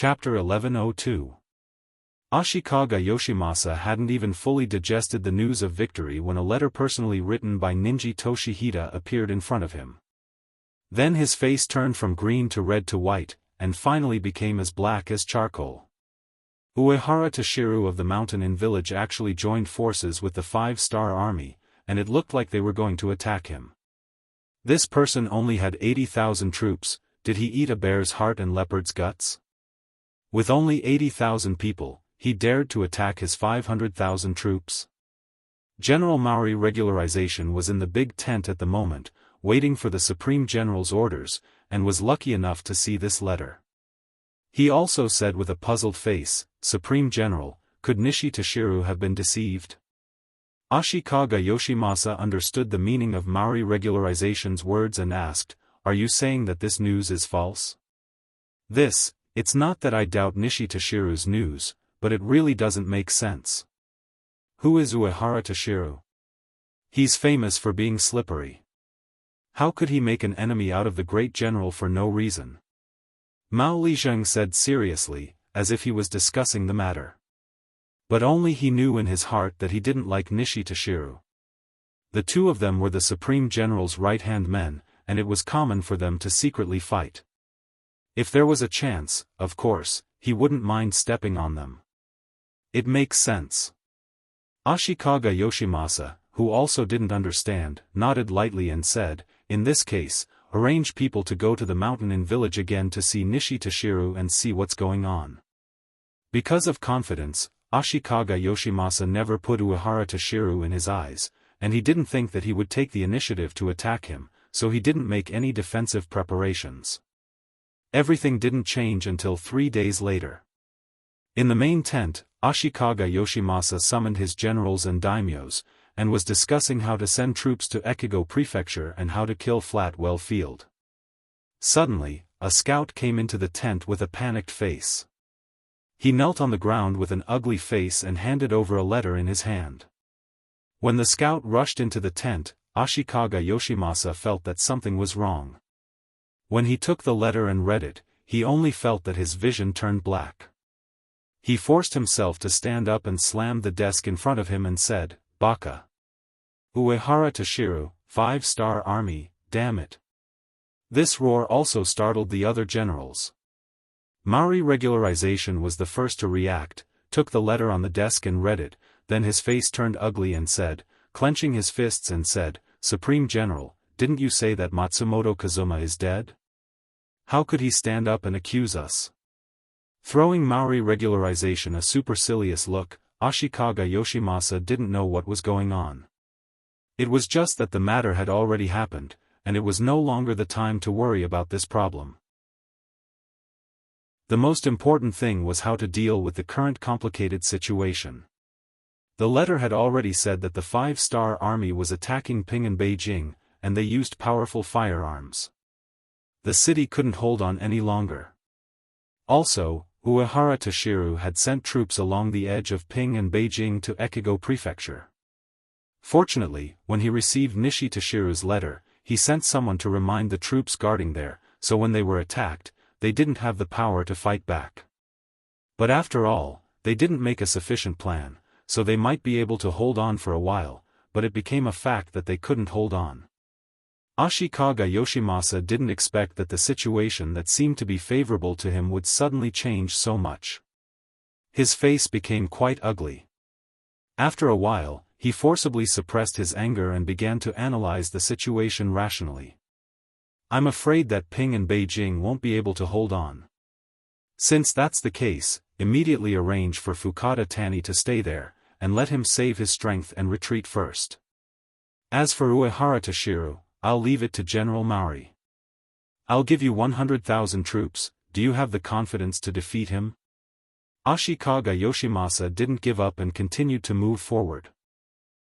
Chapter 1102. Ashikaga Yoshimasa hadn't even fully digested the news of victory when a letter personally written by Ninji Toshihita appeared in front of him. Then his face turned from green to red to white, and finally became as black as charcoal. Uehara Toshiru of the mountain inn village actually joined forces with the 5-star army, and it looked like they were going to attack him. This person only had 80,000 troops. Did he eat a bear's heart and leopard's guts? With only 80,000 people, he dared to attack his 500,000 troops. General Maori regularization was in the big tent at the moment, waiting for the Supreme General's orders, and was lucky enough to see this letter. He also said with a puzzled face, "Supreme General, could Nishi Toshiru have been deceived?" Ashikaga Yoshimasa understood the meaning of Maori regularization's words and asked, "Are you saying that this news is false?" It's not that I doubt Nishi Toshiru's news, but it really doesn't make sense. Who is Uehara Toshiru? He's famous for being slippery. How could he make an enemy out of the great general for no reason? Mao Lijiang said seriously, as if he was discussing the matter. But only he knew in his heart that he didn't like Nishi Toshiru. The two of them were the Supreme General's right-hand men, and it was common for them to secretly fight. If there was a chance, of course, he wouldn't mind stepping on them. It makes sense. Ashikaga Yoshimasa, who also didn't understand, nodded lightly and said, "In this case, arrange people to go to the mountain inn village again to see Nishi Toshiru and see what's going on." Because of confidence, Ashikaga Yoshimasa never put Uehara Toshiru in his eyes, and he didn't think that he would take the initiative to attack him, so he didn't make any defensive preparations. Everything didn't change until 3 days later. In the main tent, Ashikaga Yoshimasa summoned his generals and daimyos, and was discussing how to send troops to Echigo Prefecture and how to kill Flatwell Field. Suddenly, a scout came into the tent with a panicked face. He knelt on the ground with an ugly face and handed over a letter in his hand. When the scout rushed into the tent, Ashikaga Yoshimasa felt that something was wrong. When he took the letter and read it, he only felt that his vision turned black. He forced himself to stand up and slammed the desk in front of him and said, "Baka. Uehara Toshiru, 5-star army, damn it." This roar also startled the other generals. Maori regularization was the first to react, took the letter on the desk and read it, then his face turned ugly and said, clenching his fists and said, "Supreme General, didn't you say that Matsumoto Kazuma is dead? How could he stand up and accuse us?" Throwing Maori regularization a supercilious look, Ashikaga Yoshimasa didn't know what was going on. It was just that the matter had already happened, and it was no longer the time to worry about this problem. The most important thing was how to deal with the current complicated situation. The letter had already said that the 5-star army was attacking Ping and Beijing, and they used powerful firearms. The city couldn't hold on any longer. Also, Uehara Toshiru had sent troops along the edge of Ping and Beijing to Echigo Prefecture. Fortunately, when he received Nishi Toshiru's letter, he sent someone to remind the troops guarding there, so when they were attacked, they didn't have the power to fight back. But after all, they didn't make a sufficient plan, so they might be able to hold on for a while, but it became a fact that they couldn't hold on. Ashikaga Yoshimasa didn't expect that the situation that seemed to be favorable to him would suddenly change so much. His face became quite ugly. After a while, he forcibly suppressed his anger and began to analyze the situation rationally. "I'm afraid that Ping and Beijing won't be able to hold on. Since that's the case, immediately arrange for Fukada Tani to stay there, and let him save his strength and retreat first. As for Uehara Toshiru, I'll leave it to General Maori. I'll give you 100,000 troops. Do you have the confidence to defeat him?" Ashikaga Yoshimasa didn't give up and continued to move forward.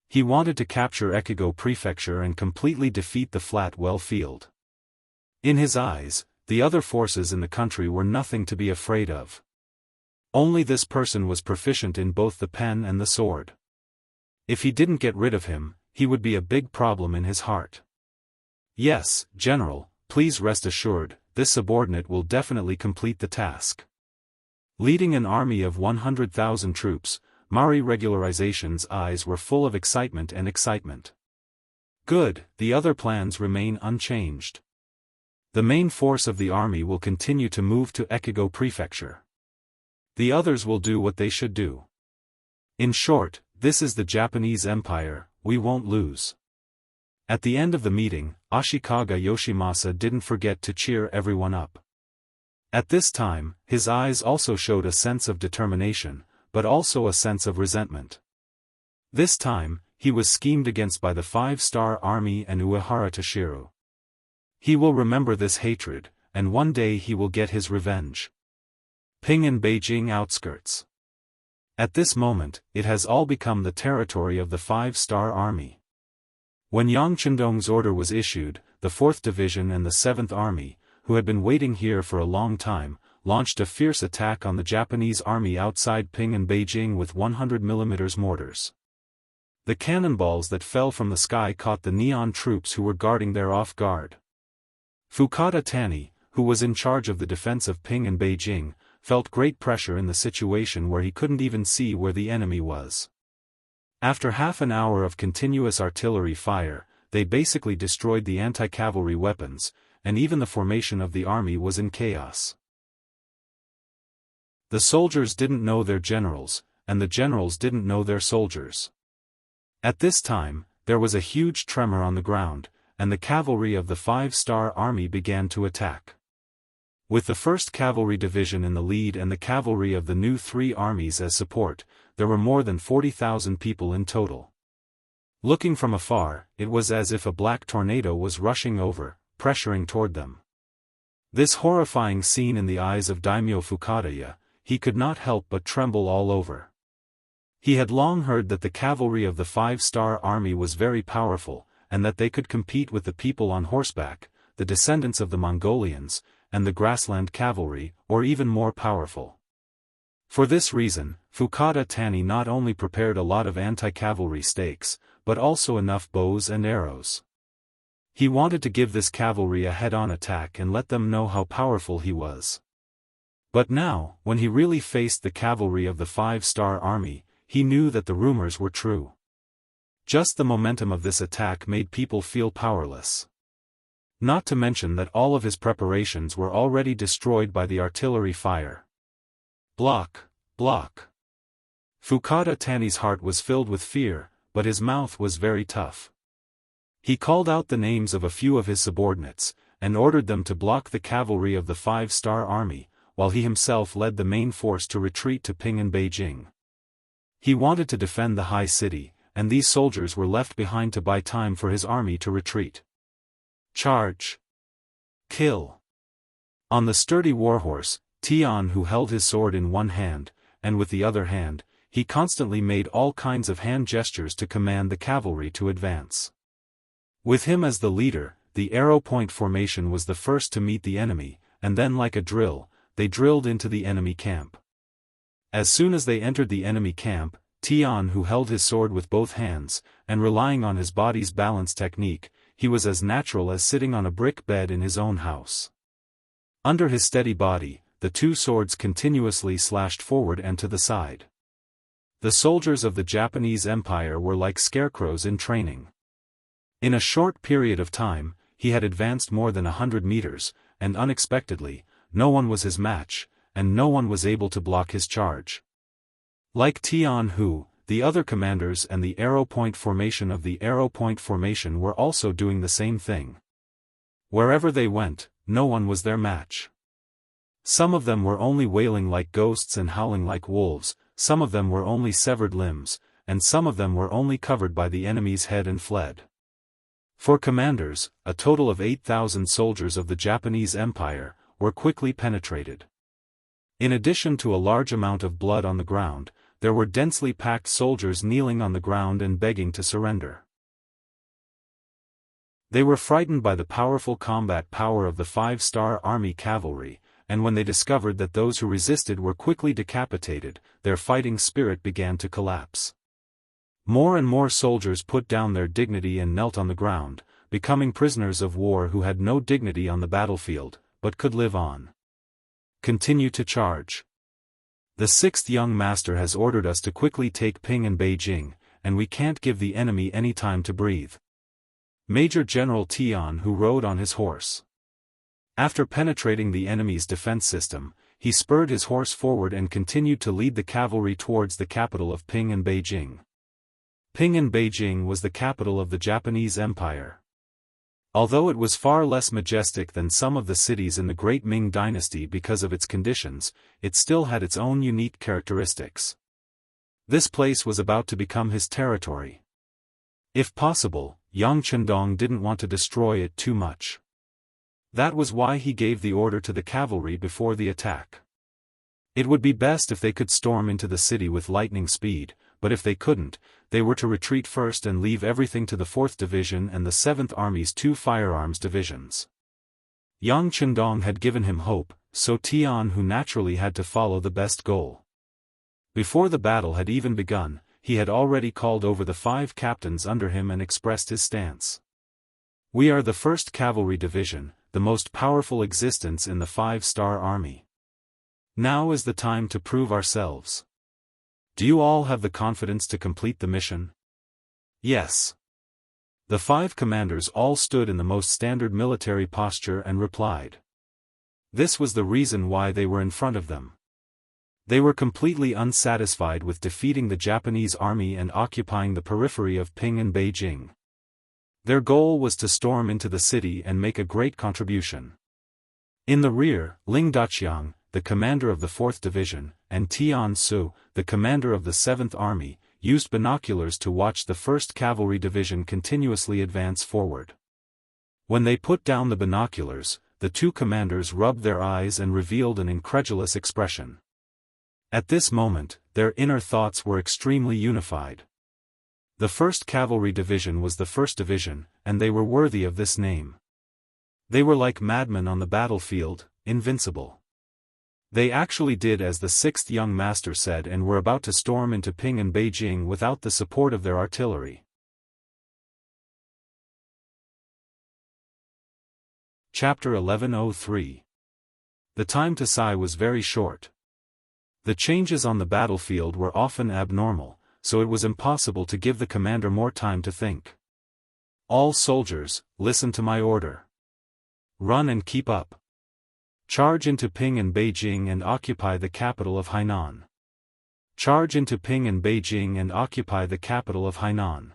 He wanted to capture Echigo Prefecture and completely defeat the Flatwell Field. In his eyes, the other forces in the country were nothing to be afraid of. Only this person was proficient in both the pen and the sword. If he didn't get rid of him, he would be a big problem in his heart. "Yes, General, please rest assured, this subordinate will definitely complete the task." Leading an army of 100,000 troops, Mari Regularization's eyes were full of excitement and excitement. Good, the other plans remain unchanged. The main force of the army will continue to move to Ekigo Prefecture. The others will do what they should do. In short, this is the Japanese Empire, we won't lose. At the end of the meeting, Ashikaga Yoshimasa didn't forget to cheer everyone up. At this time, his eyes also showed a sense of determination, but also a sense of resentment. This time, he was schemed against by the 5-star army and Uehara Toshiro. He will remember this hatred, and one day he will get his revenge. Ping and Beijing outskirts. At this moment, it has all become the territory of the 5-star army. When Yang Chendong's order was issued, the 4th Division and the 7th Army, who had been waiting here for a long time, launched a fierce attack on the Japanese army outside Ping and Beijing with 100mm mortars. The cannonballs that fell from the sky caught the neon troops who were guarding there off guard. Fukada Tani, who was in charge of the defense of Ping and Beijing, felt great pressure in the situation where he couldn't even see where the enemy was. After half an hour of continuous artillery fire, they basically destroyed the anti-cavalry weapons, and even the formation of the army was in chaos. The soldiers didn't know their generals, and the generals didn't know their soldiers. At this time, there was a huge tremor on the ground, and the cavalry of the 5-star army began to attack. With the 1st Cavalry Division in the lead and the cavalry of the new 3 armies as support, there were more than 40,000 people in total. Looking from afar, it was as if a black tornado was rushing over, pressuring toward them. This horrifying scene in the eyes of Daimyo Fukadaya, he could not help but tremble all over. He had long heard that the cavalry of the 5-star army was very powerful, and that they could compete with the people on horseback, the descendants of the Mongolians, and the grassland cavalry, or even more powerful. For this reason, Fukada Tani not only prepared a lot of anti-cavalry stakes, but also enough bows and arrows. He wanted to give this cavalry a head-on attack and let them know how powerful he was. But now, when he really faced the cavalry of the 5-star army, he knew that the rumors were true. Just the momentum of this attack made people feel powerless. Not to mention that all of his preparations were already destroyed by the artillery fire. Block, block. Fukada Tani's heart was filled with fear, but his mouth was very tough. He called out the names of a few of his subordinates, and ordered them to block the cavalry of the 5-star army, while he himself led the main force to retreat to Ping and Beijing. He wanted to defend the high city, and these soldiers were left behind to buy time for his army to retreat. Charge! Kill! On the sturdy warhorse, Tian, who held his sword in one hand, and with the other hand, he constantly made all kinds of hand gestures to command the cavalry to advance. With him as the leader, the arrow point formation was the first to meet the enemy, and then like a drill, they drilled into the enemy camp. As soon as they entered the enemy camp, Tian, who held his sword with both hands, and relying on his body's balance technique, he was as natural as sitting on a brick bed in his own house. Under his steady body, the 2 swords continuously slashed forward and to the side. The soldiers of the Japanese Empire were like scarecrows in training. In a short period of time, he had advanced more than 100 meters, and unexpectedly, no one was his match, and no one was able to block his charge. Like Tian Hu, the other commanders and the arrow point formation of the arrow point formation were also doing the same thing. Wherever they went, no one was their match. Some of them were only wailing like ghosts and howling like wolves, some of them were only severed limbs, and some of them were only covered by the enemy's head and fled. For commanders, a total of 8,000 soldiers of the Japanese Empire were quickly penetrated. In addition to a large amount of blood on the ground, there were densely packed soldiers kneeling on the ground and begging to surrender. They were frightened by the powerful combat power of the 5-star army cavalry, and when they discovered that those who resisted were quickly decapitated, their fighting spirit began to collapse. More and more soldiers put down their dignity and knelt on the ground, becoming prisoners of war who had no dignity on the battlefield, but could live on. Continue to charge. The sixth young master has ordered us to quickly take Ping and Beijing, and we can't give the enemy any time to breathe. Major General Tian, who rode on his horse. After penetrating the enemy's defense system, he spurred his horse forward and continued to lead the cavalry towards the capital of Ping and Beijing. Ping and Beijing was the capital of the Japanese Empire. Although it was far less majestic than some of the cities in the Great Ming Dynasty because of its conditions, it still had its own unique characteristics. This place was about to become his territory. If possible, Yang Chendong didn't want to destroy it too much. That was why he gave the order to the cavalry before the attack. It would be best if they could storm into the city with lightning speed, but if they couldn't, they were to retreat first and leave everything to the 4th Division and the 7th Army's 2 firearms divisions. Yang Chendong had given him hope, so Tian, who naturally had to follow the best goal. Before the battle had even begun, he had already called over the 5 captains under him and expressed his stance. We are the 1st Cavalry Division, the most powerful existence in the 5-star army. Now is the time to prove ourselves. Do you all have the confidence to complete the mission? Yes. The 5 commanders all stood in the most standard military posture and replied. This was the reason why they were in front of them. They were completely unsatisfied with defeating the Japanese army and occupying the periphery of Ping and Beijing. Their goal was to storm into the city and make a great contribution. In the rear, Ling Daqiang, the commander of the 4th Division, and Tian Su, the commander of the 7th Army, used binoculars to watch the 1st Cavalry Division continuously advance forward. When they put down the binoculars, the 2 commanders rubbed their eyes and revealed an incredulous expression. At this moment, their inner thoughts were extremely unified. The 1st Cavalry Division was the 1st Division, and they were worthy of this name. They were like madmen on the battlefield, invincible. They actually did as the 6th young master said and were about to storm into Ping and Beijing without the support of their artillery. Chapter 1103. The time to sigh was very short. The changes on the battlefield were often abnormal, so it was impossible to give the commander more time to think. All soldiers, listen to my order. Run and keep up. Charge into Ping and Beijing and occupy the capital of Hainan. Charge into Ping and Beijing and occupy the capital of Hainan.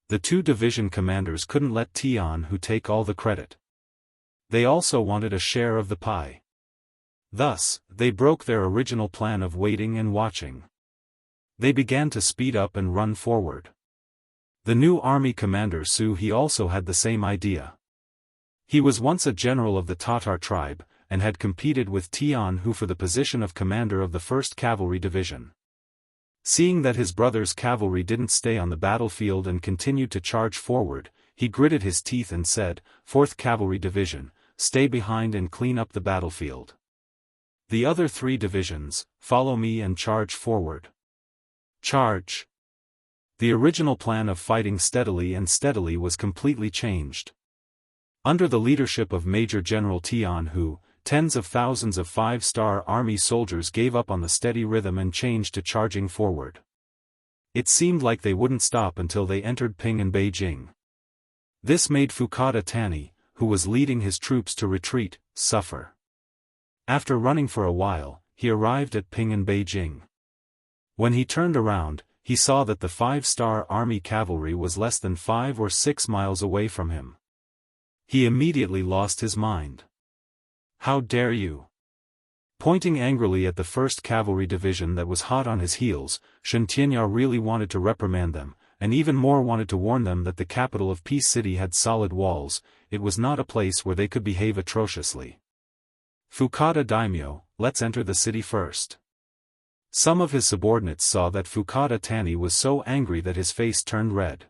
The 2 division commanders couldn't let Tian who take all the credit. They also wanted a share of the pie. Thus, they broke their original plan of waiting and watching. They began to speed up and run forward. The new army commander Su he also had the same idea. He was once a general of the Tatar tribe, and had competed with Tian Hu for the position of commander of the 1st Cavalry Division. Seeing that his brother's cavalry didn't stay on the battlefield and continued to charge forward, he gritted his teeth and said, 4th Cavalry Division, stay behind and clean up the battlefield. The other 3 divisions, follow me and charge forward. Charge! The original plan of fighting steadily was completely changed. Under the leadership of Major General Tian Hu, tens of thousands of 5-star army soldiers gave up on the steady rhythm and changed to charging forward. It seemed like they wouldn't stop until they entered Ping and Beijing. This made Fukada Tani, who was leading his troops to retreat, suffer. After running for a while, he arrived at Ping and Beijing. When he turned around, he saw that the 5-star army cavalry was less than 5 or 6 miles away from him. He immediately lost his mind. How dare you? Pointing angrily at the 1st Cavalry Division that was hot on his heels, Shen Tianya really wanted to reprimand them, and even more wanted to warn them that the capital of Peace City had solid walls. It was not a place where they could behave atrociously. Fukada Daimyo, let's enter the city first. Some of his subordinates saw that Fukada Tani was so angry that his face turned red.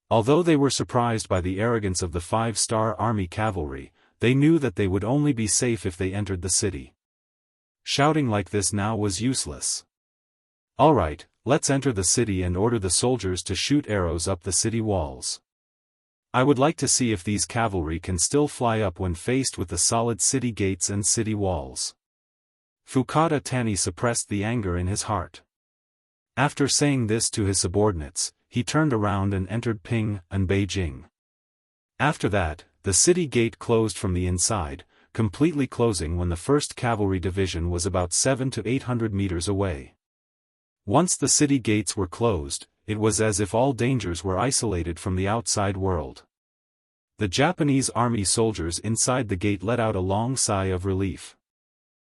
Although they were surprised by the arrogance of the 5-star army cavalry, they knew that they would only be safe if they entered the city. Shouting like this now was useless. All right, let's enter the city and order the soldiers to shoot arrows up the city walls. I would like to see if these cavalry can still fly up when faced with the solid city gates and city walls. Fukada Tani suppressed the anger in his heart. After saying this to his subordinates, he turned around and entered Ping and Beijing. After that, the city gate closed from the inside, completely closing when the 1st Cavalry Division was about 700 to 800 meters away. Once the city gates were closed, it was as if all dangers were isolated from the outside world. The Japanese army soldiers inside the gate let out a long sigh of relief.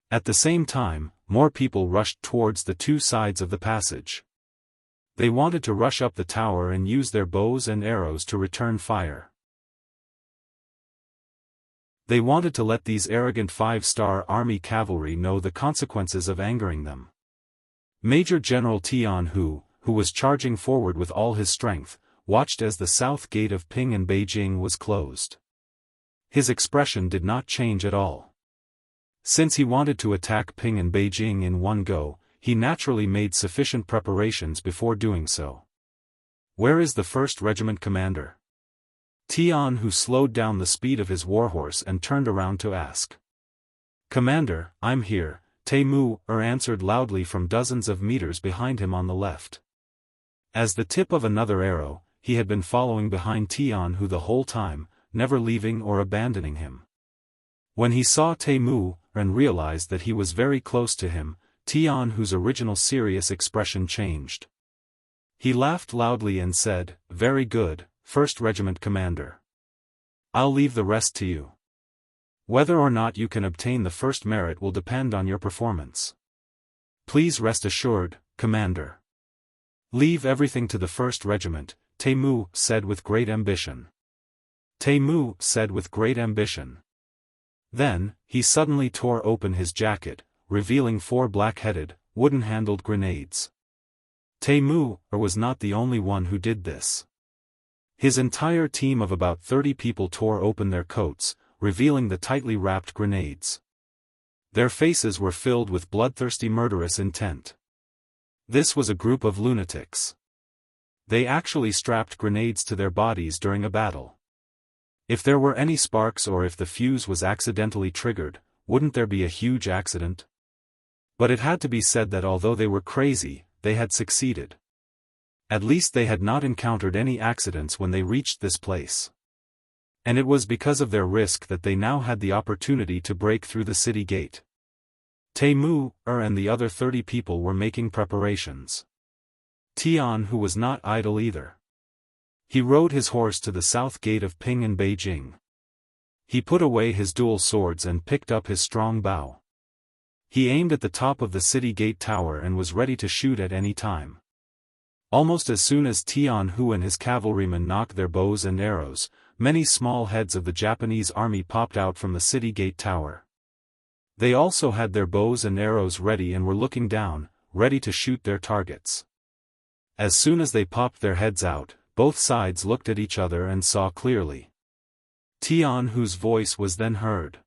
At the same time, more people rushed towards the two sides of the passage. They wanted to rush up the tower and use their bows and arrows to return fire. They wanted to let these arrogant 5-star army cavalry know the consequences of angering them. Major General Tianhu, who was charging forward with all his strength, watched as the south gate of Ping and Beijing was closed. His expression did not change at all. Since he wanted to attack Ping and Beijing in one go, he naturally made sufficient preparations before doing so. "Where is the 1st Regiment commander?" Tianhu slowed down the speed of his warhorse and turned around to ask. "Commander, I'm here," Temu answered loudly from dozens of meters behind him on the left. As the tip of another arrow, he had been following behind Tianhu the whole time, never leaving or abandoning him. When he saw Temu and realized that he was very close to him, Tianhu's original serious expression changed. He laughed loudly and said, "Very good, 1st Regiment commander. I'll leave the rest to you. Whether or not you can obtain the first merit will depend on your performance. Please rest assured, commander. Leave everything to the 1st Regiment," Temu said with great ambition. Temu said with great ambition. Then, he suddenly tore open his jacket, revealing 4 black-headed, wooden-handled grenades. Temu was not the only one who did this. His entire team of about 30 people tore open their coats, revealing the tightly wrapped grenades. Their faces were filled with bloodthirsty murderous intent. This was a group of lunatics. They actually strapped grenades to their bodies during a battle. If there were any sparks or if the fuse was accidentally triggered, wouldn't there be a huge accident? But it had to be said that although they were crazy, they had succeeded. At least they had not encountered any accidents when they reached this place. And it was because of their risk that they now had the opportunity to break through the city gate. Temu and the other 30 people were making preparations. Tianhu was not idle either. He rode his horse to the south gate of Ping and Beijing. He put away his dual swords and picked up his strong bow. He aimed at the top of the city gate tower and was ready to shoot at any time. Almost as soon as Tianhu and his cavalrymen knocked their bows and arrows, many small heads of the Japanese army popped out from the city gate tower. They also had their bows and arrows ready and were looking down, ready to shoot their targets. As soon as they popped their heads out, both sides looked at each other and saw clearly. Tianhu's voice was then heard.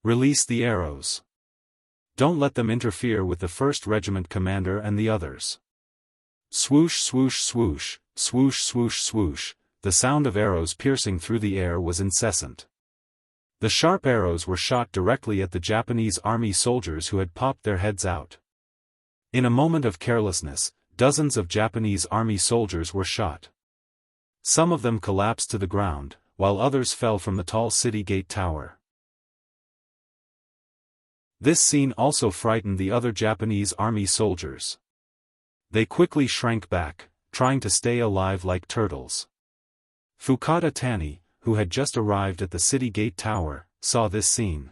"Release the arrows. Don't let them interfere with the 1st Regiment commander and the others." Swoosh swoosh swoosh, swoosh swoosh swoosh, the sound of arrows piercing through the air was incessant. The sharp arrows were shot directly at the Japanese army soldiers who had popped their heads out. In a moment of carelessness, dozens of Japanese army soldiers were shot. Some of them collapsed to the ground, while others fell from the tall city gate tower. This scene also frightened the other Japanese army soldiers. They quickly shrank back, trying to stay alive like turtles. Fukada Tani, who had just arrived at the city gate tower, saw this scene.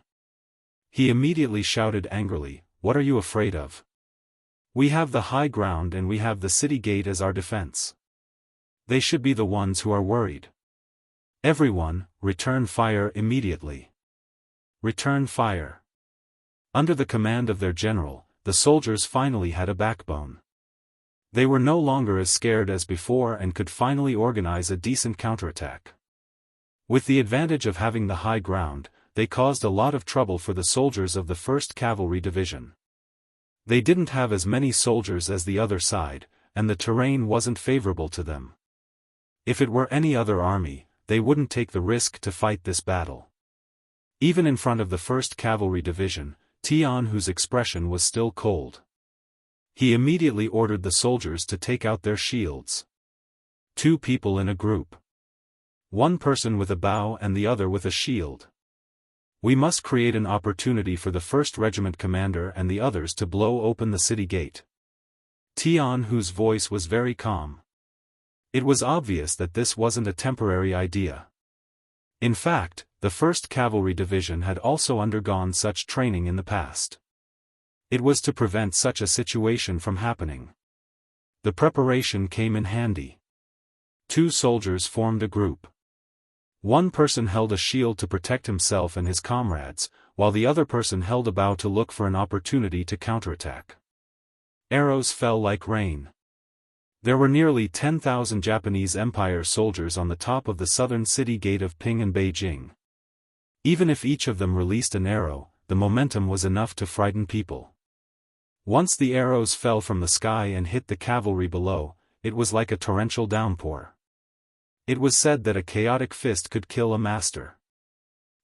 He immediately shouted angrily, "What are you afraid of? We have the high ground and we have the city gate as our defense. They should be the ones who are worried. Everyone, return fire immediately. Return fire." Under the command of their general, the soldiers finally had a backbone. They were no longer as scared as before and could finally organize a decent counterattack. With the advantage of having the high ground, they caused a lot of trouble for the soldiers of the 1st Cavalry Division. They didn't have as many soldiers as the other side, and the terrain wasn't favorable to them. If it were any other army, they wouldn't take the risk to fight this battle. Even in front of the 1st Cavalry Division, Tian, whose expression was still cold. He immediately ordered the soldiers to take out their shields. 2 people in a group. 1 person with a bow and the other with a shield. We must create an opportunity for the 1st Regiment commander and the others to blow open the city gate. Tian, whose voice was very calm. It was obvious that this wasn't a temporary idea. In fact, the 1st Cavalry Division had also undergone such training in the past. It was to prevent such a situation from happening. The preparation came in handy. 2 soldiers formed a group. 1 person held a shield to protect himself and his comrades, while the other person held a bow to look for an opportunity to counterattack. Arrows fell like rain. There were nearly 10,000 Japanese Empire soldiers on the top of the southern city gate of Ping and Beijing. Even if each of them released an arrow, the momentum was enough to frighten people. Once the arrows fell from the sky and hit the cavalry below, it was like a torrential downpour. It was said that a chaotic fist could kill a master.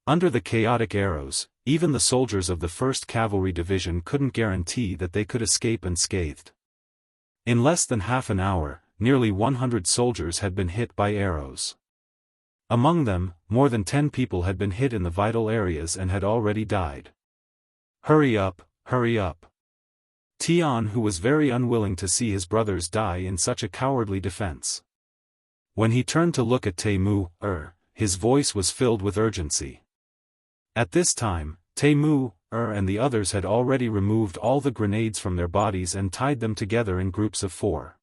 Under the chaotic arrows, even the soldiers of the 1st Cavalry Division couldn't guarantee that they could escape unscathed. In less than half an hour, nearly 100 soldiers had been hit by arrows. Among them, more than 10 people had been hit in the vital areas and had already died. Hurry up, hurry up. Tian, who was very unwilling to see his brothers die in such a cowardly defense. When he turned to look at Temu, his voice was filled with urgency. At this time, Temu, and the others had already removed all the grenades from their bodies and tied them together in groups of 4.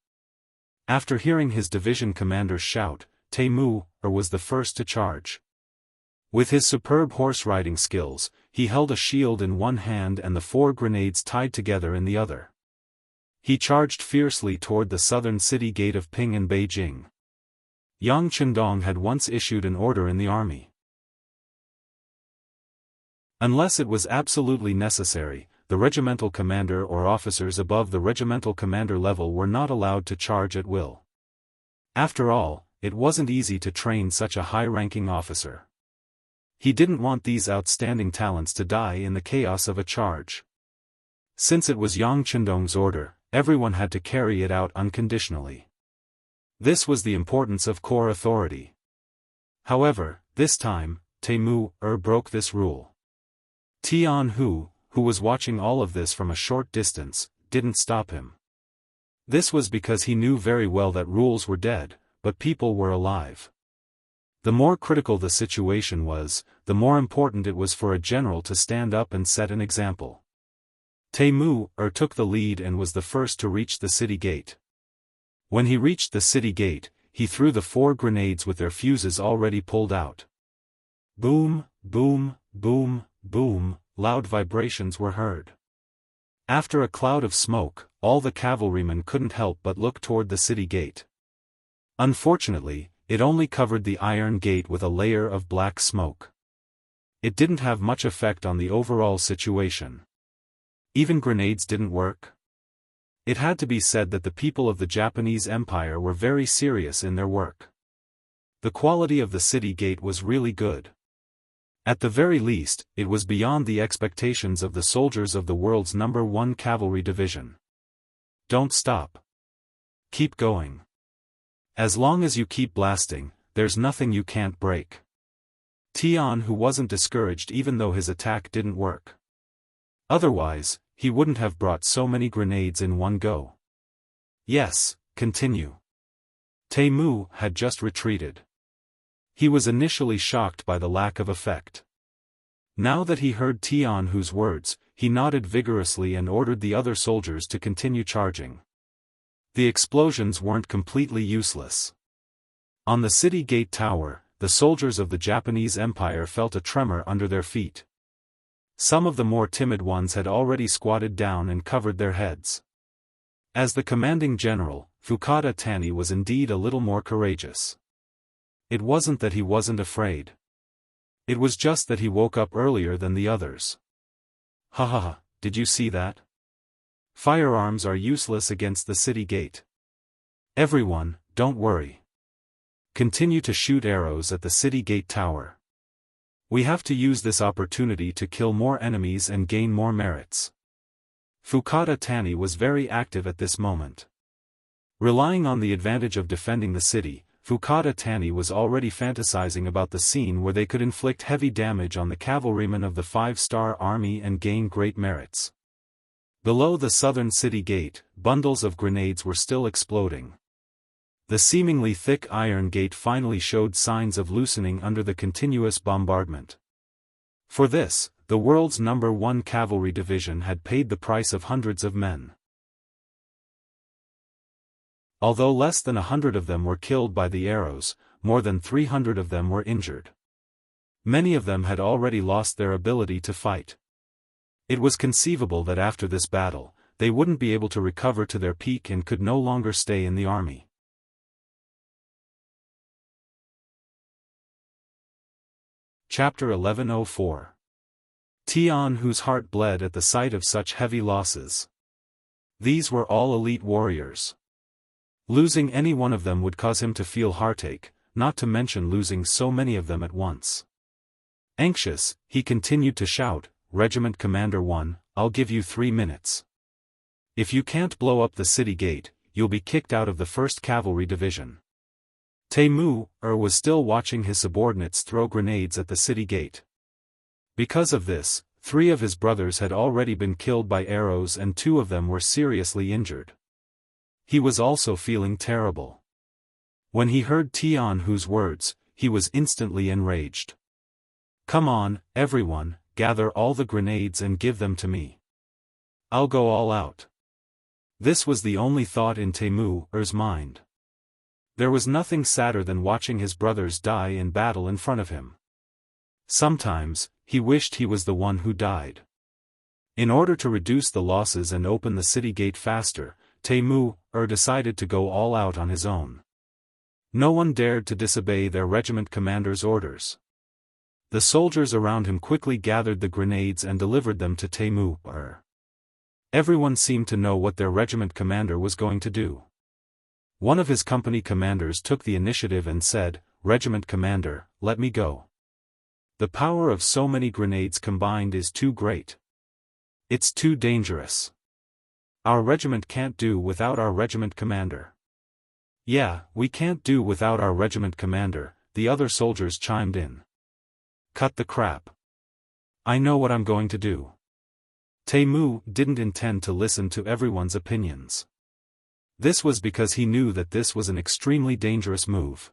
After hearing his division commander's shout, Temu, was the first to charge. With his superb horse-riding skills, he held a shield in one hand and the 4 grenades tied together in the other. He charged fiercely toward the southern city gate of Ping and Beijing. Yang Chendong had once issued an order in the army. Unless it was absolutely necessary, the regimental commander or officers above the regimental commander level were not allowed to charge at will. After all, it wasn't easy to train such a high-ranking officer. He didn't want these outstanding talents to die in the chaos of a charge. Since it was Yang Chendong's order, everyone had to carry it out unconditionally. This was the importance of corps authority. However, this time, Temu, broke this rule. Tian, who was watching all of this from a short distance, didn't stop him. This was because he knew very well that rules were dead, but people were alive. The more critical the situation was, the more important it was for a general to stand up and set an example. Temu, took the lead and was the first to reach the city gate. When he reached the city gate, he threw the 4 grenades with their fuses already pulled out. Boom, boom, boom, boom, loud vibrations were heard. After a cloud of smoke, all the cavalrymen couldn't help but look toward the city gate. Unfortunately, it only covered the iron gate with a layer of black smoke. It didn't have much effect on the overall situation. Even grenades didn't work. It had to be said that the people of the Japanese Empire were very serious in their work. The quality of the city gate was really good. At the very least, it was beyond the expectations of the soldiers of the world's #1 Cavalry Division. Don't stop. Keep going. As long as you keep blasting, there's nothing you can't break. Tian, who wasn't discouraged even though his attack didn't work. Otherwise, he wouldn't have brought so many grenades in one go. Yes, continue. Temu had just retreated. He was initially shocked by the lack of effect. Now that he heard Tian Hu's words, he nodded vigorously and ordered the other soldiers to continue charging. The explosions weren't completely useless. On the city gate tower, the soldiers of the Japanese Empire felt a tremor under their feet. Some of the more timid ones had already squatted down and covered their heads. As the commanding general, Fukada Tani was indeed a little more courageous. It wasn't that he wasn't afraid. It was just that he woke up earlier than the others. Ha ha ha, did you see that? Firearms are useless against the city gate. Everyone, don't worry. Continue to shoot arrows at the city gate tower. We have to use this opportunity to kill more enemies and gain more merits. Fukada Tani was very active at this moment. Relying on the advantage of defending the city, Fukada Tani was already fantasizing about the scene where they could inflict heavy damage on the cavalrymen of the 5-star army and gain great merits. Below the southern city gate, bundles of grenades were still exploding. The seemingly thick iron gate finally showed signs of loosening under the continuous bombardment. For this, the world's #1 cavalry division had paid the price of hundreds of men. Although less than 100 of them were killed by the arrows, more than 300 of them were injured. Many of them had already lost their ability to fight. It was conceivable that after this battle, they wouldn't be able to recover to their peak and could no longer stay in the army. Chapter 1104. Tian, whose heart bled at the sight of such heavy losses. These were all elite warriors. Losing any one of them would cause him to feel heartache, not to mention losing so many of them at once. Anxious, he continued to shout, "Regiment Commander 1, I'll give you 3 minutes. If you can't blow up the city gate, you'll be kicked out of the 1st Cavalry Division." Temu-er was still watching his subordinates throw grenades at the city gate. Because of this, 3 of his brothers had already been killed by arrows and 2 of them were seriously injured. He was also feeling terrible. When he heard Tianhu's words, he was instantly enraged. "Come on, everyone, gather all the grenades and give them to me. I'll go all out." This was the only thought in Temu-er's mind. There was nothing sadder than watching his brothers die in battle in front of him. Sometimes, he wished he was the one who died. In order to reduce the losses and open the city gate faster, Temu-er decided to go all out on his own. No one dared to disobey their regiment commander's orders. The soldiers around him quickly gathered the grenades and delivered them to Temu-er. Everyone seemed to know what their regiment commander was going to do. One of his company commanders took the initiative and said, "Regiment commander, let me go. The power of so many grenades combined is too great. It's too dangerous. Our regiment can't do without our regiment commander." "Yeah, we can't do without our regiment commander," the other soldiers chimed in. "Cut the crap. I know what I'm going to do." Temu didn't intend to listen to everyone's opinions. This was because he knew that this was an extremely dangerous move.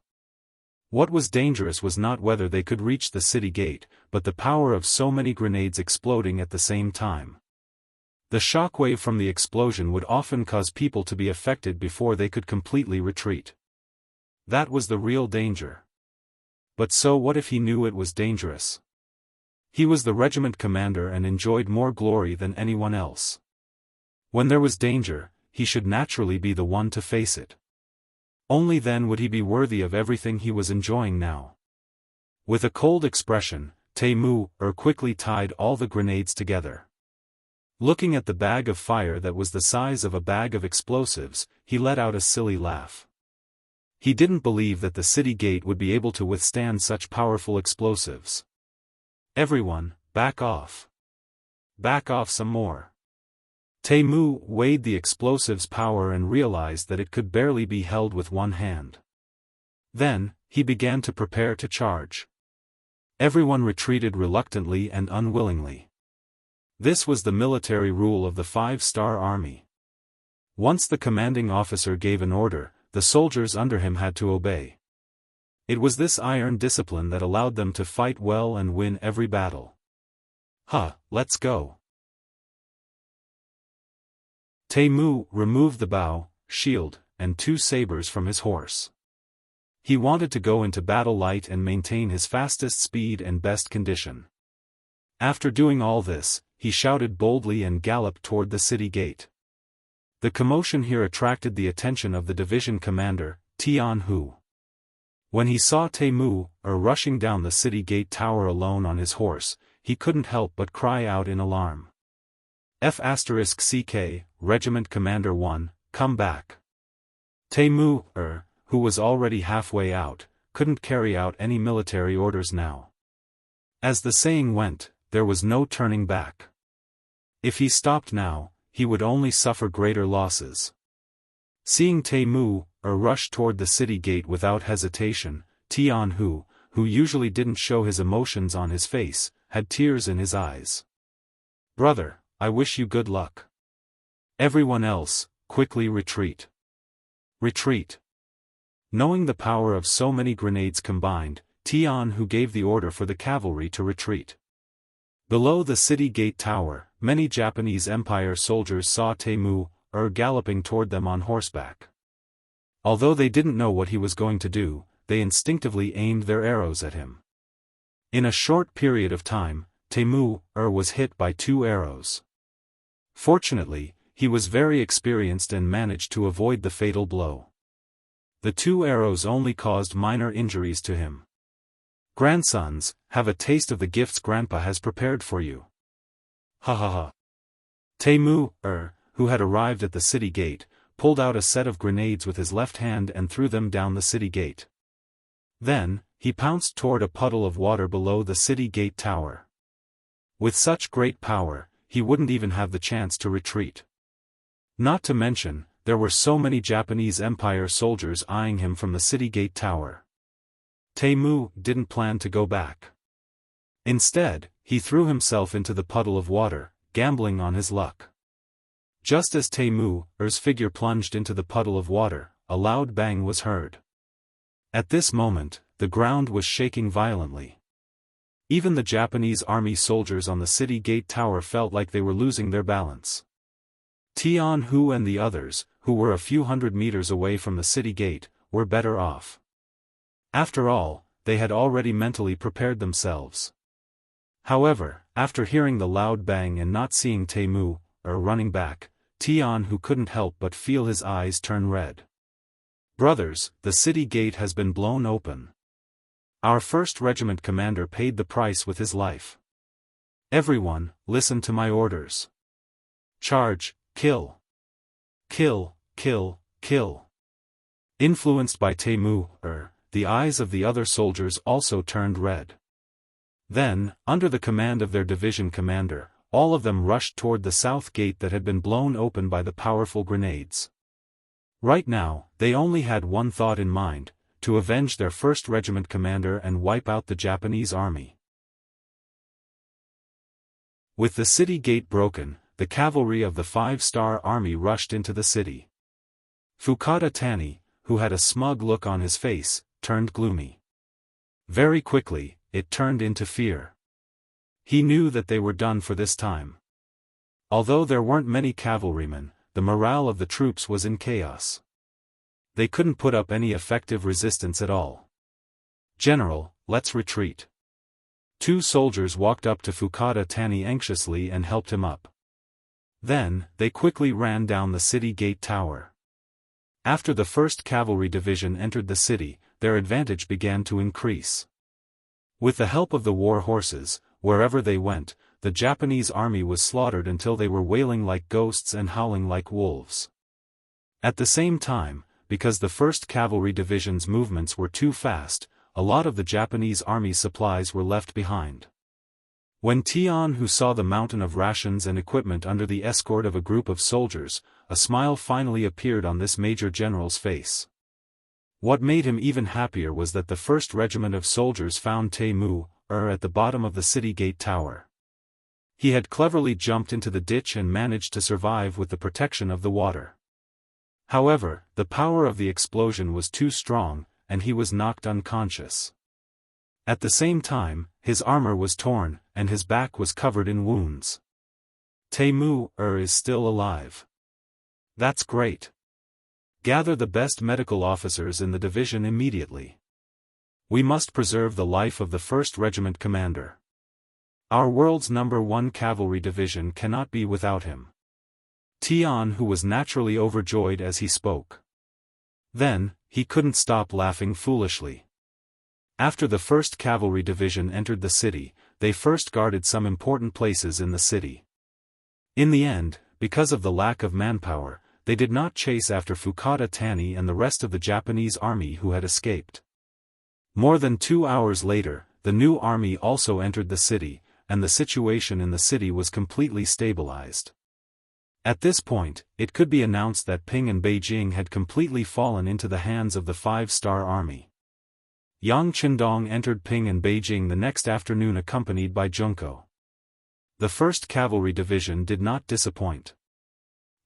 What was dangerous was not whether they could reach the city gate, but the power of so many grenades exploding at the same time. The shockwave from the explosion would often cause people to be affected before they could completely retreat. That was the real danger. But so what if he knew it was dangerous? He was the regiment commander and enjoyed more glory than anyone else. When there was danger, he should naturally be the one to face it. Only then would he be worthy of everything he was enjoying now. With a cold expression, Temu-er quickly tied all the grenades together. Looking at the bag of fire that was the size of a bag of explosives, he let out a silly laugh. He didn't believe that the city gate would be able to withstand such powerful explosives. "Everyone, back off. Back off some more." Temu weighed the explosive's power and realized that it could barely be held with one hand. Then, he began to prepare to charge. Everyone retreated reluctantly and unwillingly. This was the military rule of the 5-star army. Once the commanding officer gave an order, the soldiers under him had to obey. It was this iron discipline that allowed them to fight well and win every battle. Let's go." Temu removed the bow, shield, and 2 sabers from his horse. He wanted to go into battle light and maintain his fastest speed and best condition. After doing all this, he shouted boldly and galloped toward the city gate. The commotion here attracted the attention of the division commander, Tianhu. When he saw Temu-er rushing down the city gate tower alone on his horse, he couldn't help but cry out in alarm. F***CK, Regiment Commander 1, come back. Temu-er, who was already halfway out, couldn't carry out any military orders now. As the saying went, there was no turning back. If he stopped now, he would only suffer greater losses. Seeing Mu rush toward the city gate without hesitation, Jianghu, who usually didn't show his emotions on his face, had tears in his eyes. "Brother, I wish you good luck. Everyone else, quickly retreat. Retreat." Knowing the power of so many grenades combined, Jianghu gave the order for the cavalry to retreat. Below the city gate tower, many Japanese Empire soldiers saw Mu galloping toward them on horseback. Although they didn't know what he was going to do, they instinctively aimed their arrows at him. In a short period of time, Mu was hit by 2 arrows. Fortunately, he was very experienced and managed to avoid the fatal blow. The 2 arrows only caused minor injuries to him. "Grandsons, have a taste of the gifts Grandpa has prepared for you." Ha ha ha. Mu who had arrived at the city gate, pulled out a set of grenades with his left hand and threw them down the city gate. Then, he pounced toward a puddle of water below the city gate tower. With such great power, he wouldn't even have the chance to retreat. Not to mention, there were so many Japanese Empire soldiers eyeing him from the city gate tower. Mu didn't plan to go back. Instead, he threw himself into the puddle of water, gambling on his luck. Just as Mu's figure plunged into the puddle of water, a loud bang was heard. At this moment, the ground was shaking violently. Even the Japanese army soldiers on the city gate tower felt like they were losing their balance. Jianghu and the others, who were a few hundred meters away from the city gate, were better off. After all, they had already mentally prepared themselves. However, after hearing the loud bang and not seeing Mu running back, Jianghu couldn't help but feel his eyes turn red. "Brothers, the city gate has been blown open. Our 1st Regiment commander paid the price with his life. Everyone, listen to my orders. Charge, kill. Kill, kill, kill." Influenced by Mu the eyes of the other soldiers also turned red. Then, under the command of their division commander, all of them rushed toward the south gate that had been blown open by the powerful grenades. Right now, they only had one thought in mind: to avenge their 1st Regiment commander and wipe out the Japanese army. With the city gate broken, the cavalry of the 5-star army rushed into the city. Fukada Tani, who had a smug look on his face, turned gloomy. Very quickly, it turned into fear. He knew that they were done for this time. Although there weren't many cavalrymen, the morale of the troops was in chaos. They couldn't put up any effective resistance at all. "General, let's retreat." 2 soldiers walked up to Fukada Tani anxiously and helped him up. Then, they quickly ran down the city gate tower. After the 1st Cavalry Division entered the city, their advantage began to increase. With the help of the war horses, wherever they went, the Japanese army was slaughtered until they were wailing like ghosts and howling like wolves. At the same time, because the 1st Cavalry Division's movements were too fast, a lot of the Japanese army's supplies were left behind. When Jianghu saw the mountain of rations and equipment under the escort of a group of soldiers, a smile finally appeared on this major general's face. What made him even happier was that the 1st Regiment of soldiers found Mu at the bottom of the city gate tower. He had cleverly jumped into the ditch and managed to survive with the protection of the water. However, the power of the explosion was too strong, and he was knocked unconscious. At the same time, his armor was torn, and his back was covered in wounds. Mu is still alive. That's great. Gather the best medical officers in the division immediately. We must preserve the life of the 1st Regiment commander. Our world's #1 Cavalry Division cannot be without him. Jianghu was naturally overjoyed as he spoke. Then, he couldn't stop laughing foolishly. After the 1st Cavalry Division entered the city, they first guarded some important places in the city. In the end, because of the lack of manpower, they did not chase after Fukada Tani and the rest of the Japanese army who had escaped. More than 2 hours later, the new army also entered the city, and the situation in the city was completely stabilized. At this point, it could be announced that Ping and Beijing had completely fallen into the hands of the five-star army. Yang Qindong entered Ping and Beijing the next afternoon accompanied by Junko. The 1st Cavalry Division did not disappoint.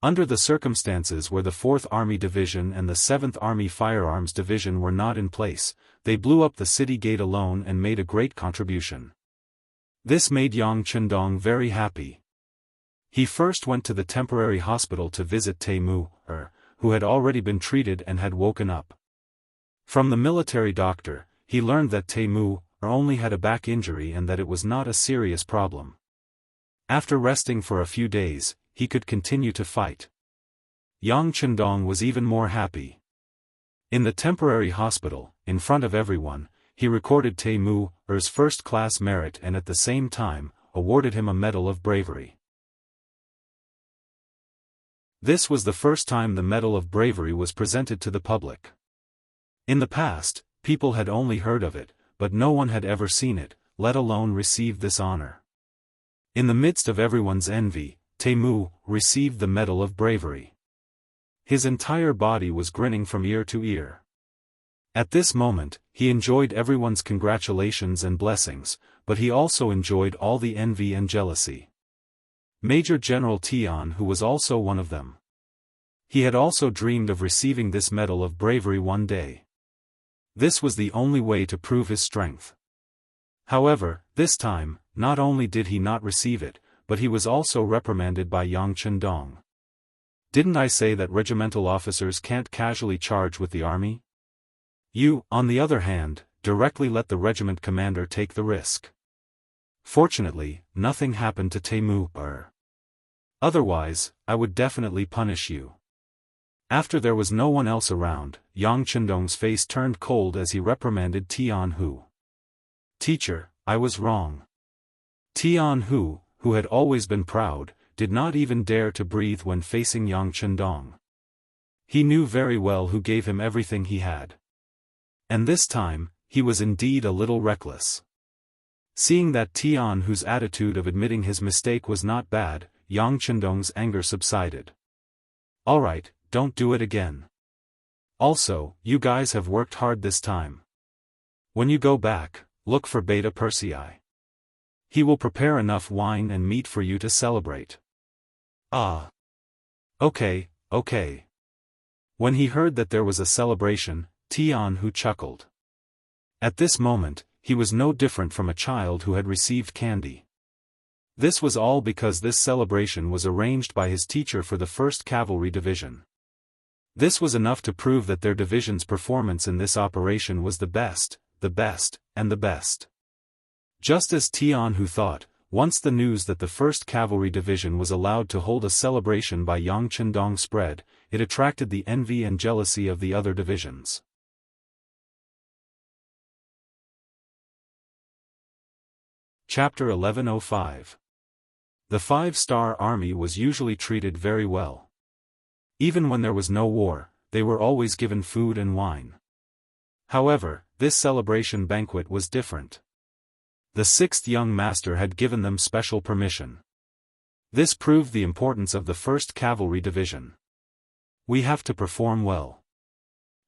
Under the circumstances where the 4th Army Division and the 7th Army Firearms Division were not in place, they blew up the city gate alone and made a great contribution. This made Yang Qindong very happy. He first went to the temporary hospital to visit Temu, who had already been treated and had woken up. From the military doctor, he learned that Temu only had a back injury and that it was not a serious problem. After resting for a few days, he could continue to fight. Yang Qindong was even more happy. In the temporary hospital, in front of everyone, he recorded Temu's first-class merit and at the same time, awarded him a Medal of Bravery. This was the first time the Medal of Bravery was presented to the public. In the past, people had only heard of it, but no one had ever seen it, let alone received this honor. In the midst of everyone's envy, Temu received the Medal of Bravery. His entire body was grinning from ear to ear. At this moment, he enjoyed everyone's congratulations and blessings, but he also enjoyed all the envy and jealousy. Major General Tian, who was also one of them. He had also dreamed of receiving this Medal of Bravery one day. This was the only way to prove his strength. However, this time, not only did he not receive it, but he was also reprimanded by Yang Qindong. Didn't I say that regimental officers can't casually charge with the army? You, on the other hand, directly let the regiment commander take the risk. Fortunately, nothing happened to Temu. Otherwise, I would definitely punish you. After there was no one else around, Yang Qindong's face turned cold as he reprimanded Tianhu. Teacher, I was wrong. Tianhu, who had always been proud, did not even dare to breathe when facing Yang Qindong. He knew very well who gave him everything he had. And this time, he was indeed a little reckless. Seeing that Tianhu's attitude of admitting his mistake was not bad, Yang Qindong's anger subsided. Alright, don't do it again. Also, you guys have worked hard this time. When you go back, look for Beta Persei. He will prepare enough wine and meat for you to celebrate. Ah. Okay. When he heard that there was a celebration, Tianhu chuckled. At this moment, he was no different from a child who had received candy. This was all because this celebration was arranged by his teacher for the 1st Cavalry Division. This was enough to prove that their division's performance in this operation was the best, and the best. Just as Tianhu thought, once the news that the 1st Cavalry Division was allowed to hold a celebration by Yang Qindong spread, it attracted the envy and jealousy of the other divisions. Chapter 1105. The 5-star army was usually treated very well. Even when there was no war, they were always given food and wine. However, this celebration banquet was different. The 6th young master had given them special permission. This proved the importance of the 1st Cavalry Division. We have to perform well.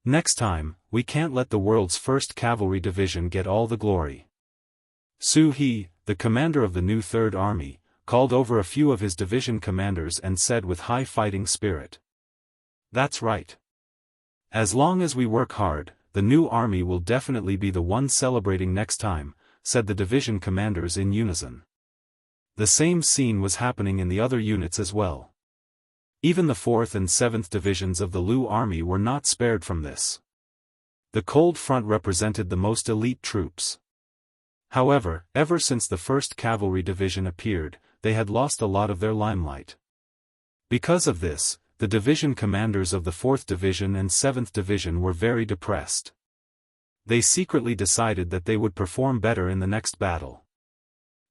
Next time, we can't let the world's 1st Cavalry Division get all the glory. Su He, the commander of the new 3rd Army, called over a few of his division commanders and said with high fighting spirit. That's right. As long as we work hard, the new army will definitely be the one celebrating next time, said the division commanders in unison. The same scene was happening in the other units as well. Even the 4th and 7th divisions of the Lu army were not spared from this. The cold front represented the most elite troops. However, ever since the 1st Cavalry Division appeared, they had lost a lot of their limelight. Because of this, the division commanders of the 4th Division and 7th Division were very depressed. They secretly decided that they would perform better in the next battle.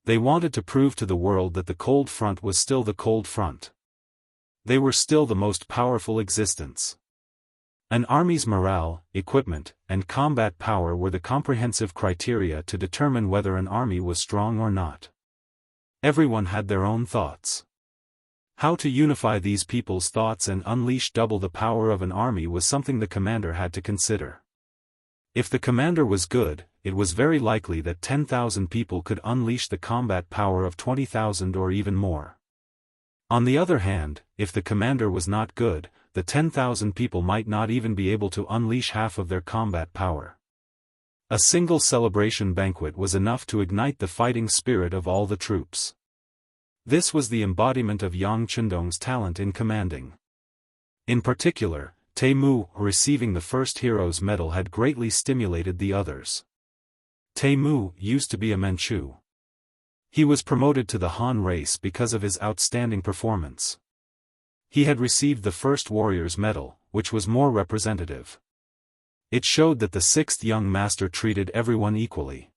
They wanted to prove to the world that the cold front was still the cold front. They were still the most powerful existence. An army's morale, equipment, and combat power were the comprehensive criteria to determine whether an army was strong or not. Everyone had their own thoughts. How to unify these people's thoughts and unleash double the power of an army was something the commander had to consider. If the commander was good, it was very likely that 10,000 people could unleash the combat power of 20,000 or even more. On the other hand, if the commander was not good, the 10,000 people might not even be able to unleash half of their combat power. A single celebration banquet was enough to ignite the fighting spirit of all the troops. This was the embodiment of Yang Chendong's talent in commanding. In particular, Temu, receiving the first hero's medal, had greatly stimulated the others. Temu used to be a Manchu. He was promoted to the Han race because of his outstanding performance. He had received the first warrior's medal, which was more representative. It showed that the sixth young master treated everyone equally.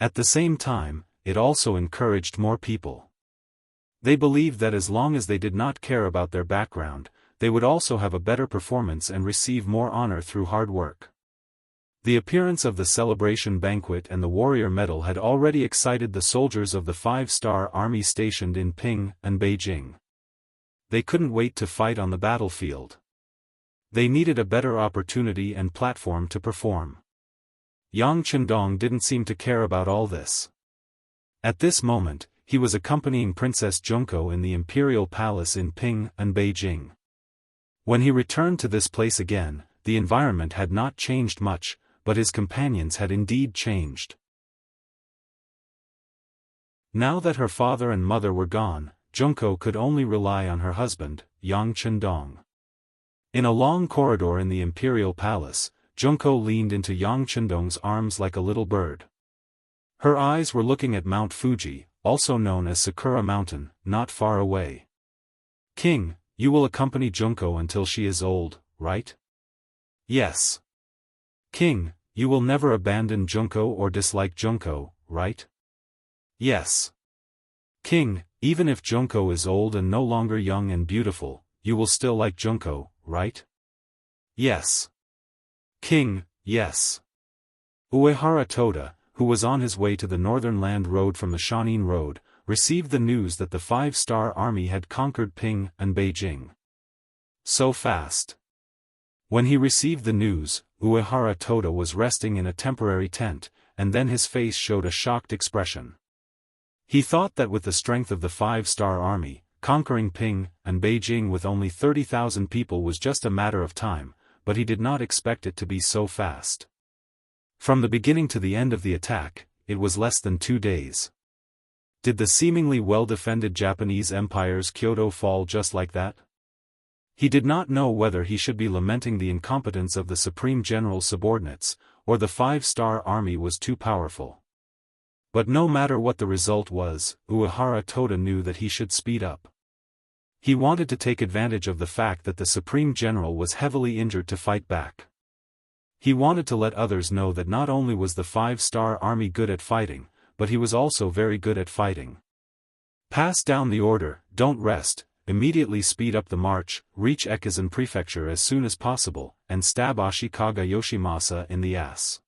At the same time, it also encouraged more people. They believed that as long as they did not care about their background, they would also have a better performance and receive more honor through hard work. The appearance of the celebration banquet and the warrior medal had already excited the soldiers of the 5-star army stationed in Ping and Beijing. They couldn't wait to fight on the battlefield. They needed a better opportunity and platform to perform. Yang Chendong didn't seem to care about all this. At this moment, he was accompanying Princess Junko in the imperial palace in Ping and Beijing. When he returned to this place again, the environment had not changed much, but his companions had indeed changed. Now that her father and mother were gone, Junko could only rely on her husband, Yang Chendong. In a long corridor in the imperial palace, Junko leaned into Yang Chendong's arms like a little bird. Her eyes were looking at Mount Fuji, also known as Sakura Mountain, not far away. King, you will accompany Junko until she is old, right? Yes. King, you will never abandon Junko or dislike Junko, right? Yes. King, even if Junko is old and no longer young and beautiful, you will still like Junko, right? Yes. King, yes. Uehara Toda, who was on his way to the Northern Land Road from the Shanin Road, received the news that the 5-star army had conquered Ping and Beijing. So fast. When he received the news, Uehara Toda was resting in a temporary tent, and then his face showed a shocked expression. He thought that with the strength of the 5-star army, conquering Ping and Beijing with only 30,000 people was just a matter of time, but he did not expect it to be so fast. From the beginning to the end of the attack, it was less than 2 days. Did the seemingly well-defended Japanese Empire's Kyoto fall just like that? He did not know whether he should be lamenting the incompetence of the Supreme General's subordinates, or the 5-star army was too powerful. But no matter what the result was, Uehara Toda knew that he should speed up. He wanted to take advantage of the fact that the Supreme General was heavily injured to fight back. He wanted to let others know that not only was the 5-star army good at fighting, but he was also very good at fighting. Pass down the order, don't rest, immediately speed up the march, reach Ekizan Prefecture as soon as possible, and stab Ashikaga Yoshimasa in the ass.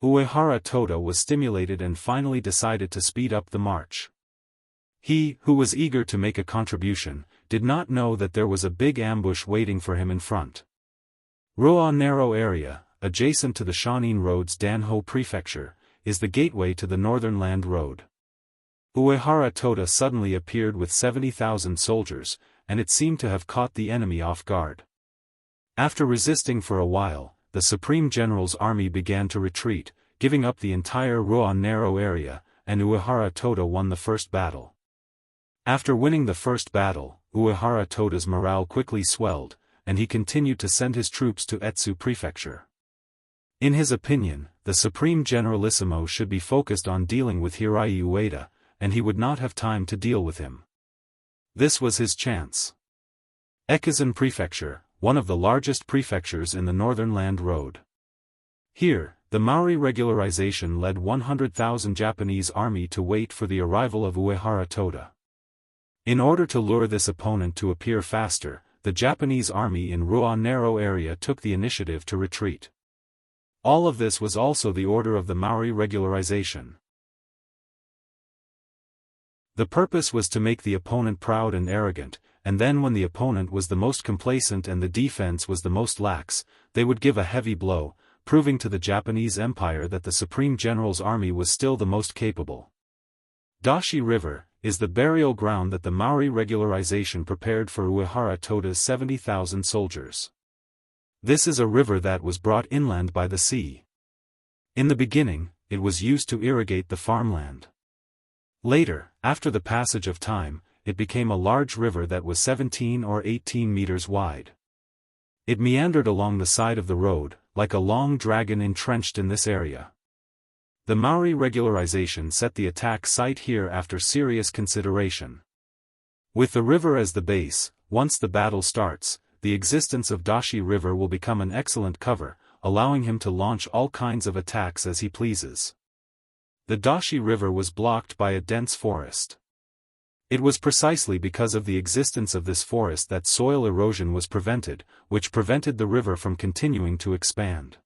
Uehara Toda was stimulated and finally decided to speed up the march. He, who was eager to make a contribution, did not know that there was a big ambush waiting for him in front. Ruan narrow area, adjacent to the Shanin Road's Danho Prefecture, is the gateway to the Northern Land Road. Uehara Toda suddenly appeared with 70,000 soldiers, and it seemed to have caught the enemy off guard. After resisting for a while, the Supreme General's army began to retreat, giving up the entire Ruan narrow area, and Uehara Toda won the first battle. After winning the first battle, Uehara Toda's morale quickly swelled, and he continued to send his troops to Etsu Prefecture. In his opinion, the Supreme Generalissimo should be focused on dealing with Hirai Ueda, and he would not have time to deal with him. This was his chance. Ekizan Prefecture, one of the largest prefectures in the Northern Land Road. Here, the Maori regularization led 100,000 Japanese army to wait for the arrival of Uehara Toda. In order to lure this opponent to appear faster, the Japanese army in Ruan narrow area took the initiative to retreat. All of this was also the order of the Maori regularization. The purpose was to make the opponent proud and arrogant, and then when the opponent was the most complacent and the defense was the most lax, they would give a heavy blow, proving to the Japanese Empire that the Supreme General's army was still the most capable. Dashi River is the burial ground that the Maori regularization prepared for Uehara Toda's 70,000 soldiers. This is a river that was brought inland by the sea. In the beginning, it was used to irrigate the farmland. Later, after the passage of time, it became a large river that was 17 or 18 meters wide. It meandered along the side of the road, like a long dragon entrenched in this area. The Maori regularization set the attack site here after serious consideration. With the river as the base, once the battle starts, the existence of Dashi River will become an excellent cover, allowing him to launch all kinds of attacks as he pleases. The Dashi River was blocked by a dense forest. It was precisely because of the existence of this forest that soil erosion was prevented, which prevented the river from continuing to expand.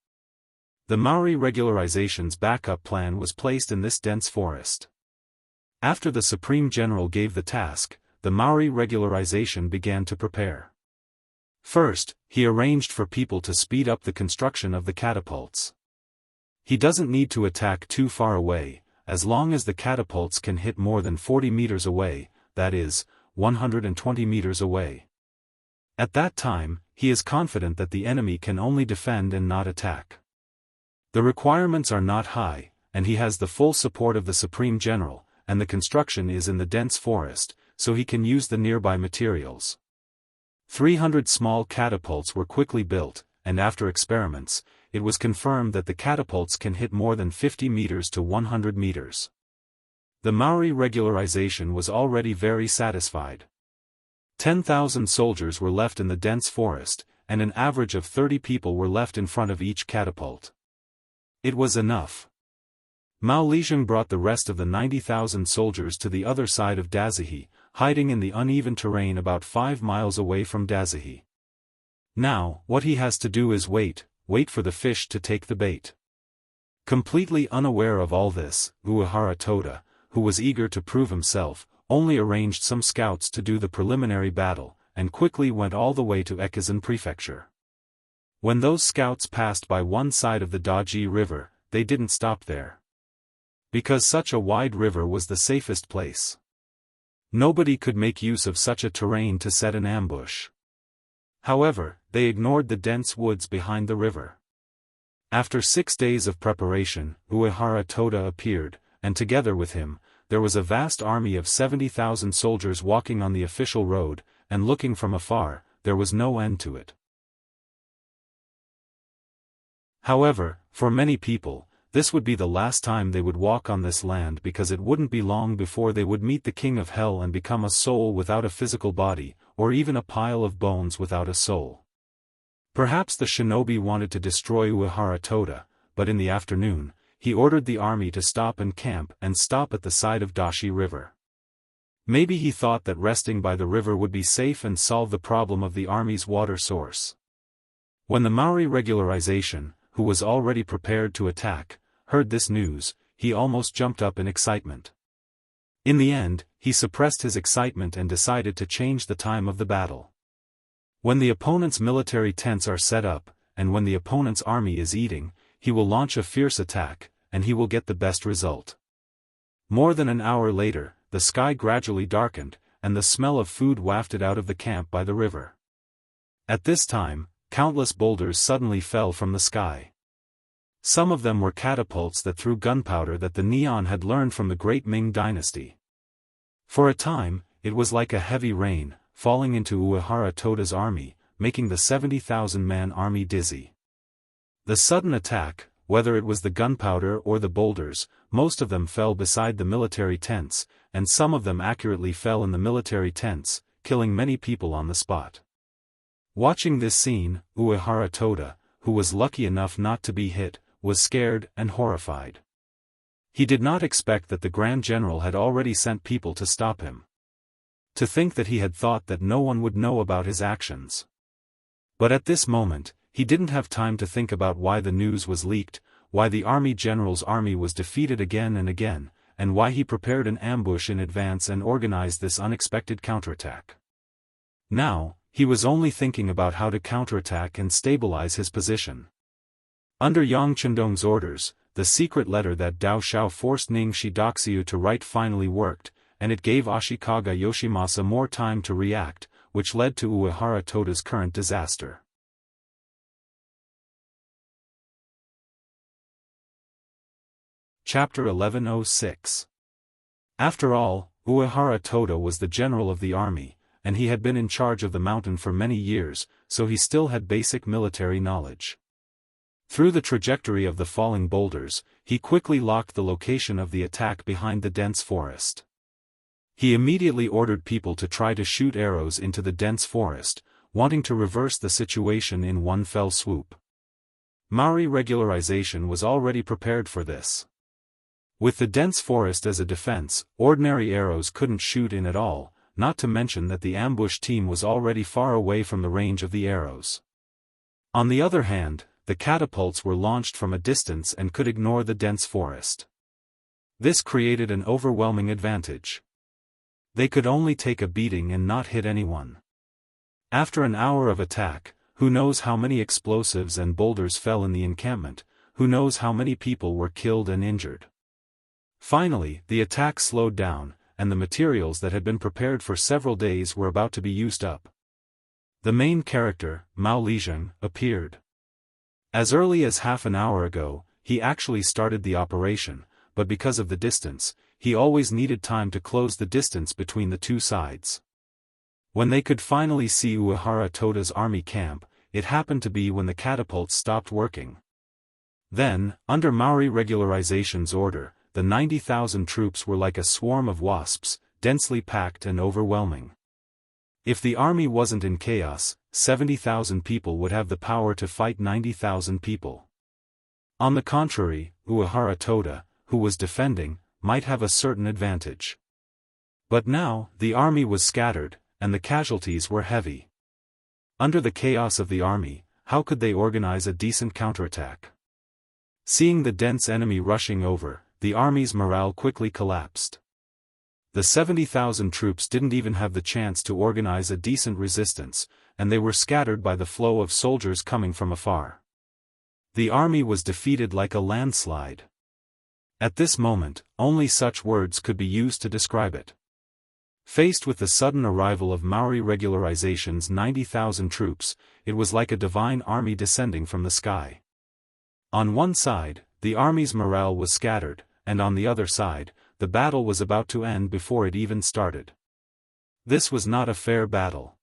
The Maori regularization's backup plan was placed in this dense forest. After the Supreme General gave the task, the Maori regularization began to prepare. First, he arranged for people to speed up the construction of the catapults. He doesn't need to attack too far away, as long as the catapults can hit more than 40 meters away, that is, 120 meters away. At that time, he is confident that the enemy can only defend and not attack. The requirements are not high, and he has the full support of the Supreme General, and the construction is in the dense forest, so he can use the nearby materials. 300 small catapults were quickly built, and after experiments, it was confirmed that the catapults can hit more than 50 meters to 100 meters. The Maori regularization was already very satisfied. 10,000 soldiers were left in the dense forest, and an average of 30 people were left in front of each catapult. It was enough. Mao Lijiang brought the rest of the 90,000 soldiers to the other side of Dazahi, hiding in the uneven terrain about 5 miles away from Dazahi. Now, what he has to do is wait for the fish to take the bait. Completely unaware of all this, Uehara Toda, who was eager to prove himself, only arranged some scouts to do the preliminary battle, and quickly went all the way to Ekizan Prefecture. When those scouts passed by one side of the Daji River, they didn't stop there. Because such a wide river was the safest place. Nobody could make use of such a terrain to set an ambush. However, they ignored the dense woods behind the river. After 6 days of preparation, Uehara Toda appeared, and together with him, there was a vast army of 70,000 soldiers walking on the official road, and looking from afar, there was no end to it. However, for many people, this would be the last time they would walk on this land because it wouldn't be long before they would meet the King of Hell and become a soul without a physical body, or even a pile of bones without a soul. Perhaps the shinobi wanted to destroy Uehara Toda, but in the afternoon, he ordered the army to stop and camp and stop at the side of Dashi River. Maybe he thought that resting by the river would be safe and solve the problem of the army's water source. When the Maori regularization, who was already prepared to attack, heard this news, he almost jumped up in excitement. In the end, he suppressed his excitement and decided to change the time of the battle. When the opponent's military tents are set up, and when the opponent's army is eating, he will launch a fierce attack, and he will get the best result. More than an hour later, the sky gradually darkened, and the smell of food wafted out of the camp by the river. At this time, countless boulders suddenly fell from the sky. Some of them were catapults that threw gunpowder that the Neon had learned from the great Ming Dynasty. For a time, it was like a heavy rain, falling into Uehara Toda's army, making the 70,000-man army dizzy. The sudden attack, whether it was the gunpowder or the boulders, most of them fell beside the military tents, and some of them accurately fell in the military tents, killing many people on the spot. Watching this scene, Uehara Toda, who was lucky enough not to be hit, was scared and horrified. He did not expect that the Grand General had already sent people to stop him. To think that he had thought that no one would know about his actions. But at this moment, he didn't have time to think about why the news was leaked, why the army general's army was defeated again and again, and why he prepared an ambush in advance and organized this unexpected counterattack. Now, he was only thinking about how to counterattack and stabilize his position. Under Yang Chendong's orders, the secret letter that Dao Xiao forced Ning Shidoxiu to write finally worked, and it gave Ashikaga Yoshimasa more time to react, which led to Uehara Toda's current disaster. Chapter 1106. After all, Uehara Toda was the general of the army, and he had been in charge of the mountain for many years, so he still had basic military knowledge. Through the trajectory of the falling boulders, he quickly locked the location of the attack behind the dense forest. He immediately ordered people to try to shoot arrows into the dense forest, wanting to reverse the situation in one fell swoop. Maori regularization was already prepared for this. With the dense forest as a defense, ordinary arrows couldn't shoot in at all, not to mention that the ambush team was already far away from the range of the arrows. On the other hand, the catapults were launched from a distance and could ignore the dense forest. This created an overwhelming advantage. They could only take a beating and not hit anyone. After an hour of attack, who knows how many explosives and boulders fell in the encampment, who knows how many people were killed and injured. Finally, the attack slowed down, and the materials that had been prepared for several days were about to be used up. The main character, Mao Lizheng, appeared. As early as half an hour ago, he actually started the operation, but because of the distance, he always needed time to close the distance between the two sides. When they could finally see Uehara Toda's army camp, it happened to be when the catapults stopped working. Then, under Maori regularization's order, the 90,000 troops were like a swarm of wasps, densely packed and overwhelming. If the army wasn't in chaos, 70,000 people would have the power to fight 90,000 people. On the contrary, Uehara Toda, who was defending, might have a certain advantage. But now, the army was scattered, and the casualties were heavy. Under the chaos of the army, how could they organize a decent counterattack? Seeing the dense enemy rushing over, the army's morale quickly collapsed. The 70,000 troops didn't even have the chance to organize a decent resistance, and they were scattered by the flow of soldiers coming from afar. The army was defeated like a landslide. At this moment, only such words could be used to describe it. Faced with the sudden arrival of Maori regularization's 90,000 troops, it was like a divine army descending from the sky. On one side, the army's morale was scattered, and on the other side, the battle was about to end before it even started. This was not a fair battle.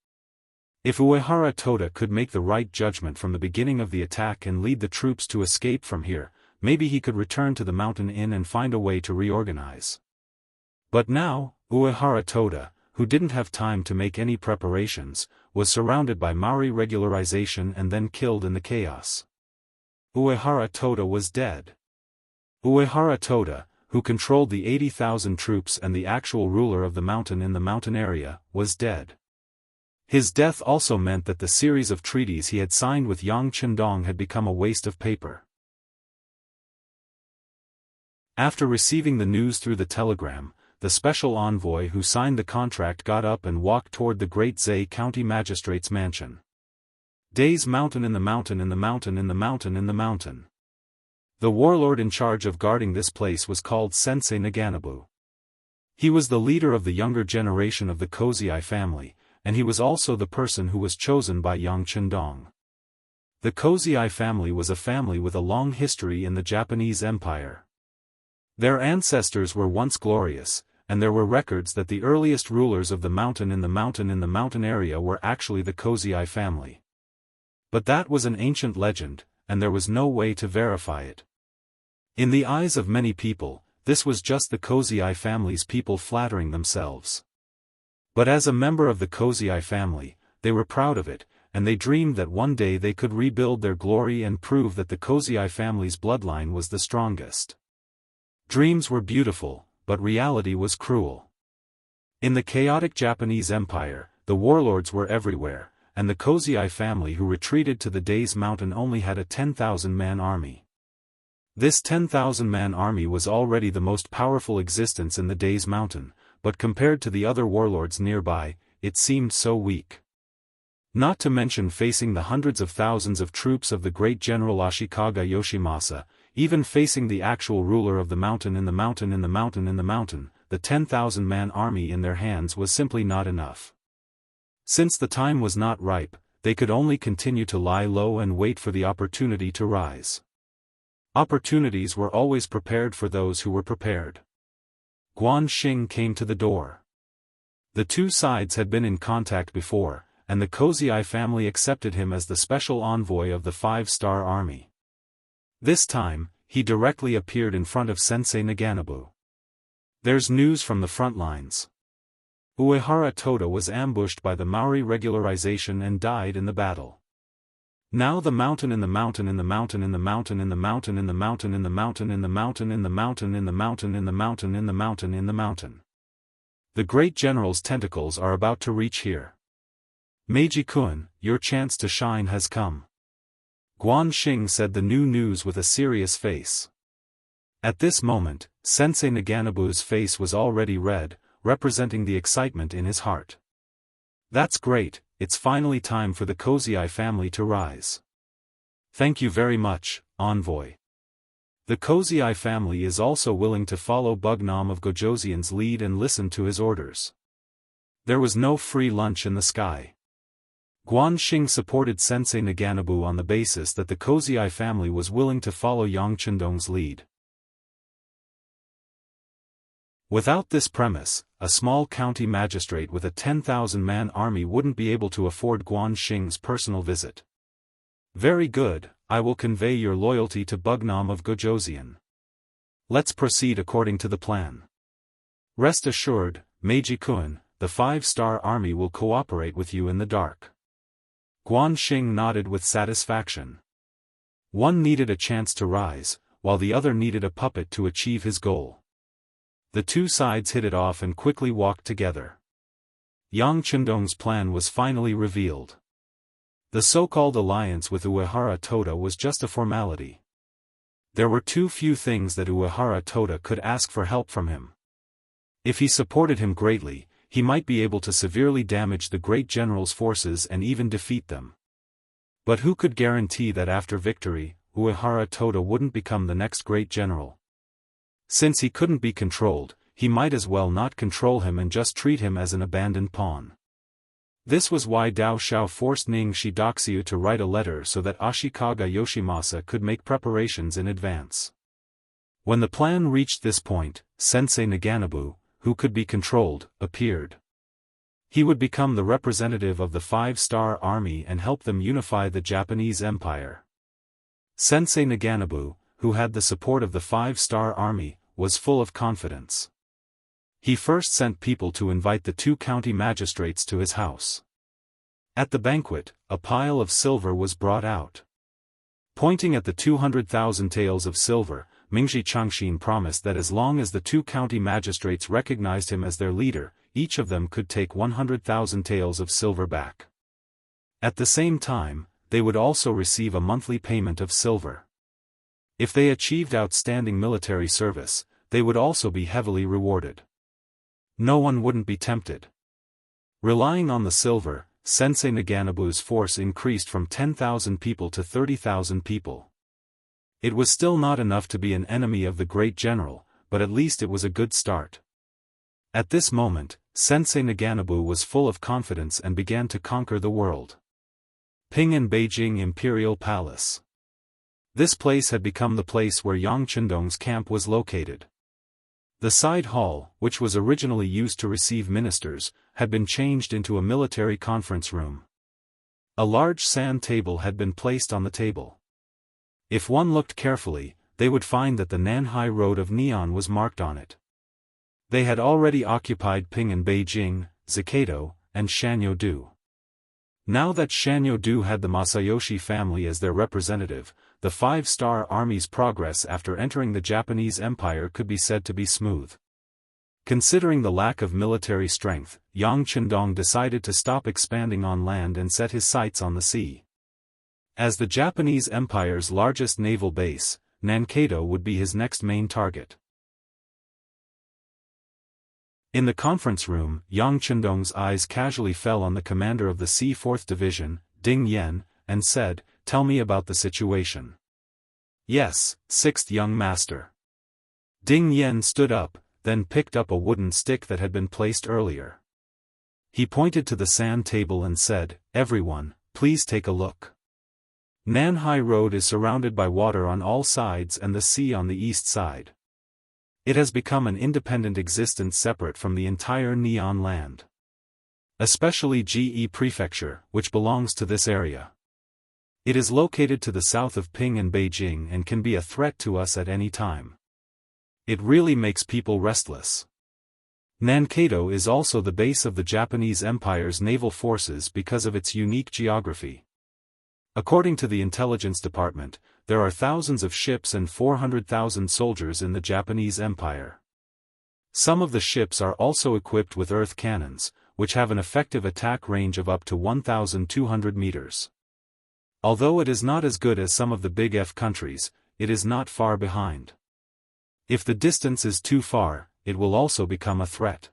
If Uehara Toda could make the right judgment from the beginning of the attack and lead the troops to escape from here, maybe he could return to the mountain inn and find a way to reorganize. But now, Uehara Toda, who didn't have time to make any preparations, was surrounded by Maori regularization and then killed in the chaos. Uehara Toda was dead. Uehara Toda, who controlled the 80,000 troops and the actual ruler of the mountain in the mountain area, was dead. His death also meant that the series of treaties he had signed with Yang Chendong had become a waste of paper. After receiving the news through the telegram, the special envoy who signed the contract got up and walked toward the Great Zay County Magistrate's mansion. Day's mountain in the mountain in the mountain in the mountain in the mountain. The warlord in charge of guarding this place was called Sensei Naganabu. He was the leader of the younger generation of the Kozii family, and he was also the person who was chosen by Yang Chendong. The Kozii family was a family with a long history in the Japanese Empire. Their ancestors were once glorious, and there were records that the earliest rulers of the mountain in the mountain area were actually the Kozii family. But that was an ancient legend, and there was no way to verify it. In the eyes of many people, this was just the Kozii family's people flattering themselves. But as a member of the Kozii family, they were proud of it, and they dreamed that one day they could rebuild their glory and prove that the Kozii family's bloodline was the strongest. Dreams were beautiful, but reality was cruel. In the chaotic Japanese Empire, the warlords were everywhere, and the Kozai family who retreated to the Days Mountain only had a 10,000-man army. This 10,000-man army was already the most powerful existence in the Days Mountain, but compared to the other warlords nearby, it seemed so weak. Not to mention facing the hundreds of thousands of troops of the great general Ashikaga Yoshimasa, even facing the actual ruler of the mountain in the mountain in the mountain in the mountain, the 10,000-man army in their hands was simply not enough. Since the time was not ripe, they could only continue to lie low and wait for the opportunity to rise. Opportunities were always prepared for those who were prepared. Guan Xing came to the door. The two sides had been in contact before, and the Kozai family accepted him as the special envoy of the 5-star army. This time, he directly appeared in front of Sensei Naganobu. There's news from the front lines. Uehara Toda was ambushed by the Maori regularization and died in the battle. Now the mountain in the mountain in the mountain in the mountain in the mountain in the mountain in the mountain in the mountain in the mountain in the mountain in the mountain in the mountain in the mountain. The great general's tentacles are about to reach here. Meiji-kun, your chance to shine has come. Guan Xing said the new news with a serious face. At this moment, Sensei Naganobu's face was already red, representing the excitement in his heart. That's great, it's finally time for the Kozai family to rise. Thank you very much, envoy. The Kozai family is also willing to follow Bugnam of Gojoseon's lead and listen to his orders. There was no free lunch in the sky. Guan Xing supported Sensei Naganobu on the basis that the Kozai family was willing to follow Yang Chendong's lead. Without this premise, a small county magistrate with a 10,000-man army wouldn't be able to afford Guan Xing's personal visit. Very good, I will convey your loyalty to Bugnam of Gojoseon. Let's proceed according to the plan. Rest assured, Meiji-kun, the 5-star army will cooperate with you in the dark. Guan Xing nodded with satisfaction. One needed a chance to rise, while the other needed a puppet to achieve his goal. The two sides hit it off and quickly walked together. Yang Chendong's plan was finally revealed. The so-called alliance with Uehara Toda was just a formality. There were too few things that Uehara Toda could ask for help from him. If he supported him greatly, he might be able to severely damage the great general's forces and even defeat them. But who could guarantee that after victory, Uehara Toda wouldn't become the next great general? Since he couldn't be controlled, he might as well not control him and just treat him as an abandoned pawn. This was why Dao Shao forced Ning Shidoxiu to write a letter so that Ashikaga Yoshimasa could make preparations in advance. When the plan reached this point, Sensei Naganobu, who could be controlled, appeared. He would become the representative of the 5-star army and help them unify the Japanese Empire. Sensei Naganobu, who had the support of the 5-star army, was full of confidence. He first sent people to invite the two county magistrates to his house. At the banquet, a pile of silver was brought out. Pointing at the 200,000 taels of silver, Mingxi Changxin promised that as long as the two county magistrates recognized him as their leader, each of them could take 100,000 taels of silver back. At the same time, they would also receive a monthly payment of silver. If they achieved outstanding military service, they would also be heavily rewarded. No one wouldn't be tempted. Relying on the silver, Sensei Naganobu's force increased from 10,000 people to 30,000 people. It was still not enough to be an enemy of the great general, but at least it was a good start. At this moment, Sensei Naganobu was full of confidence and began to conquer the world. Ping and Beijing Imperial Palace. This place had become the place where Yang Chendong's camp was located. The side hall, which was originally used to receive ministers, had been changed into a military conference room. A large sand table had been placed on the table. If one looked carefully, they would find that the Nanhai Road of Neon was marked on it. They had already occupied Ping and Beijing, Zakato, and Shanyo-do. Now that Shanyo-do had the Masayoshi family as their representative, the 5-star army's progress after entering the Japanese Empire could be said to be smooth. Considering the lack of military strength, Yang Chendong decided to stop expanding on land and set his sights on the sea. As the Japanese Empire's largest naval base, Nankato would be his next main target. In the conference room, Yang Chendong's eyes casually fell on the commander of the C-4th Division, Ding Yan, and said, "Tell me about the situation." "Yes, 6th young master." Ding Yan stood up, then picked up a wooden stick that had been placed earlier. He pointed to the sand table and said, "Everyone, please take a look. Nanhai Road is surrounded by water on all sides and the sea on the east side. It has become an independent existence separate from the entire Neon land. Especially GE Prefecture, which belongs to this area. It is located to the south of Ping and Beijing and can be a threat to us at any time. It really makes people restless. Nankato is also the base of the Japanese Empire's naval forces because of its unique geography. According to the Intelligence Department, there are thousands of ships and 400,000 soldiers in the Japanese Empire. Some of the ships are also equipped with earth cannons, which have an effective attack range of up to 1,200 meters. Although it is not as good as some of the Big F countries, it is not far behind. If the distance is too far, it will also become a threat.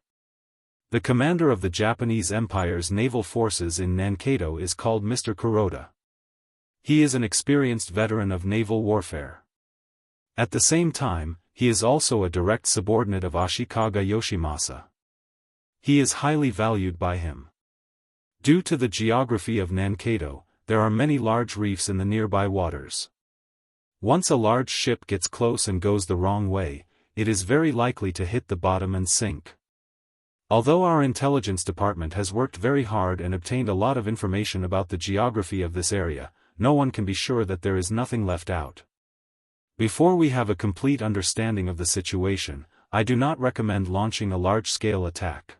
The commander of the Japanese Empire's naval forces in Nankato is called Mr. Kuroda. He is an experienced veteran of naval warfare. At the same time, he is also a direct subordinate of Ashikaga Yoshimasa. He is highly valued by him. Due to the geography of Nankato, there are many large reefs in the nearby waters. Once a large ship gets close and goes the wrong way, it is very likely to hit the bottom and sink. Although our intelligence department has worked very hard and obtained a lot of information about the geography of this area, no one can be sure that there is nothing left out. Before we have a complete understanding of the situation, I do not recommend launching a large-scale attack.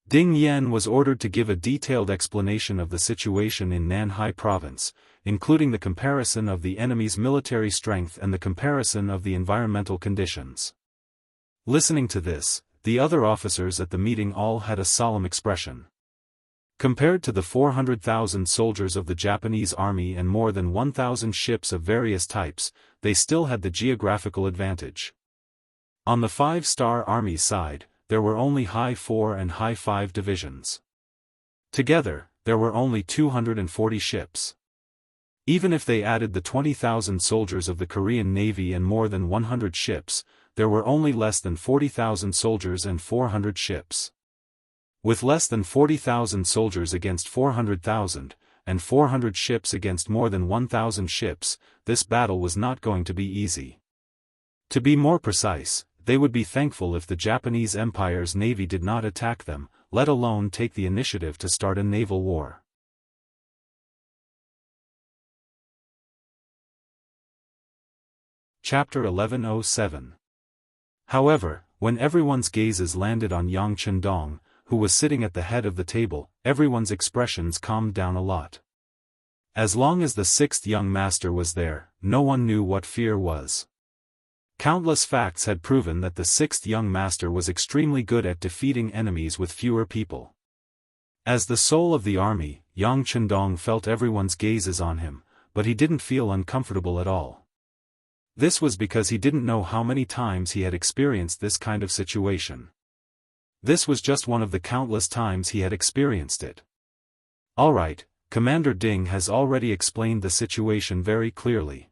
Ding Yan was ordered to give a detailed explanation of the situation in Nanhai Province, including the comparison of the enemy's military strength and the comparison of the environmental conditions. Listening to this, the other officers at the meeting all had a solemn expression. Compared to the 400,000 soldiers of the Japanese army and more than 1,000 ships of various types, they still had the geographical advantage. On the 5-star army side, there were only High 4 and High 5 divisions. Together, there were only 240 ships. Even if they added the 20,000 soldiers of the Korean Navy and more than 100 ships, there were only less than 40,000 soldiers and 400 ships. With less than 40,000 soldiers against 400,000, and 400 ships against more than 1,000 ships, this battle was not going to be easy. To be more precise, they would be thankful if the Japanese Empire's navy did not attack them, let alone take the initiative to start a naval war. Chapter 1107. However, when everyone's gazes landed on Yang Chendong, who was sitting at the head of the table, everyone's expressions calmed down a lot. As long as the 6th young master was there, no one knew what fear was. Countless facts had proven that the 6th young master was extremely good at defeating enemies with fewer people. As the soul of the army, Yang Chendong felt everyone's gazes on him, but he didn't feel uncomfortable at all. This was because he didn't know how many times he had experienced this kind of situation. This was just one of the countless times he had experienced it. Alright, Commander Ding has already explained the situation very clearly.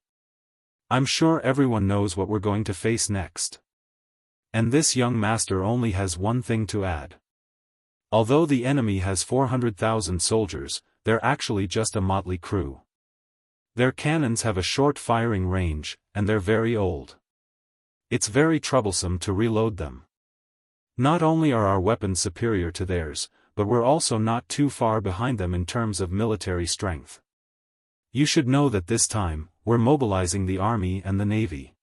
I'm sure everyone knows what we're going to face next. And this young master only has one thing to add. Although the enemy has 400,000 soldiers, they're actually just a motley crew. Their cannons have a short firing range, and they're very old. It's very troublesome to reload them. Not only are our weapons superior to theirs, but we're also not too far behind them in terms of military strength. You should know that this time, we're mobilizing the army and the navy.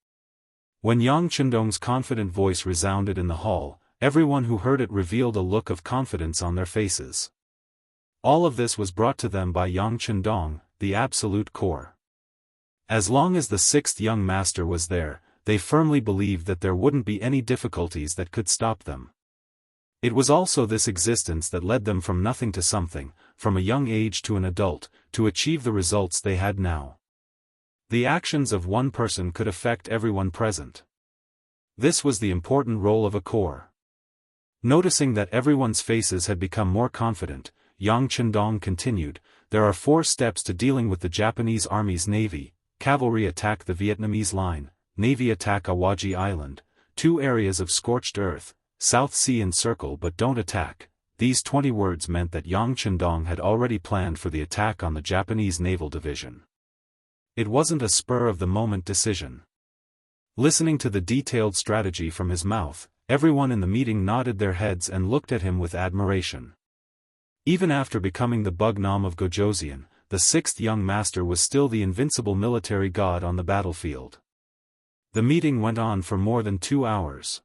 When Yang Chendong's confident voice resounded in the hall, everyone who heard it revealed a look of confidence on their faces. All of this was brought to them by Yang Chendong, the absolute core. As long as the 6th young master was there, they firmly believed that there wouldn't be any difficulties that could stop them. It was also this existence that led them from nothing to something, from a young age to an adult, to achieve the results they had now. The actions of one person could affect everyone present. This was the important role of a core. Noticing that everyone's faces had become more confident, Yang Chendong continued, "There are 4 steps to dealing with the Japanese Army's navy: cavalry attack the Vietnamese line, navy attack Awaji Island, 2 areas of scorched earth, South Sea encircle but don't attack." These 20 words meant that Yang Chendong had already planned for the attack on the Japanese naval division. It wasn't a spur-of-the-moment decision. Listening to the detailed strategy from his mouth, everyone in the meeting nodded their heads and looked at him with admiration. Even after becoming the Bugnam of Gojoseon, the 6th young master was still the invincible military god on the battlefield. The meeting went on for more than 2 hours.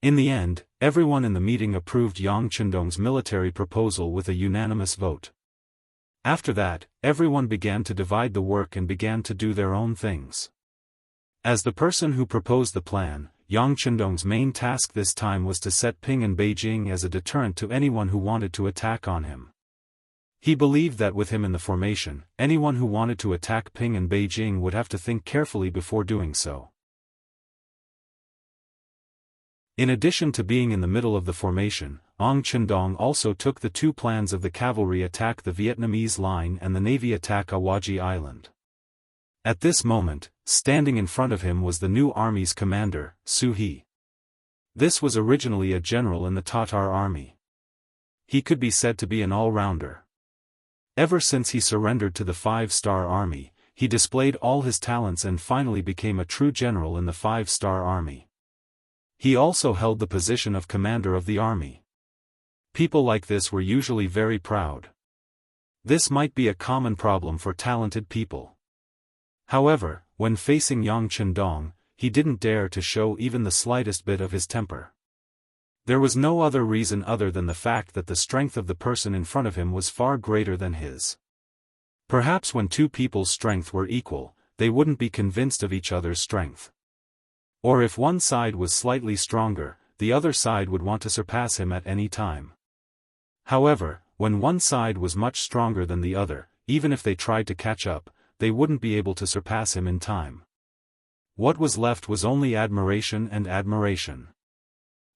In the end, everyone in the meeting approved Yang Chendong's military proposal with a unanimous vote. After that, everyone began to divide the work and began to do their own things. As the person who proposed the plan, Yang Chendong's main task this time was to set Ping and Beijing as a deterrent to anyone who wanted to attack on him. He believed that with him in the formation, anyone who wanted to attack Ping and Beijing would have to think carefully before doing so. In addition to being in the middle of the formation, Yang Chendong also took the 2 plans of the cavalry attack the Vietnamese line and the navy attack Awaji Island. At this moment, standing in front of him was the new army's commander, Su He. This was originally a general in the Tatar army. He could be said to be an all-rounder. Ever since he surrendered to the 5-star army, he displayed all his talents and finally became a true general in the 5-star army. He also held the position of commander of the army. People like this were usually very proud. This might be a common problem for talented people. However, when facing Yang Chendong, he didn't dare to show even the slightest bit of his temper. There was no other reason other than the fact that the strength of the person in front of him was far greater than his. Perhaps when 2 people's strength were equal, they wouldn't be convinced of each other's strength. Or if one side was slightly stronger, the other side would want to surpass him at any time. However, when one side was much stronger than the other, even if they tried to catch up, they wouldn't be able to surpass him in time. What was left was only admiration and admiration.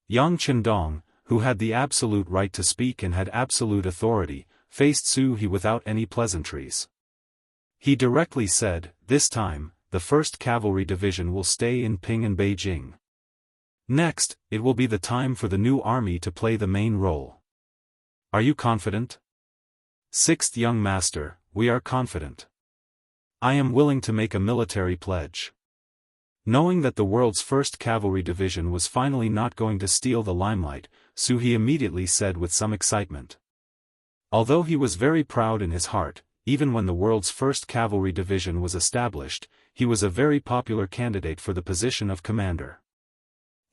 Yang Chendong, who had the absolute right to speak and had absolute authority, faced Su He without any pleasantries. He directly said, "This time, the 1st Cavalry Division will stay in Ping and Beijing. Next, it will be the time for the new army to play the main role. Are you confident?" "6th young master, we are confident. I am willing to make a military pledge." Knowing that the world's 1st Cavalry Division was finally not going to steal the limelight, Su He immediately said with some excitement. Although he was very proud in his heart, even when the world's 1st Cavalry Division was established, he was a very popular candidate for the position of commander.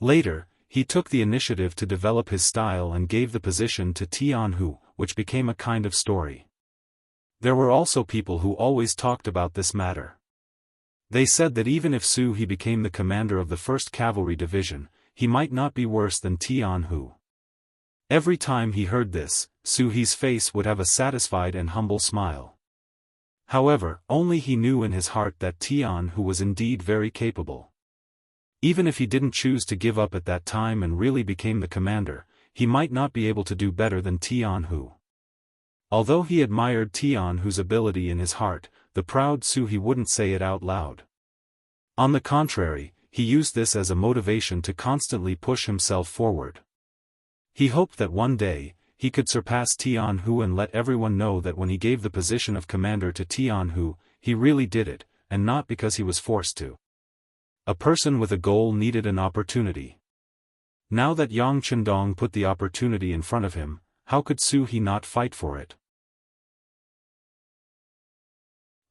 Later, he took the initiative to develop his style and gave the position to Tianhu, which became a kind of story. There were also people who always talked about this matter. They said that even if Su He became the commander of the 1st Cavalry Division, he might not be worse than Tianhu. Every time he heard this, Su He's face would have a satisfied and humble smile. However, only he knew in his heart that Tianhu was indeed very capable. Even if he didn't choose to give up at that time and really became the commander, he might not be able to do better than Tianhu. Although he admired Tianhu's ability in his heart, the proud Su He wouldn't say it out loud. On the contrary, he used this as a motivation to constantly push himself forward. He hoped that one day, he could surpass Tianhu and let everyone know that when he gave the position of commander to Tianhu, he really did it, and not because he was forced to. A person with a goal needed an opportunity. Now that Yang Chendong put the opportunity in front of him, how could Su He not fight for it?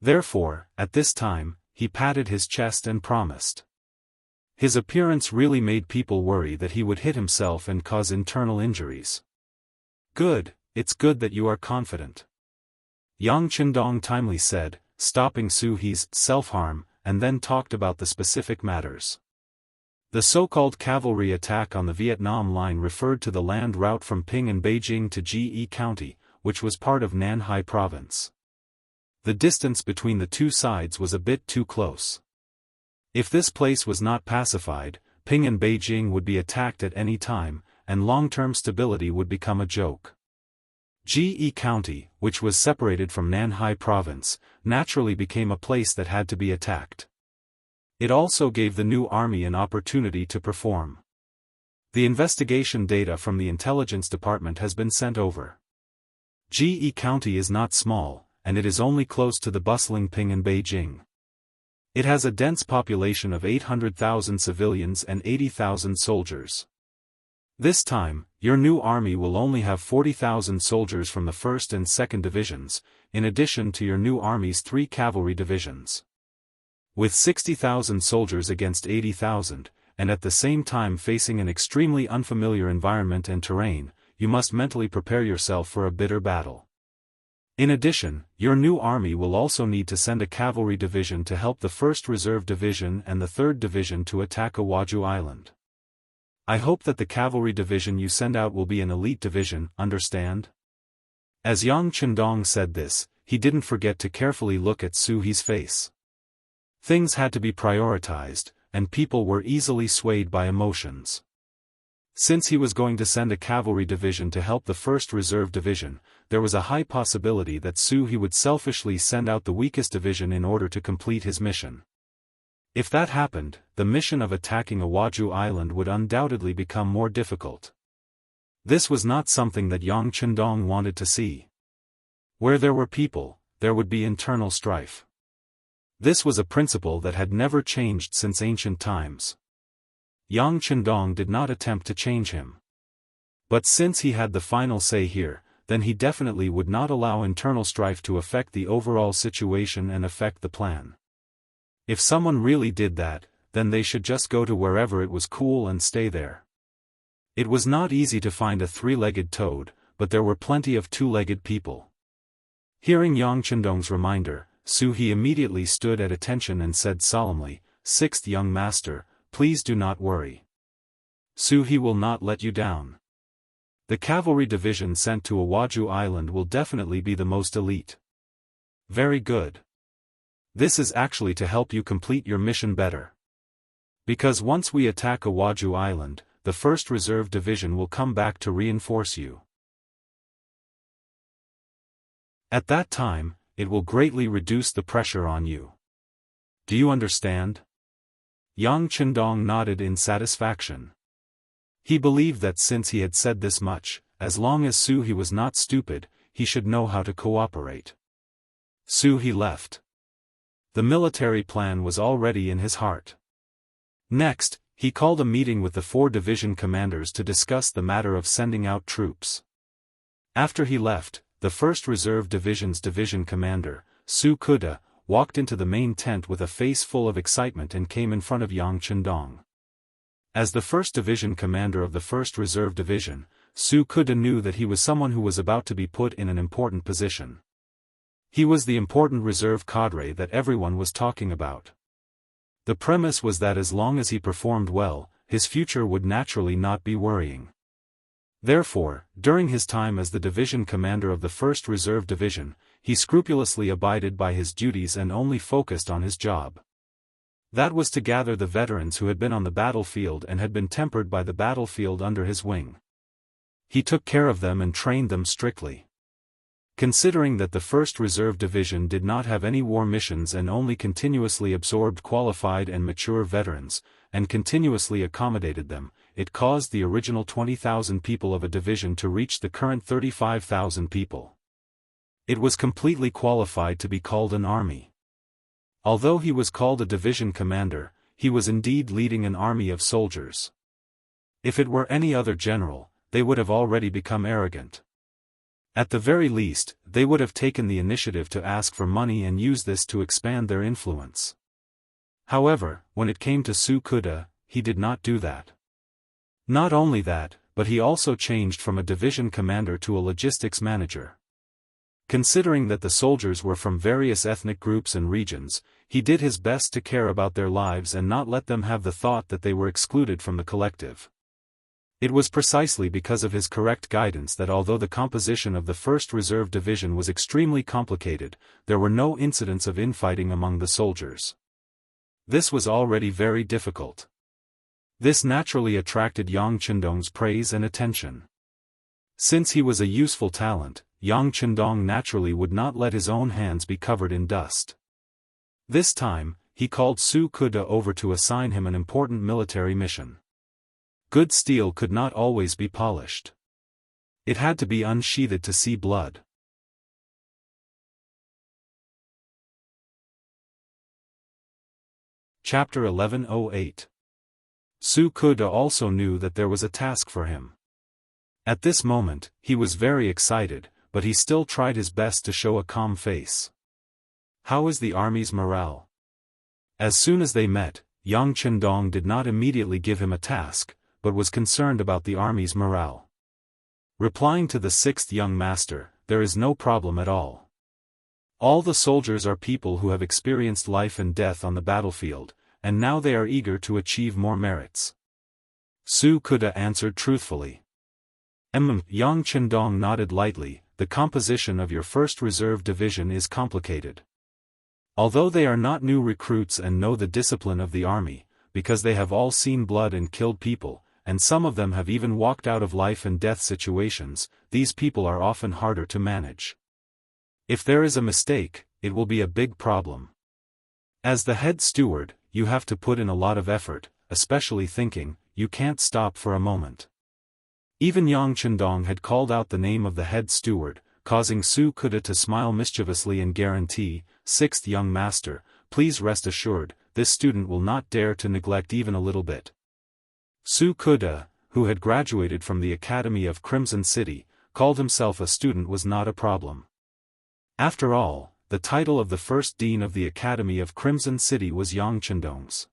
Therefore, at this time, he patted his chest and promised. His appearance really made people worry that he would hit himself and cause internal injuries. "Good, it's good that you are confident," Yang Chendong timely said, stopping Su He's self-harm, and then talked about the specific matters. The so-called cavalry attack on the Vietnam line referred to the land route from Ping and Beijing to Ge County, which was part of Nanhai Province. The distance between the two sides was a bit too close. If this place was not pacified, Ping and Beijing would be attacked at any time, and long-term stability would become a joke. Ge County, which was separated from Nanhai Province, naturally became a place that had to be attacked. It also gave the new army an opportunity to perform. The investigation data from the intelligence department has been sent over. Ge County is not small, and it is only close to the bustling Ping and Beijing. It has a dense population of 800,000 civilians and 80,000 soldiers. This time, your new army will only have 40,000 soldiers from the 1st and 2nd Divisions, in addition to your new army's 3 cavalry divisions. With 60,000 soldiers against 80,000, and at the same time facing an extremely unfamiliar environment and terrain, you must mentally prepare yourself for a bitter battle. In addition, your new army will also need to send a cavalry division to help the 1st Reserve Division and the 3rd Division to attack Awaju Island. I hope that the cavalry division you send out will be an elite division, understand? As Yang Chendong said this, he didn't forget to carefully look at Su He's face. Things had to be prioritized, and people were easily swayed by emotions. Since he was going to send a cavalry division to help the 1st Reserve Division, there was a high possibility that Su He would selfishly send out the weakest division in order to complete his mission. If that happened, the mission of attacking Awaju Island would undoubtedly become more difficult. This was not something that Yang Chendong wanted to see. Where there were people, there would be internal strife. This was a principle that had never changed since ancient times. Yang Chendong did not attempt to change him. But since he had the final say here, then he definitely would not allow internal strife to affect the overall situation and affect the plan. If someone really did that, then they should just go to wherever it was cool and stay there. It was not easy to find a 3-legged toad, but there were plenty of 2-legged people. Hearing Yang Chendong's reminder, Su He immediately stood at attention and said solemnly, "6th young master, please do not worry. Su He will not let you down. The cavalry division sent to Awaju Island will definitely be the most elite." Very good. This is actually to help you complete your mission better. Because once we attack Awaju Island, the 1st Reserve Division will come back to reinforce you. At that time, it will greatly reduce the pressure on you. Do you understand? Yang Chendong nodded in satisfaction. He believed that since he had said this much, as long as Su He was not stupid, he should know how to cooperate. Su He left. The military plan was already in his heart. Next, he called a meeting with the 4 division commanders to discuss the matter of sending out troops. After he left, the 1st Reserve Division's division commander, Su Kuda, walked into the main tent with a face full of excitement and came in front of Yang Chendong. As the 1st Division commander of the 1st Reserve Division, Su Kuda knew that he was someone who was about to be put in an important position. He was the important reserve cadre that everyone was talking about. The premise was that as long as he performed well, his future would naturally not be worrying. Therefore, during his time as the division commander of the 1st Reserve Division, he scrupulously abided by his duties and only focused on his job. That was to gather the veterans who had been on the battlefield and had been tempered by the battlefield under his wing. He took care of them and trained them strictly. Considering that the 1st Reserve Division did not have any war missions and only continuously absorbed qualified and mature veterans, and continuously accommodated them, it caused the original 20,000 people of a division to reach the current 35,000 people. It was completely qualified to be called an army. Although he was called a division commander, he was indeed leading an army of soldiers. If it were any other general, they would have already become arrogant. At the very least, they would have taken the initiative to ask for money and use this to expand their influence. However, when it came to Su Kuda, he did not do that. Not only that, but he also changed from a division commander to a logistics manager. Considering that the soldiers were from various ethnic groups and regions, he did his best to care about their lives and not let them have the thought that they were excluded from the collective. It was precisely because of his correct guidance that although the composition of the 1st Reserve Division was extremely complicated, there were no incidents of infighting among the soldiers. This was already very difficult. This naturally attracted Yang Chendong's praise and attention. Since he was a useful talent, Yang Chendong naturally would not let his own hands be covered in dust. This time, he called Su Kude over to assign him an important military mission. Good steel could not always be polished. It had to be unsheathed to see blood. Chapter 1108. Su Kude also knew that there was a task for him. At this moment, he was very excited, but he still tried his best to show a calm face. How is the army's morale? As soon as they met, Yang Chendong did not immediately give him a task, but was concerned about the army's morale. Replying to the 6th young master, there is no problem at all. All the soldiers are people who have experienced life and death on the battlefield, and now they are eager to achieve more merits. Su Kude answered truthfully. Yang Chendong nodded lightly. The composition of your 1st Reserve Division is complicated. Although they are not new recruits and know the discipline of the army, because they have all seen blood and killed people, and some of them have even walked out of life and death situations, these people are often harder to manage. If there is a mistake, it will be a big problem. As the head steward, you have to put in a lot of effort, especially thinking. You can't stop for a moment. Even Yang Chendong had called out the name of the head steward, causing Su Kude to smile mischievously and guarantee, 6th young master, please rest assured, this student will not dare to neglect even a little bit. Su Kude, who had graduated from the Academy of Crimson City, called himself a student was not a problem. After all, the title of the 1st Dean of the Academy of Crimson City was Yang Chendong's.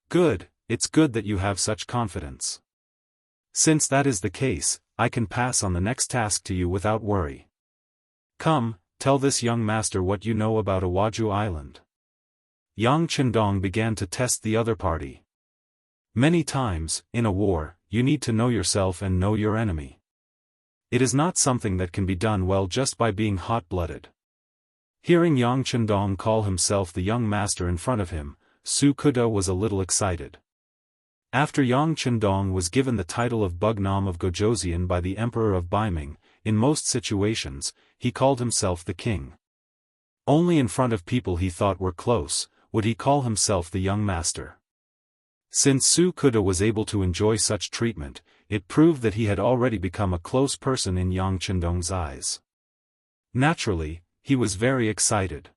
Good, it's good that you have such confidence. Since that is the case, I can pass on the next task to you without worry. Come, tell this young master what you know about Awaju Island. Yang Chendong began to test the other party. Many times, in a war, you need to know yourself and know your enemy. It is not something that can be done well just by being hot-blooded. Hearing Yang Chendong call himself the young master in front of him, Su Kude was a little excited. After Yang Chendong was given the title of Bugnam of Gojoseon by the Emperor of Beiming, in most situations, he called himself the king. Only in front of people he thought were close, would he call himself the young master. Since Su Kude was able to enjoy such treatment, it proved that he had already become a close person in Yang Chendong's eyes. Naturally, he was very excited.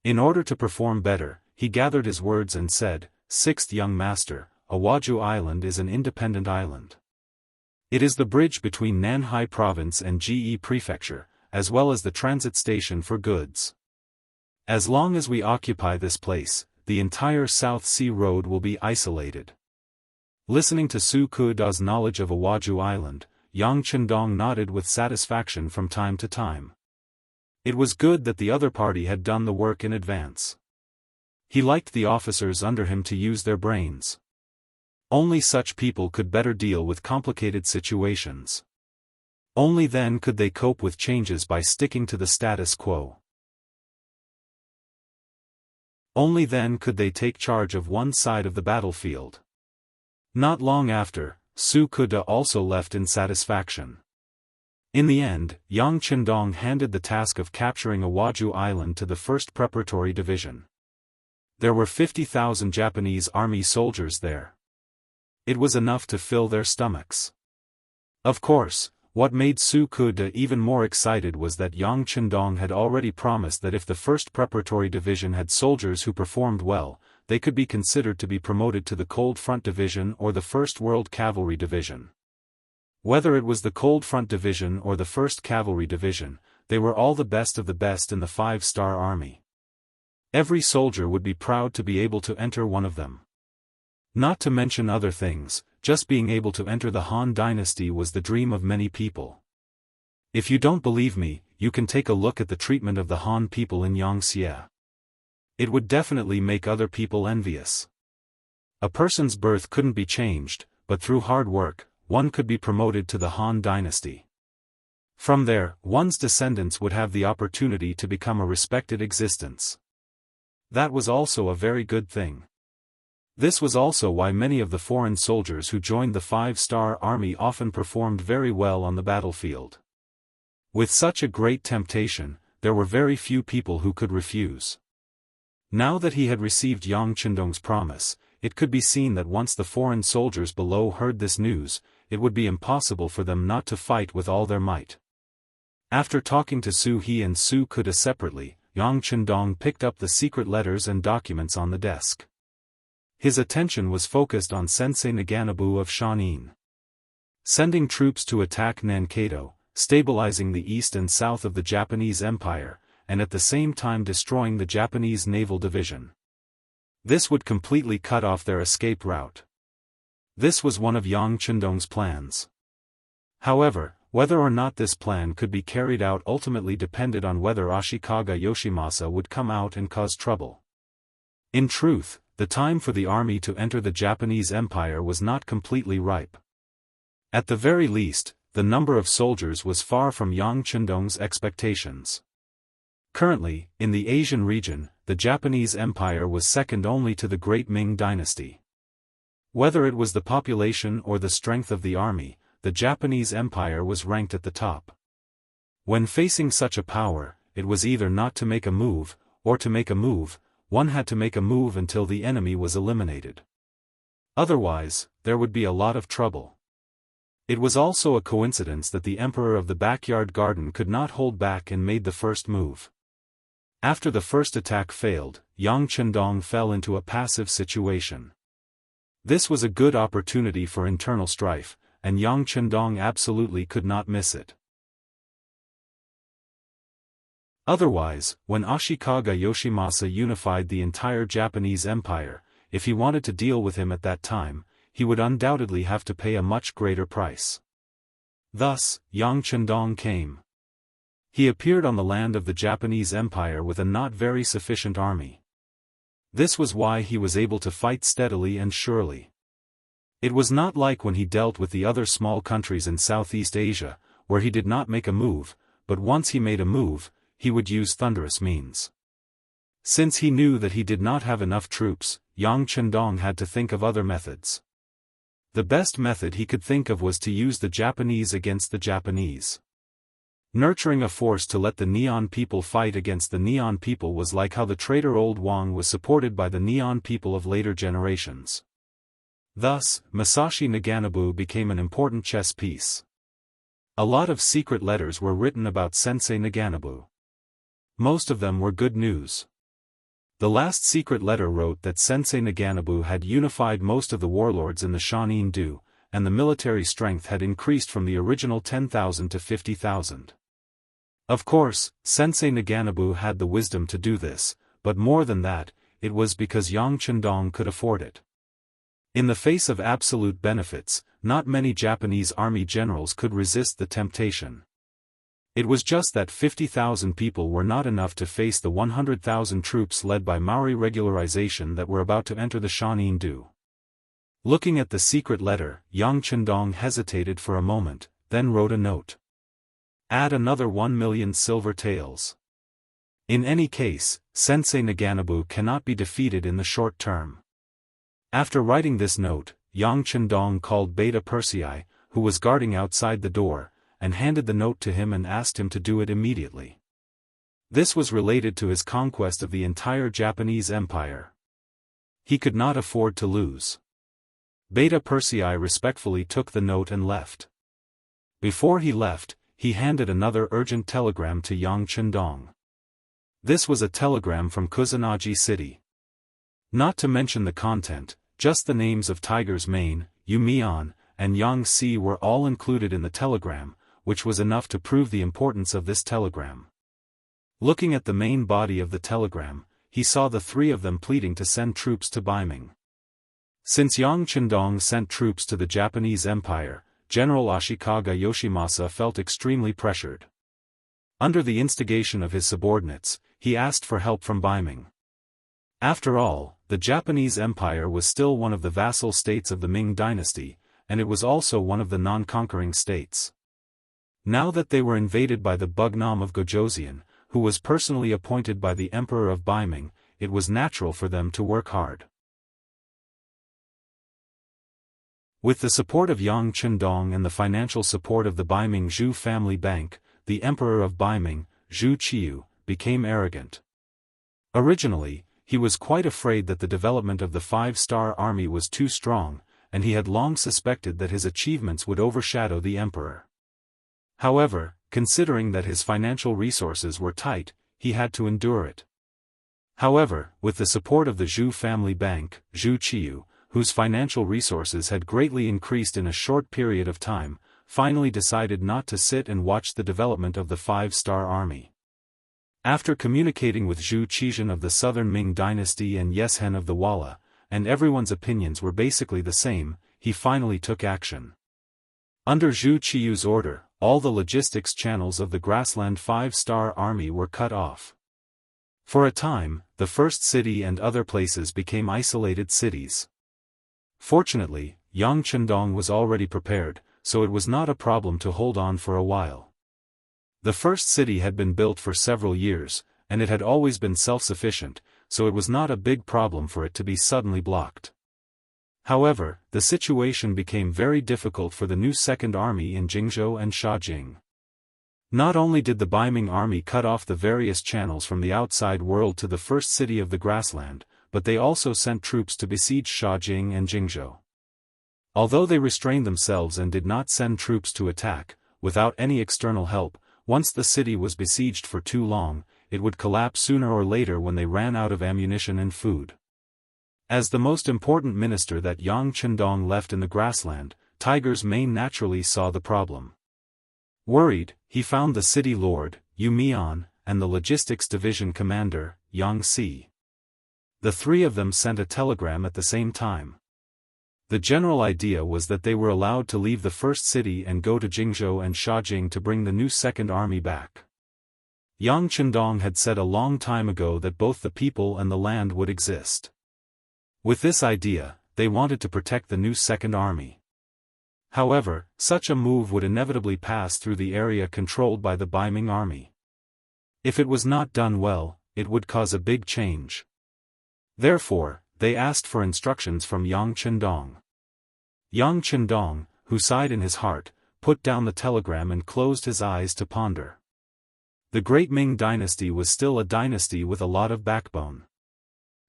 In order to perform better, he gathered his words and said, 6th young master, Awaju Island is an independent island. It is the bridge between Nanhai Province and Ge Prefecture, as well as the transit station for goods. As long as we occupy this place, the entire South Sea Road will be isolated. Listening to Su Kude's knowledge of Awaju Island, Yang Chendong nodded with satisfaction from time to time. It was good that the other party had done the work in advance. He liked the officers under him to use their brains. Only such people could better deal with complicated situations. Only then could they cope with changes by sticking to the status quo. Only then could they take charge of one side of the battlefield. Not long after, Su Kude also left in satisfaction. In the end, Yang Chendong handed the task of capturing Awaju Island to the 1st Preparatory Division. There were 50,000 Japanese army soldiers there. It was enough to fill their stomachs. Of course, what made Su Kude even more excited was that Yang Chendong had already promised that if the 1st Preparatory Division had soldiers who performed well, they could be considered to be promoted to the Cold Front Division or the 1st World Cavalry Division. Whether it was the Cold Front Division or the 1st Cavalry Division, they were all the best of the best in the 5-star army. Every soldier would be proud to be able to enter one of them. Not to mention other things, just being able to enter the Han Dynasty was the dream of many people. If you don't believe me, you can take a look at the treatment of the Han people in Yangxia. It would definitely make other people envious. A person's birth couldn't be changed, but through hard work, one could be promoted to the Han dynasty. From there, one's descendants would have the opportunity to become a respected existence. That was also a very good thing. This was also why many of the foreign soldiers who joined the 5-star army often performed very well on the battlefield. With such a great temptation, there were very few people who could refuse. Now that he had received Yang Chendong's promise, it could be seen that once the foreign soldiers below heard this news, it would be impossible for them not to fight with all their might. After talking to Su He and Su Kuda separately, Yang Chendong picked up the secret letters and documents on the desk. His attention was focused on Sensei Naganabu of Shanin. Sending troops to attack Nankado, stabilizing the east and south of the Japanese Empire, and at the same time destroying the Japanese naval division. This would completely cut off their escape route. This was one of Yang Chendong's plans. However, whether or not this plan could be carried out ultimately depended on whether Ashikaga Yoshimasa would come out and cause trouble. In truth, the time for the army to enter the Japanese Empire was not completely ripe. At the very least, the number of soldiers was far from Yang Chendong's expectations. Currently, in the Asian region, the Japanese Empire was second only to the Great Ming Dynasty. Whether it was the population or the strength of the army, the Japanese Empire was ranked at the top. When facing such a power, it was either not to make a move, or to make a move. One had to make a move until the enemy was eliminated. Otherwise, there would be a lot of trouble. It was also a coincidence that the emperor of the backyard garden could not hold back and made the first move. After the first attack failed, Yang Chendong fell into a passive situation. This was a good opportunity for internal strife, and Yang Chendong absolutely could not miss it. Otherwise, when Ashikaga Yoshimasa unified the entire Japanese Empire, if he wanted to deal with him at that time, he would undoubtedly have to pay a much greater price. Thus, Yang Chendong came. He appeared on the land of the Japanese Empire with a not very sufficient army. This was why he was able to fight steadily and surely. It was not like when he dealt with the other small countries in Southeast Asia, where he did not make a move, but once he made a move, he would use thunderous means. Since he knew that he did not have enough troops, Yang Chendong had to think of other methods. The best method he could think of was to use the Japanese against the Japanese. Nurturing a force to let the Neon people fight against the Neon people was like how the traitor Old Wang was supported by the Neon people of later generations. Thus, Masashi Naganabu became an important chess piece. A lot of secret letters were written about Sensei Naganabu. Most of them were good news. The last secret letter wrote that Sensei Naganabu had unified most of the warlords in the Shanin-do, and the military strength had increased from the original 10,000 to 50,000. Of course, Sensei Naganabu had the wisdom to do this, but more than that, it was because Yang Chendong could afford it. In the face of absolute benefits, not many Japanese army generals could resist the temptation. It was just that 50,000 people were not enough to face the 100,000 troops led by Maori regularization that were about to enter the Shanin-do. Looking at the secret letter, Yang Chendong hesitated for a moment, then wrote a note. Add another 1 million silver taels. In any case, Sensei Naganabu cannot be defeated in the short term. After writing this note, Yang Chendong called Beta Persei, who was guarding outside the door, and handed the note to him and asked him to do it immediately. This was related to his conquest of the entire Japanese Empire. He could not afford to lose. Beta Persei respectfully took the note and left. Before he left, he handed another urgent telegram to Yang Chendong. This was a telegram from Kusanagi City. Not to mention the content, just the names of Tiger's Mane, Yumian, and Yangtze were all included in the telegram, which was enough to prove the importance of this telegram. Looking at the main body of the telegram, he saw the three of them pleading to send troops to Beiming. Since Yang Chendong sent troops to the Japanese Empire, General Ashikaga Yoshimasa felt extremely pressured. Under the instigation of his subordinates, he asked for help from Baiming. After all, the Japanese Empire was still one of the vassal states of the Ming Dynasty, and it was also one of the non-conquering states. Now that they were invaded by the Bugnam of Gojoseon, who was personally appointed by the Emperor of Baiming, it was natural for them to work hard. With the support of Yang Chendong and the financial support of the Baiming Zhu family bank, the Emperor of Baiming, Zhu Qiyu, became arrogant. Originally, he was quite afraid that the development of the five-star army was too strong, and he had long suspected that his achievements would overshadow the emperor. However, considering that his financial resources were tight, he had to endure it. However, with the support of the Zhu family bank, Zhu Qiyu, whose financial resources had greatly increased in a short period of time, finally decided not to sit and watch the development of the five-star army. After communicating with Zhu Qizhen of the southern Ming dynasty and Yeshen of the Walla, and everyone's opinions were basically the same, he finally took action. Under Zhu Qiyu's order, all the logistics channels of the grassland five-star army were cut off. For a time, the first city and other places became isolated cities. Fortunately, Yang Chendong was already prepared, so it was not a problem to hold on for a while. The first city had been built for several years, and it had always been self-sufficient, so it was not a big problem for it to be suddenly blocked. However, the situation became very difficult for the new Second Army in Jingzhou and Shaojing. Not only did the Baiming army cut off the various channels from the outside world to the first city of the grassland, but they also sent troops to besiege Shaojing and Jingzhou. Although they restrained themselves and did not send troops to attack, without any external help, once the city was besieged for too long, it would collapse sooner or later when they ran out of ammunition and food. As the most important minister that Yang Chendong left in the grassland, Tiger's Mane naturally saw the problem. Worried, he found the city lord, Yu Mian, and the logistics division commander, Yang Si. The three of them sent a telegram at the same time. The general idea was that they were allowed to leave the first city and go to Jingzhou and Shaojing to bring the new Second Army back. Yang Chendong had said a long time ago that both the people and the land would exist. With this idea, they wanted to protect the new Second Army. However, such a move would inevitably pass through the area controlled by the Baiming army. If it was not done well, it would cause a big change. Therefore, they asked for instructions from Yang Chendong. Yang Chendong, who sighed in his heart, put down the telegram and closed his eyes to ponder. The great Ming dynasty was still a dynasty with a lot of backbone.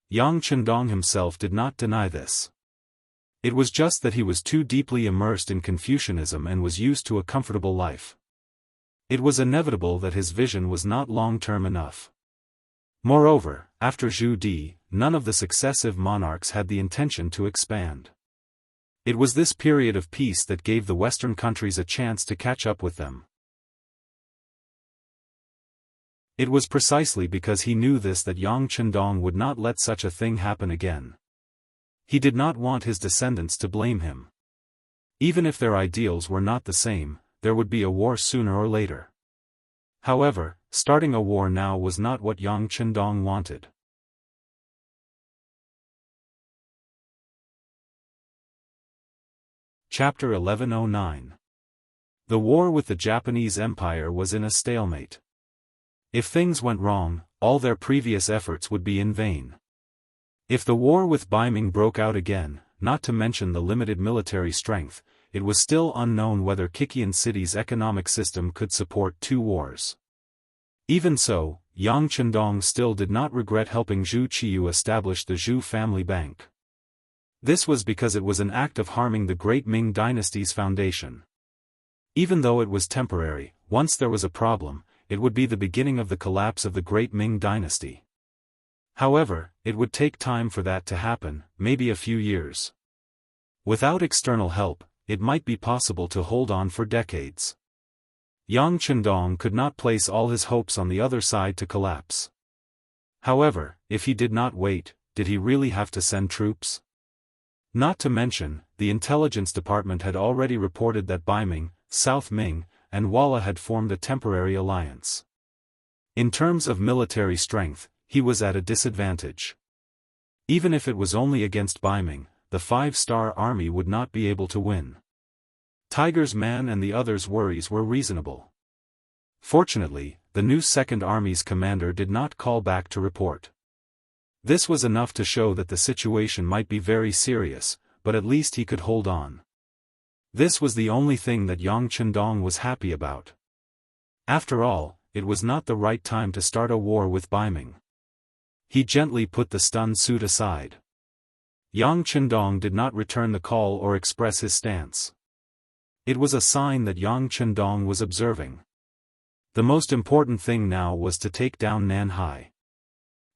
Yang Chendong himself did not deny this. It was just that he was too deeply immersed in Confucianism and was used to a comfortable life. It was inevitable that his vision was not long-term enough. Moreover, after Zhu Di, none of the successive monarchs had the intention to expand. It was this period of peace that gave the Western countries a chance to catch up with them. It was precisely because he knew this that Yang Chendong would not let such a thing happen again. He did not want his descendants to blame him. Even if their ideals were not the same, there would be a war sooner or later. However, starting a war now was not what Yang Chendong wanted. Chapter 1109. The war with the Japanese Empire was in a stalemate. If things went wrong, all their previous efforts would be in vain. If the war with Baiming broke out again, not to mention the limited military strength, it was still unknown whether Kikian City's economic system could support two wars. Even so, Yang Chendong still did not regret helping Zhu Qiyu establish the Zhu family bank. This was because it was an act of harming the great Ming dynasty's foundation. Even though it was temporary, once there was a problem, it would be the beginning of the collapse of the great Ming dynasty. However, it would take time for that to happen, maybe a few years. Without external help, it might be possible to hold on for decades. Yang Chendong could not place all his hopes on the other side to collapse. However, if he did not wait, did he really have to send troops? Not to mention, the intelligence department had already reported that Baiming, South Ming, and Walla had formed a temporary alliance. In terms of military strength, he was at a disadvantage. Even if it was only against Baiming, the 5-star army would not be able to win. Tiger's man and the others' worries were reasonable. Fortunately, the new Second Army's commander did not call back to report. This was enough to show that the situation might be very serious, but at least he could hold on. This was the only thing that Yang Chendong was happy about. After all, it was not the right time to start a war with Baiming. He gently put the stun suit aside. Yang Chendong did not return the call or express his stance. It was a sign that Yang Chendong was observing. The most important thing now was to take down Nanhai.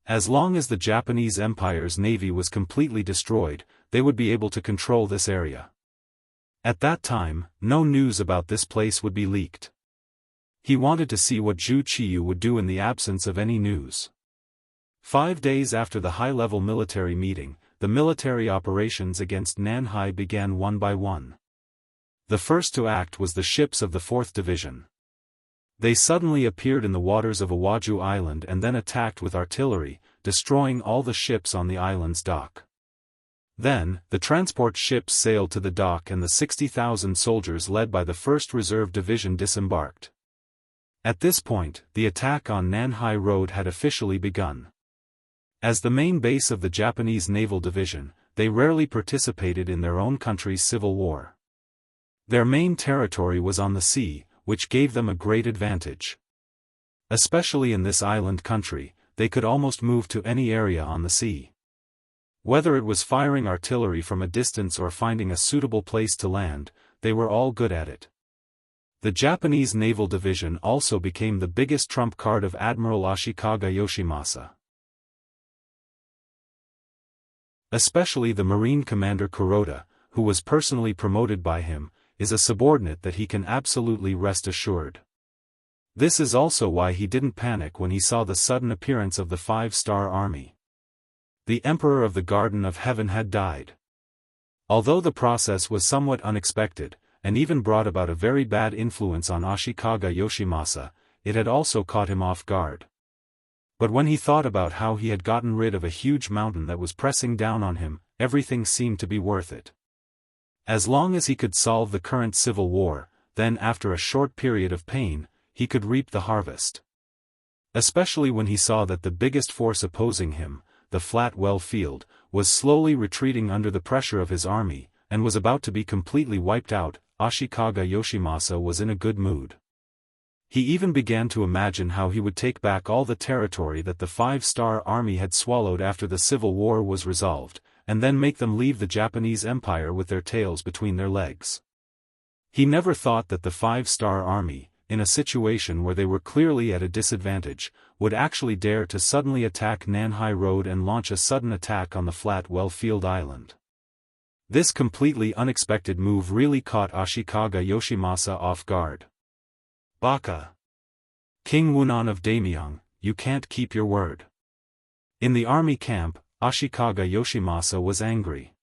As long as the Japanese Empire's navy was completely destroyed, they would be able to control this area. At that time, no news about this place would be leaked. He wanted to see what Zhu Qiyu would do in the absence of any news. 5 days after the high-level military meeting, the military operations against Nanhai began one by one. The first to act was the ships of the 4th Division. They suddenly appeared in the waters of Awaju Island and then attacked with artillery, destroying all the ships on the island's dock. Then, the transport ships sailed to the dock and the 60,000 soldiers led by the 1st Reserve Division disembarked. At this point, the attack on Nanhai Road had officially begun. As the main base of the Japanese Naval Division, they rarely participated in their own country's civil war. Their main territory was on the sea, which gave them a great advantage. Especially in this island country, they could almost move to any area on the sea. Whether it was firing artillery from a distance or finding a suitable place to land, they were all good at it. The Japanese Naval Division also became the biggest trump card of Admiral Ashikaga Yoshimasa. Especially the Marine Commander Kuroda, who was personally promoted by him, is a subordinate that he can absolutely rest assured. This is also why he didn't panic when he saw the sudden appearance of the 5-star army. The Emperor of the Garden of Heaven had died. Although the process was somewhat unexpected, and even brought about a very bad influence on Ashikaga Yoshimasa, it had also caught him off guard. But when he thought about how he had gotten rid of a huge mountain that was pressing down on him, everything seemed to be worth it. As long as he could solve the current civil war, then after a short period of pain, he could reap the harvest. Especially when he saw that the biggest force opposing him, the flat well field, was slowly retreating under the pressure of his army, and was about to be completely wiped out, Ashikaga Yoshimasa was in a good mood. He even began to imagine how he would take back all the territory that the 5-star army had swallowed after the civil war was resolved, and then make them leave the Japanese Empire with their tails between their legs. He never thought that the 5-star army, in a situation where they were clearly at a disadvantage, would actually dare to suddenly attack Nanhai Road and launch a sudden attack on the flat well-field island. This completely unexpected move really caught Ashikaga Yoshimasa off guard. Baka! King Wunan of Daimyong, you can't keep your word. In the army camp, Ashikaga Yoshimasa was angry.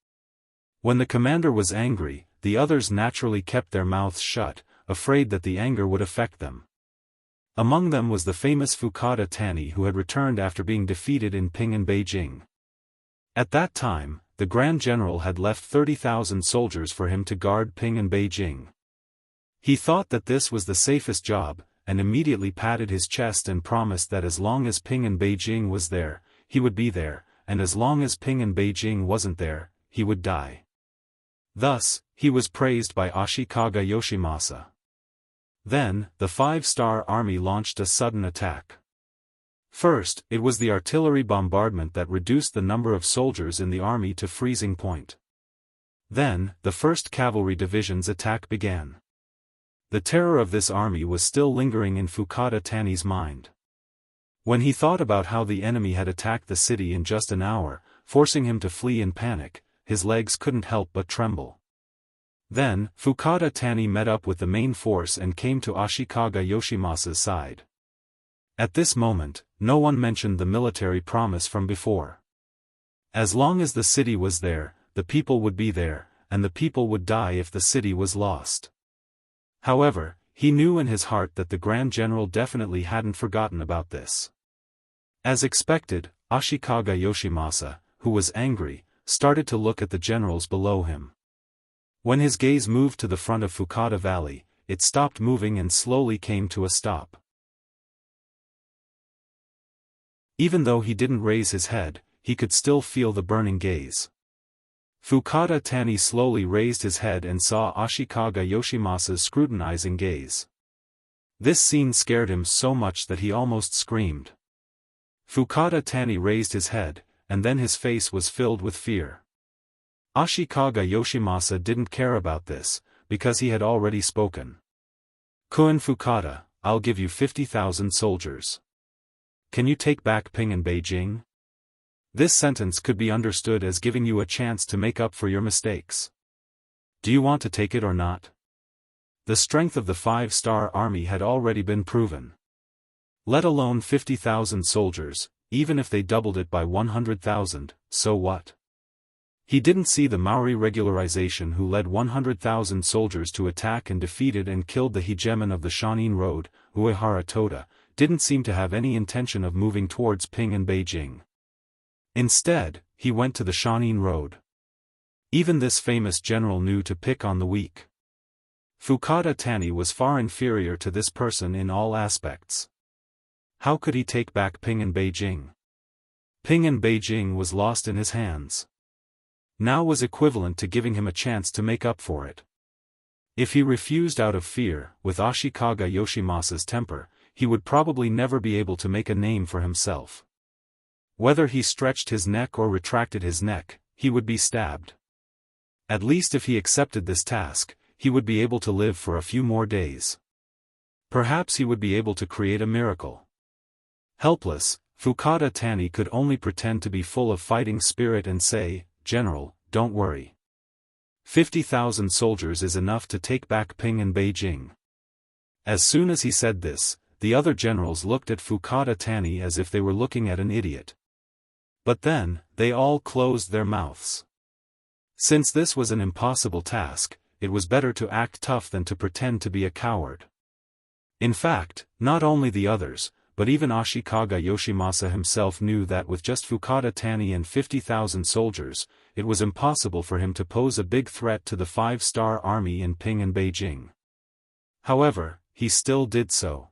When the commander was angry, the others naturally kept their mouths shut, afraid that the anger would affect them. Among them was the famous Fukada Tani, who had returned after being defeated in Ping and Beijing. At that time, the Grand General had left 30,000 soldiers for him to guard Ping and Beijing. He thought that this was the safest job, and immediately patted his chest and promised that as long as Ping and Beijing was there, he would be there, and as long as Ping and Beijing wasn't there, he would die. Thus, he was praised by Ashikaga Yoshimasa. Then, the 5-star army launched a sudden attack. First, it was the artillery bombardment that reduced the number of soldiers in the army to freezing point. Then, the 1st Cavalry Division's attack began. The terror of this army was still lingering in Fukada Tani's mind. When he thought about how the enemy had attacked the city in just an hour, forcing him to flee in panic, his legs couldn't help but tremble. Then, Fukada Tani met up with the main force and came to Ashikaga Yoshimasa's side. At this moment, no one mentioned the military promise from before. As long as the city was there, the people would be there, and the people would die if the city was lost. However, he knew in his heart that the Grand General definitely hadn't forgotten about this. As expected, Ashikaga Yoshimasa, who was angry, started to look at the generals below him. When his gaze moved to the front of Fukada Valley, it stopped moving and slowly came to a stop. Even though he didn't raise his head, he could still feel the burning gaze. Fukada Tani slowly raised his head and saw Ashikaga Yoshimasa's scrutinizing gaze. This scene scared him so much that he almost screamed. Fukada Tani raised his head, and then his face was filled with fear. Ashikaga Yoshimasa didn't care about this, because he had already spoken. Kun Fukada, I'll give you 50,000 soldiers. Can you take back Ping and Beijing? This sentence could be understood as giving you a chance to make up for your mistakes. Do you want to take it or not? The strength of the 5-star army had already been proven. Let alone 50,000 soldiers, even if they doubled it by 100,000, so what? He didn't see the Maori regularization who led 100,000 soldiers to attack and defeated and killed the hegemon of the Shanin Road, Uehara Toda, didn't seem to have any intention of moving towards Ping and Beijing. Instead, he went to the Shanin Road. Even this famous general knew to pick on the weak. Fukada Tani was far inferior to this person in all aspects. How could he take back Ping and Beijing? Ping and Beijing was lost in his hands. Now was equivalent to giving him a chance to make up for it. If he refused out of fear, with Ashikaga Yoshimasa's temper, he would probably never be able to make a name for himself. Whether he stretched his neck or retracted his neck, he would be stabbed. At least if he accepted this task, he would be able to live for a few more days. Perhaps he would be able to create a miracle. Helpless, Fukada Tani could only pretend to be full of fighting spirit and say, "General, don't worry. 50,000 soldiers is enough to take back Ping and Beijing." As soon as he said this, the other generals looked at Fukada Tani as if they were looking at an idiot. But then, they all closed their mouths. Since this was an impossible task, it was better to act tough than to pretend to be a coward. In fact, not only the others, but even Ashikaga Yoshimasa himself knew that with just Fukada Tani and 50,000 soldiers, it was impossible for him to pose a big threat to the 5-star army in Ping and Beijing. However, he still did so.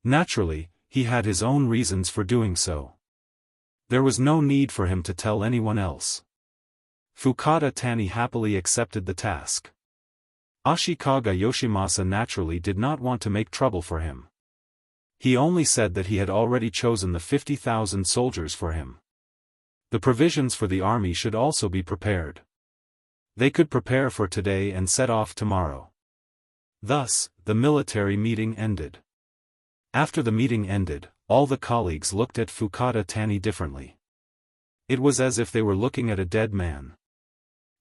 Naturally, he had his own reasons for doing so. There was no need for him to tell anyone else. Fukada Tani happily accepted the task. Ashikaga Yoshimasa naturally did not want to make trouble for him. He only said that he had already chosen the 50,000 soldiers for him. The provisions for the army should also be prepared. They could prepare for today and set off tomorrow. Thus, the military meeting ended. After the meeting ended, all the colleagues looked at Fukada Tani differently. It was as if they were looking at a dead man.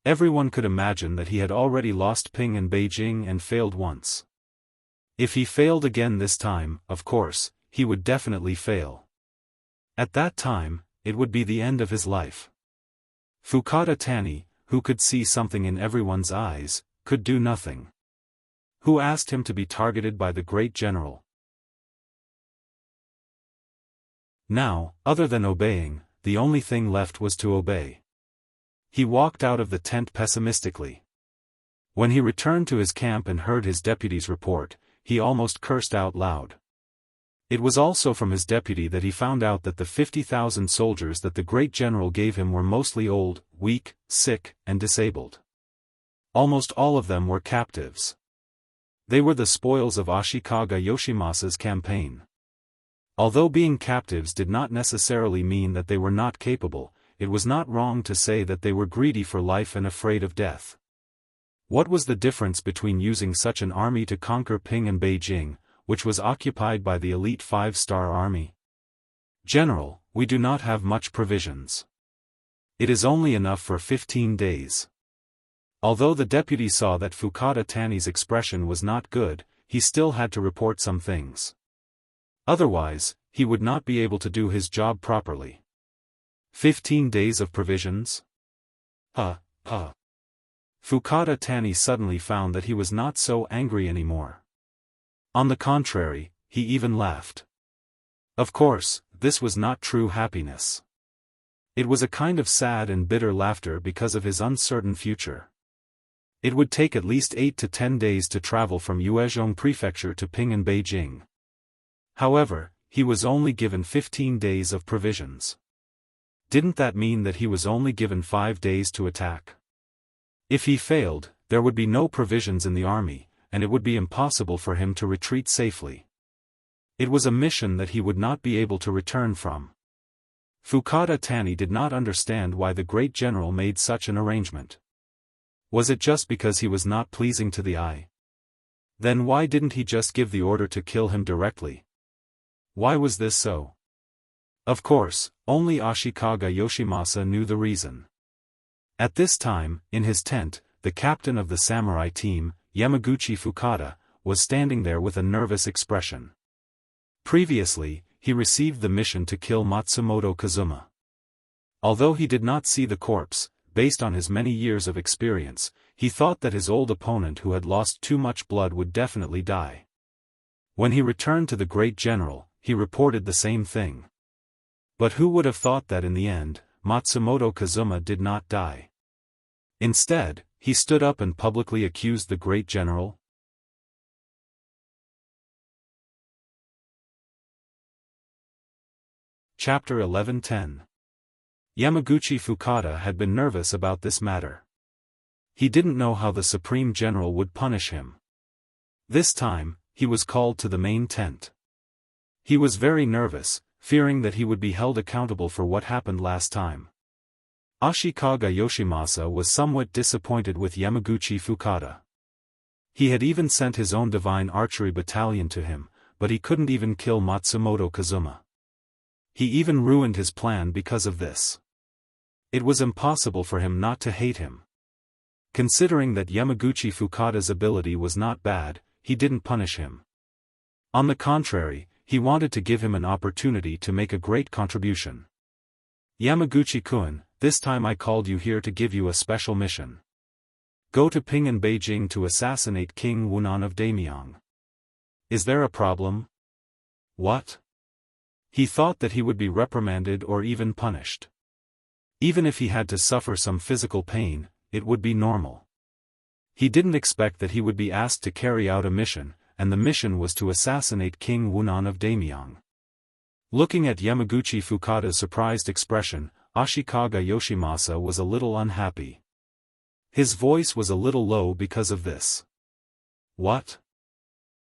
Everyone could imagine that he had already lost Ping and Beijing and failed once. If he failed again this time, of course, he would definitely fail. At that time, it would be the end of his life. Fukada Tani, who could see something in everyone's eyes, could do nothing. Who asked him to be targeted by the great general? Now, other than obeying, the only thing left was to obey. He walked out of the tent pessimistically. When he returned to his camp and heard his deputy's report, he almost cursed out loud. It was also from his deputy that he found out that the 50,000 soldiers that the great general gave him were mostly old, weak, sick, and disabled. Almost all of them were captives. They were the spoils of Ashikaga Yoshimasa's campaign. Although being captives did not necessarily mean that they were not capable, it was not wrong to say that they were greedy for life and afraid of death. What was the difference between using such an army to conquer Ping and Beijing, which was occupied by the elite 5-star army? "General, we do not have much provisions. It is only enough for 15 days. Although the deputy saw that Fukada Tani's expression was not good, he still had to report some things. Otherwise, he would not be able to do his job properly. 15 days of provisions? Fukada Tani suddenly found that he was not so angry anymore. On the contrary, he even laughed. Of course, this was not true happiness. It was a kind of sad and bitter laughter because of his uncertain future. It would take at least 8 to 10 days to travel from Yuezhong Prefecture to Ping and Beijing. However, he was only given 15 days of provisions. Didn't that mean that he was only given 5 days to attack? If he failed, there would be no provisions in the army, and it would be impossible for him to retreat safely. It was a mission that he would not be able to return from. Fukada Tani did not understand why the great general made such an arrangement. Was it just because he was not pleasing to the eye? Then why didn't he just give the order to kill him directly? Why was this so? Of course, only Ashikaga Yoshimasa knew the reason. At this time, in his tent, the captain of the samurai team, Yamaguchi Fukada, was standing there with a nervous expression. Previously, he received the mission to kill Matsumoto Kazuma. Although he did not see the corpse, based on his many years of experience, he thought that his old opponent who had lost too much blood would definitely die. When he returned to the great general, he reported the same thing. But who would have thought that in the end, Matsumoto Kazuma did not die? Instead, he stood up and publicly accused the great general. Chapter 11:10. Yamaguchi Fukada had been nervous about this matter. He didn't know how the Supreme General would punish him. This time, he was called to the main tent. He was very nervous, fearing that he would be held accountable for what happened last time. Ashikaga Yoshimasa was somewhat disappointed with Yamaguchi Fukada. He had even sent his own divine archery battalion to him, but he couldn't even kill Matsumoto Kazuma. He even ruined his plan because of this. It was impossible for him not to hate him. Considering that Yamaguchi Fukada's ability was not bad, he didn't punish him. On the contrary, he wanted to give him an opportunity to make a great contribution. Yamaguchi-kun, this time I called you here to give you a special mission. Go to Ping and Beijing to assassinate King Wunan of Daimyong. Is there a problem? What? He thought that he would be reprimanded or even punished. Even if he had to suffer some physical pain, it would be normal. He didn't expect that he would be asked to carry out a mission, and the mission was to assassinate King Wunan of Daimyong. Looking at Yamaguchi Fukada's surprised expression, Ashikaga Yoshimasa was a little unhappy. His voice was a little low because of this. What?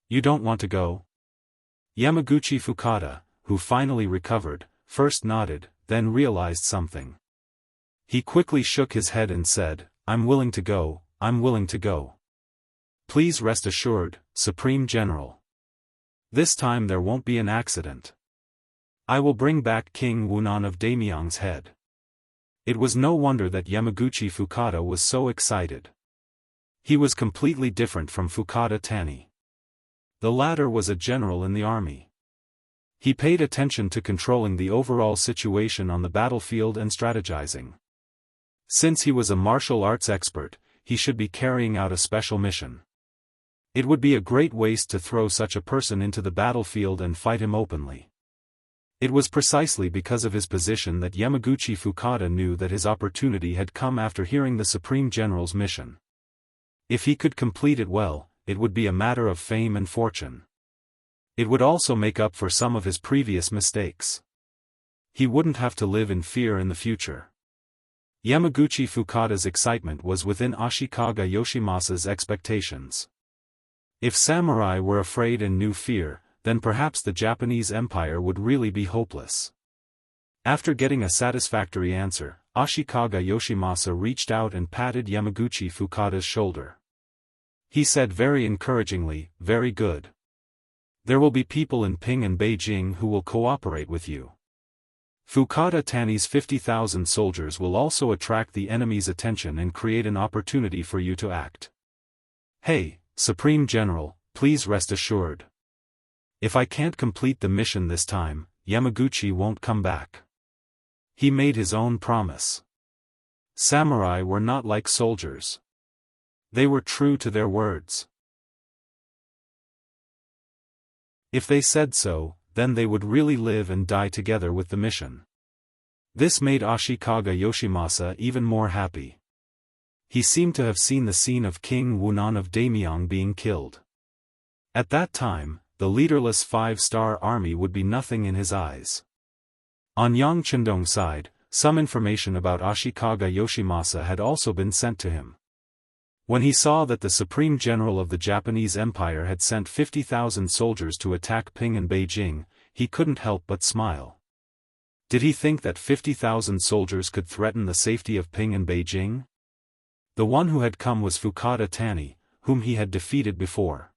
You don't want to go? Yamaguchi Fukada, who finally recovered, first nodded, then realized something. He quickly shook his head and said, I'm willing to go, I'm willing to go. Please rest assured, Supreme General. This time there won't be an accident. I will bring back King Wunan of Daimyong's head. It was no wonder that Yamaguchi Fukada was so excited. He was completely different from Fukada Tani. The latter was a general in the army. He paid attention to controlling the overall situation on the battlefield and strategizing. Since he was a martial arts expert, he should be carrying out a special mission. It would be a great waste to throw such a person into the battlefield and fight him openly. It was precisely because of his position that Yamaguchi Fukada knew that his opportunity had come after hearing the Supreme General's mission. If he could complete it well, it would be a matter of fame and fortune. It would also make up for some of his previous mistakes. He wouldn't have to live in fear in the future. Yamaguchi Fukada's excitement was within Ashikaga Yoshimasa's expectations. If samurai were afraid and knew fear, then perhaps the Japanese Empire would really be hopeless. After getting a satisfactory answer, Ashikaga Yoshimasa reached out and patted Yamaguchi Fukada's shoulder. He said very encouragingly, very good. There will be people in Ping and Beijing who will cooperate with you. Fukada Tani's 50,000 soldiers will also attract the enemy's attention and create an opportunity for you to act. Hey, Supreme General, please rest assured. If I can't complete the mission this time, Yamaguchi won't come back. He made his own promise. Samurai were not like soldiers. They were true to their words. If they said so, then they would really live and die together with the mission. This made Ashikaga Yoshimasa even more happy. He seemed to have seen the scene of King Wunan of Daimyong being killed. At that time, the leaderless 5-star army would be nothing in his eyes. On Yang Chendong's side, some information about Ashikaga Yoshimasa had also been sent to him. When he saw that the Supreme General of the Japanese Empire had sent 50,000 soldiers to attack Ping and Beijing, he couldn't help but smile. Did he think that 50,000 soldiers could threaten the safety of Ping and Beijing? The one who had come was Fukada Tani, whom he had defeated before.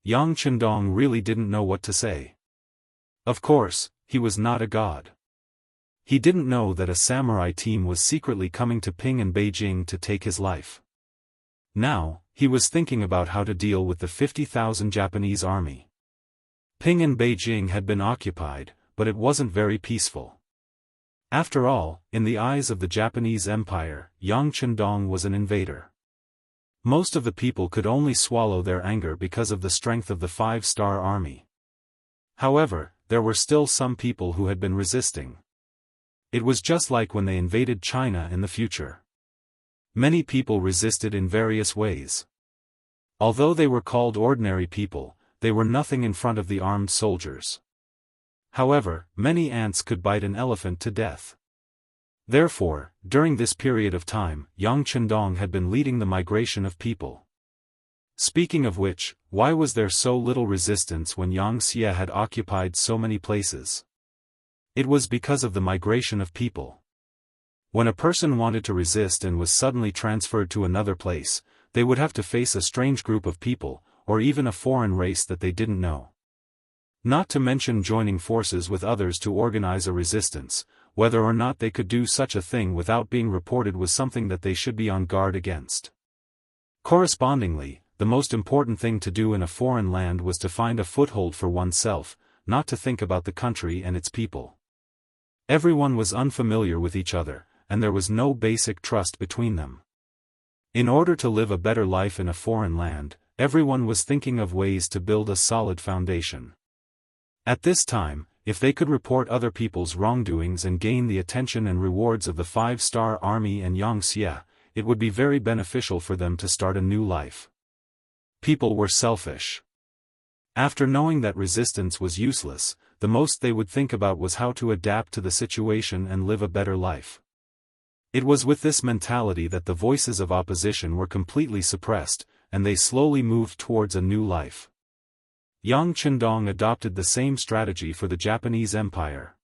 Yang Chendong really didn't know what to say. Of course, he was not a god. He didn't know that a samurai team was secretly coming to Ping and Beijing to take his life. Now, he was thinking about how to deal with the 50,000 Japanese army. Ping and Beijing had been occupied, but it wasn't very peaceful. After all, in the eyes of the Japanese Empire, Yang Chendong was an invader. Most of the people could only swallow their anger because of the strength of the 5-star army. However, there were still some people who had been resisting. It was just like when they invaded China in the future. Many people resisted in various ways. Although they were called ordinary people, they were nothing in front of the armed soldiers. However, many ants could bite an elephant to death. Therefore, during this period of time, Yang Chendong had been leading the migration of people. Speaking of which, why was there so little resistance when Yang Xie had occupied so many places? It was because of the migration of people. When a person wanted to resist and was suddenly transferred to another place, they would have to face a strange group of people, or even a foreign race that they didn't know. Not to mention joining forces with others to organize a resistance. Whether or not they could do such a thing without being reported was something that they should be on guard against. Correspondingly, the most important thing to do in a foreign land was to find a foothold for oneself, not to think about the country and its people. Everyone was unfamiliar with each other, and there was no basic trust between them. In order to live a better life in a foreign land, everyone was thinking of ways to build a solid foundation. At this time, if they could report other people's wrongdoings and gain the attention and rewards of the 5-star army and Yang Xie, it would be very beneficial for them to start a new life. People were selfish. After knowing that resistance was useless, the most they would think about was how to adapt to the situation and live a better life. It was with this mentality that the voices of opposition were completely suppressed, and they slowly moved towards a new life. Yang Chendong adopted the same strategy for the Japanese Empire.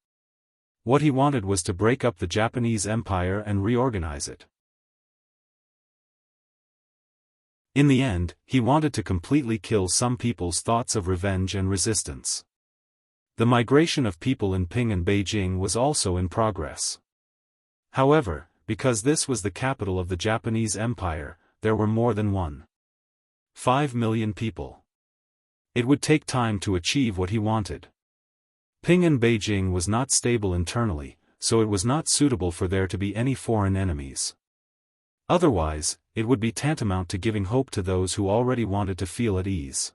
What he wanted was to break up the Japanese Empire and reorganize it. In the end, he wanted to completely kill some people's thoughts of revenge and resistance. The migration of people in Ping and Beijing was also in progress. However, because this was the capital of the Japanese Empire, there were more than 1.5 million people. It would take time to achieve what he wanted. Ping and Beijing was not stable internally, so it was not suitable for there to be any foreign enemies. Otherwise, it would be tantamount to giving hope to those who already wanted to feel at ease.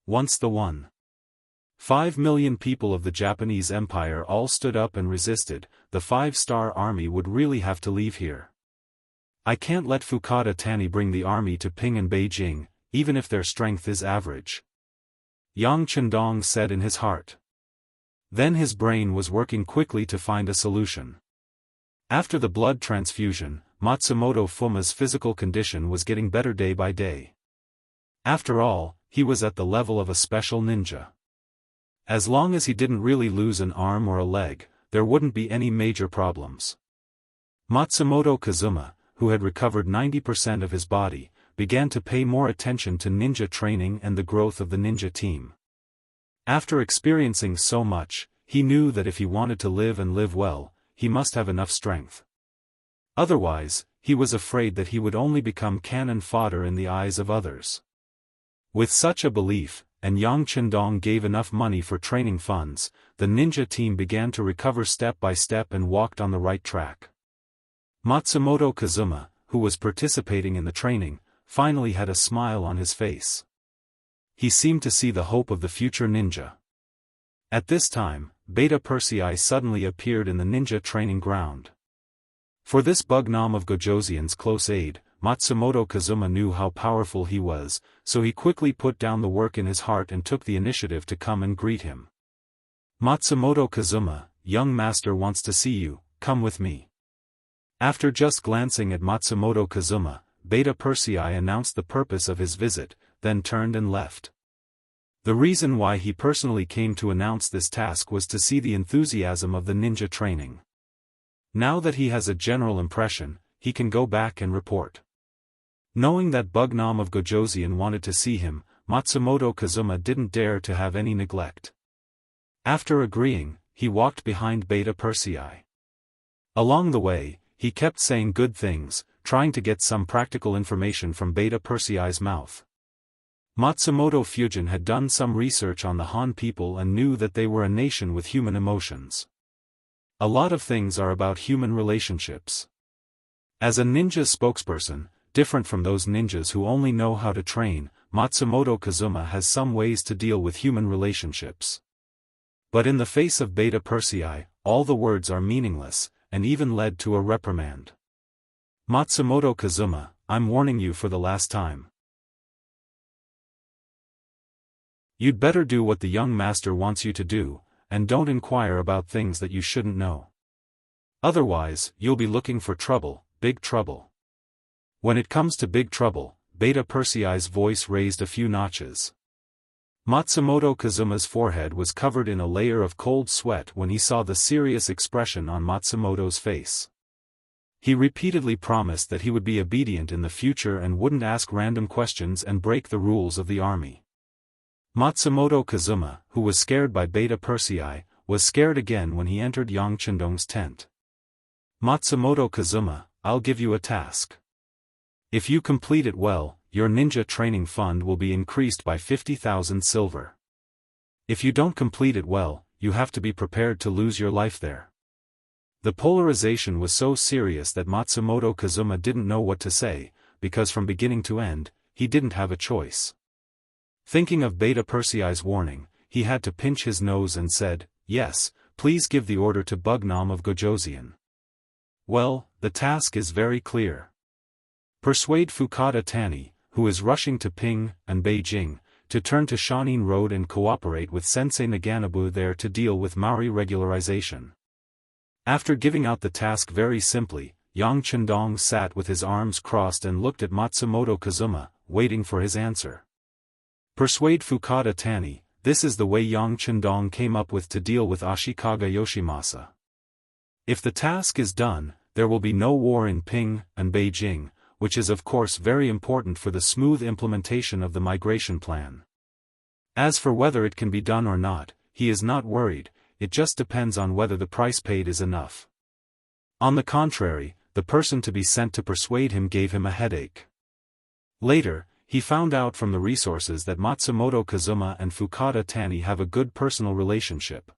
Once the 1.5 million people of the Japanese Empire all stood up and resisted, the 5-star army would really have to leave here. I can't let Fukada Tani bring the army to Ping and Beijing, even if their strength is average. Yang Chendong said in his heart. Then his brain was working quickly to find a solution. After the blood transfusion, Matsumoto Fuma's physical condition was getting better day by day. After all, he was at the level of a special ninja. As long as he didn't really lose an arm or a leg, there wouldn't be any major problems. Matsumoto Kazuma, who had recovered 90% of his body, began to pay more attention to ninja training and the growth of the ninja team. After experiencing so much, he knew that if he wanted to live and live well, he must have enough strength. Otherwise, he was afraid that he would only become cannon fodder in the eyes of others. With such a belief, and Yang Chendong gave enough money for training funds, the ninja team began to recover step by step and walked on the right track. Matsumoto Kazuma, who was participating in the training, finally had a smile on his face. He seemed to see the hope of the future ninja. At this time, Beta Persei suddenly appeared in the ninja training ground. For this Bugnom of Gojoseon's close aid, Matsumoto Kazuma knew how powerful he was, so he quickly put down the work in his heart and took the initiative to come and greet him. "Matsumoto Kazuma, young master wants to see you, come with me." After just glancing at Matsumoto Kazuma, Beta Persei announced the purpose of his visit, then turned and left. The reason why he personally came to announce this task was to see the enthusiasm of the ninja training. Now that he has a general impression, he can go back and report. Knowing that Bugnom of Gojoseon wanted to see him, Matsumoto Kazuma didn't dare to have any neglect. After agreeing, he walked behind Beta Persei. Along the way, he kept saying good things, trying to get some practical information from Beta Persei's mouth. Matsumoto Fujin had done some research on the Han people and knew that they were a nation with human emotions. A lot of things are about human relationships. As a ninja spokesperson, different from those ninjas who only know how to train, Matsumoto Kazuma has some ways to deal with human relationships. But in the face of Beta Persei, all the words are meaningless, and even led to a reprimand. "Matsumoto Kazuma, I'm warning you for the last time. You'd better do what the young master wants you to do, and don't inquire about things that you shouldn't know. Otherwise, you'll be looking for trouble, big trouble." When it comes to big trouble, Beta Persei's voice raised a few notches. Matsumoto Kazuma's forehead was covered in a layer of cold sweat when he saw the serious expression on Matsumoto's face. He repeatedly promised that he would be obedient in the future and wouldn't ask random questions and break the rules of the army. Matsumoto Kazuma, who was scared by Beta Persei, was scared again when he entered Yang Chendong's tent. "Matsumoto Kazuma, I'll give you a task. If you complete it well, your ninja training fund will be increased by 50,000 silver. If you don't complete it well, you have to be prepared to lose your life there." The polarization was so serious that Matsumoto Kazuma didn't know what to say, because from beginning to end, he didn't have a choice. Thinking of Beta Persei's warning, he had to pinch his nose and said, "Yes, please give the order to Bugnom of Gojoseon." "Well, the task is very clear. Persuade Fukada Tani, who is rushing to Ping and Beijing, to turn to Shanin Road and cooperate with Sensei Naganabu there to deal with Maori regularization." After giving out the task very simply, Yang Chendong sat with his arms crossed and looked at Matsumoto Kazuma, waiting for his answer. Persuade Fukada Tani, this is the way Yang Chendong came up with to deal with Ashikaga Yoshimasa. If the task is done, there will be no war in Ping and Beijing, which is of course very important for the smooth implementation of the migration plan. As for whether it can be done or not, he is not worried, it just depends on whether the price paid is enough. On the contrary, the person to be sent to persuade him gave him a headache. Later, he found out from the resources that Matsumoto Kazuma and Fukada Tani have a good personal relationship.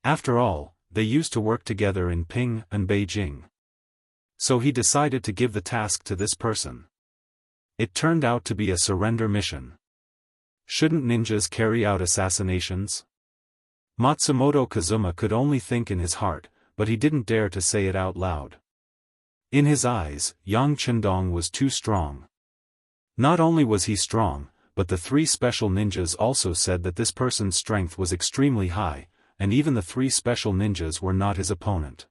After all, they used to work together in Ping and Beijing. So he decided to give the task to this person. It turned out to be a surrender mission. Shouldn't ninjas carry out assassinations? Matsumoto Kazuma could only think in his heart, but he didn't dare to say it out loud. In his eyes, Yang Chendong was too strong. Not only was he strong, but the three special ninjas also said that this person's strength was extremely high, and even the three special ninjas were not his opponent.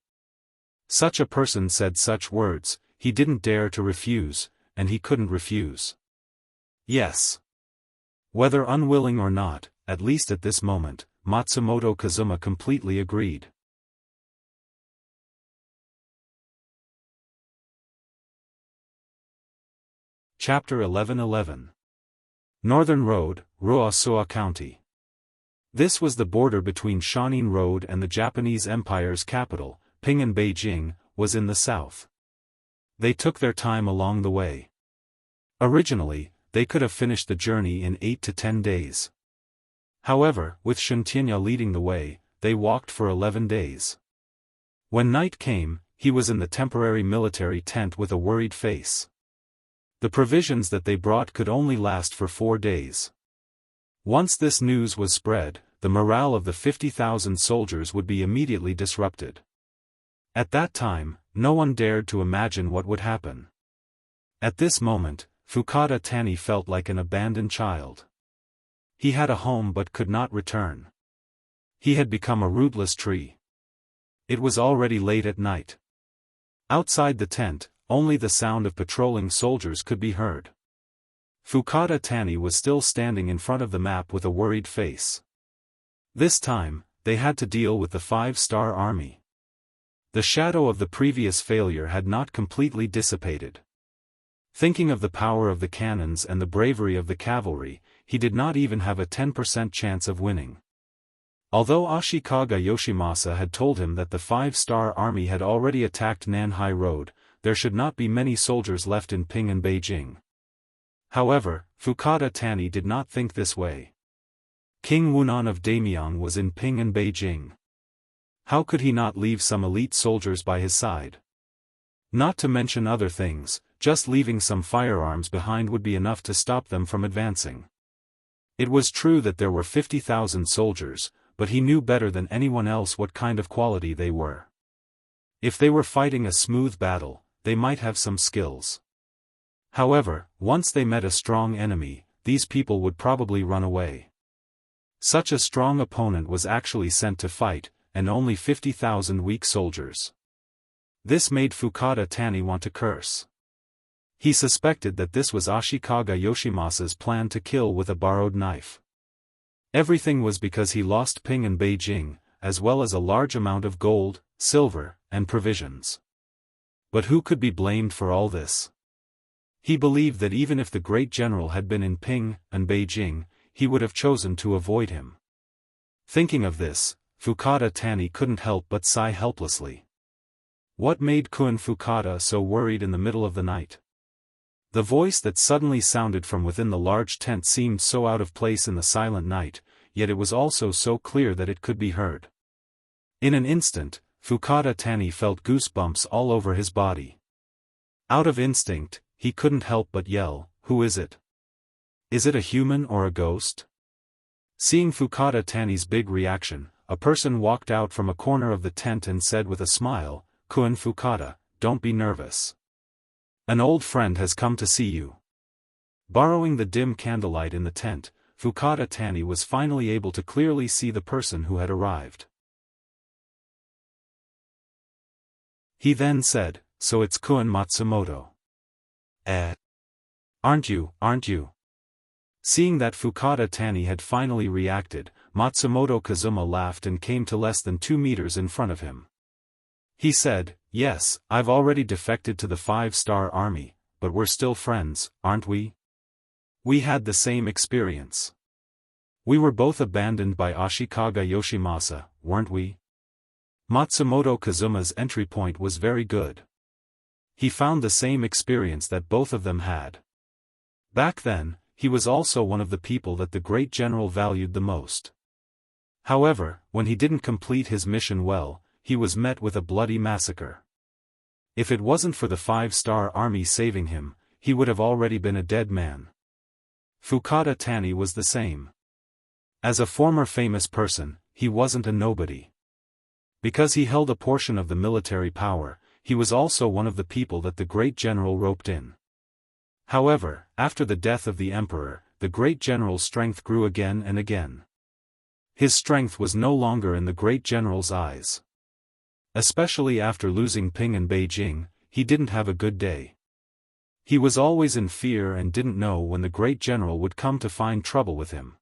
Such a person said such words, he didn't dare to refuse, and he couldn't refuse. Yes. Whether unwilling or not, at least at this moment, Matsumoto Kazuma completely agreed. Chapter 11:11. Northern Road, Ruasua County. This was the border between Shanin Road and the Japanese Empire's capital, Ping and Beijing, was in the south. They took their time along the way. Originally, they could have finished the journey in 8 to 10 days. However, with Shintianya leading the way, they walked for 11 days. When night came, he was in the temporary military tent with a worried face. The provisions that they brought could only last for 4 days. Once this news was spread, the morale of the 50,000 soldiers would be immediately disrupted. At that time, no one dared to imagine what would happen. At this moment, Fukada Tani felt like an abandoned child. He had a home but could not return. He had become a rootless tree. It was already late at night. Outside the tent, only the sound of patrolling soldiers could be heard. Fukada Tani was still standing in front of the map with a worried face. This time, they had to deal with the 5-star army. The shadow of the previous failure had not completely dissipated. Thinking of the power of the cannons and the bravery of the cavalry, he did not even have a 10% chance of winning. Although Ashikaga Yoshimasa had told him that the 5-star army had already attacked Nanhai Road, there should not be many soldiers left in Ping and Beijing. However, Fukada Tani did not think this way. King Wunan of Damyang was in Ping and Beijing. How could he not leave some elite soldiers by his side? Not to mention other things, just leaving some firearms behind would be enough to stop them from advancing. It was true that there were 50,000 soldiers, but he knew better than anyone else what kind of quality they were. If they were fighting a smooth battle, they might have some skills. However, once they met a strong enemy, these people would probably run away. Such a strong opponent was actually sent to fight, and only 50,000 weak soldiers. This made Fukada Tani want to curse. He suspected that this was Ashikaga Yoshimasa's plan to kill with a borrowed knife. Everything was because he lost Ping and Beijing, as well as a large amount of gold, silver, and provisions. But who could be blamed for all this? He believed that even if the great general had been in Ping and Beijing, he would have chosen to avoid him. Thinking of this, Fukada Tani couldn't help but sigh helplessly. What made Kun Fukada so worried in the middle of the night? The voice that suddenly sounded from within the large tent seemed so out of place in the silent night, yet it was also so clear that it could be heard. In an instant, Fukada Tani felt goosebumps all over his body. Out of instinct, he couldn't help but yell, "Who is it? Is it a human or a ghost?" Seeing Fukada Tani's big reaction, a person walked out from a corner of the tent and said with a smile, "Kun Fukada, don't be nervous. An old friend has come to see you." Borrowing the dim candlelight in the tent, Fukada Tani was finally able to clearly see the person who had arrived. He then said, "So it's Kun Matsumoto. Aren't you?" Seeing that Fukada Tani had finally reacted, Matsumoto Kazuma laughed and came to less than 2 meters in front of him. He said, "Yes, I've already defected to the 5-star army, but we're still friends, aren't we? We had the same experience. We were both abandoned by Ashikaga Yoshimasa, weren't we?" Matsumoto Kazuma's entry point was very good. He found the same experience that both of them had. Back then, he was also one of the people that the great general valued the most. However, when he didn't complete his mission well, he was met with a bloody massacre. If it wasn't for the 5-star army saving him, he would have already been a dead man. Fukada Tani was the same. As a former famous person, he wasn't a nobody. Because he held a portion of the military power, he was also one of the people that the great general roped in. However, after the death of the emperor, the great general's strength grew again and again. His strength was no longer in the great general's eyes. Especially after losing Ping and Beijing, he didn't have a good day. He was always in fear and didn't know when the great general would come to find trouble with him.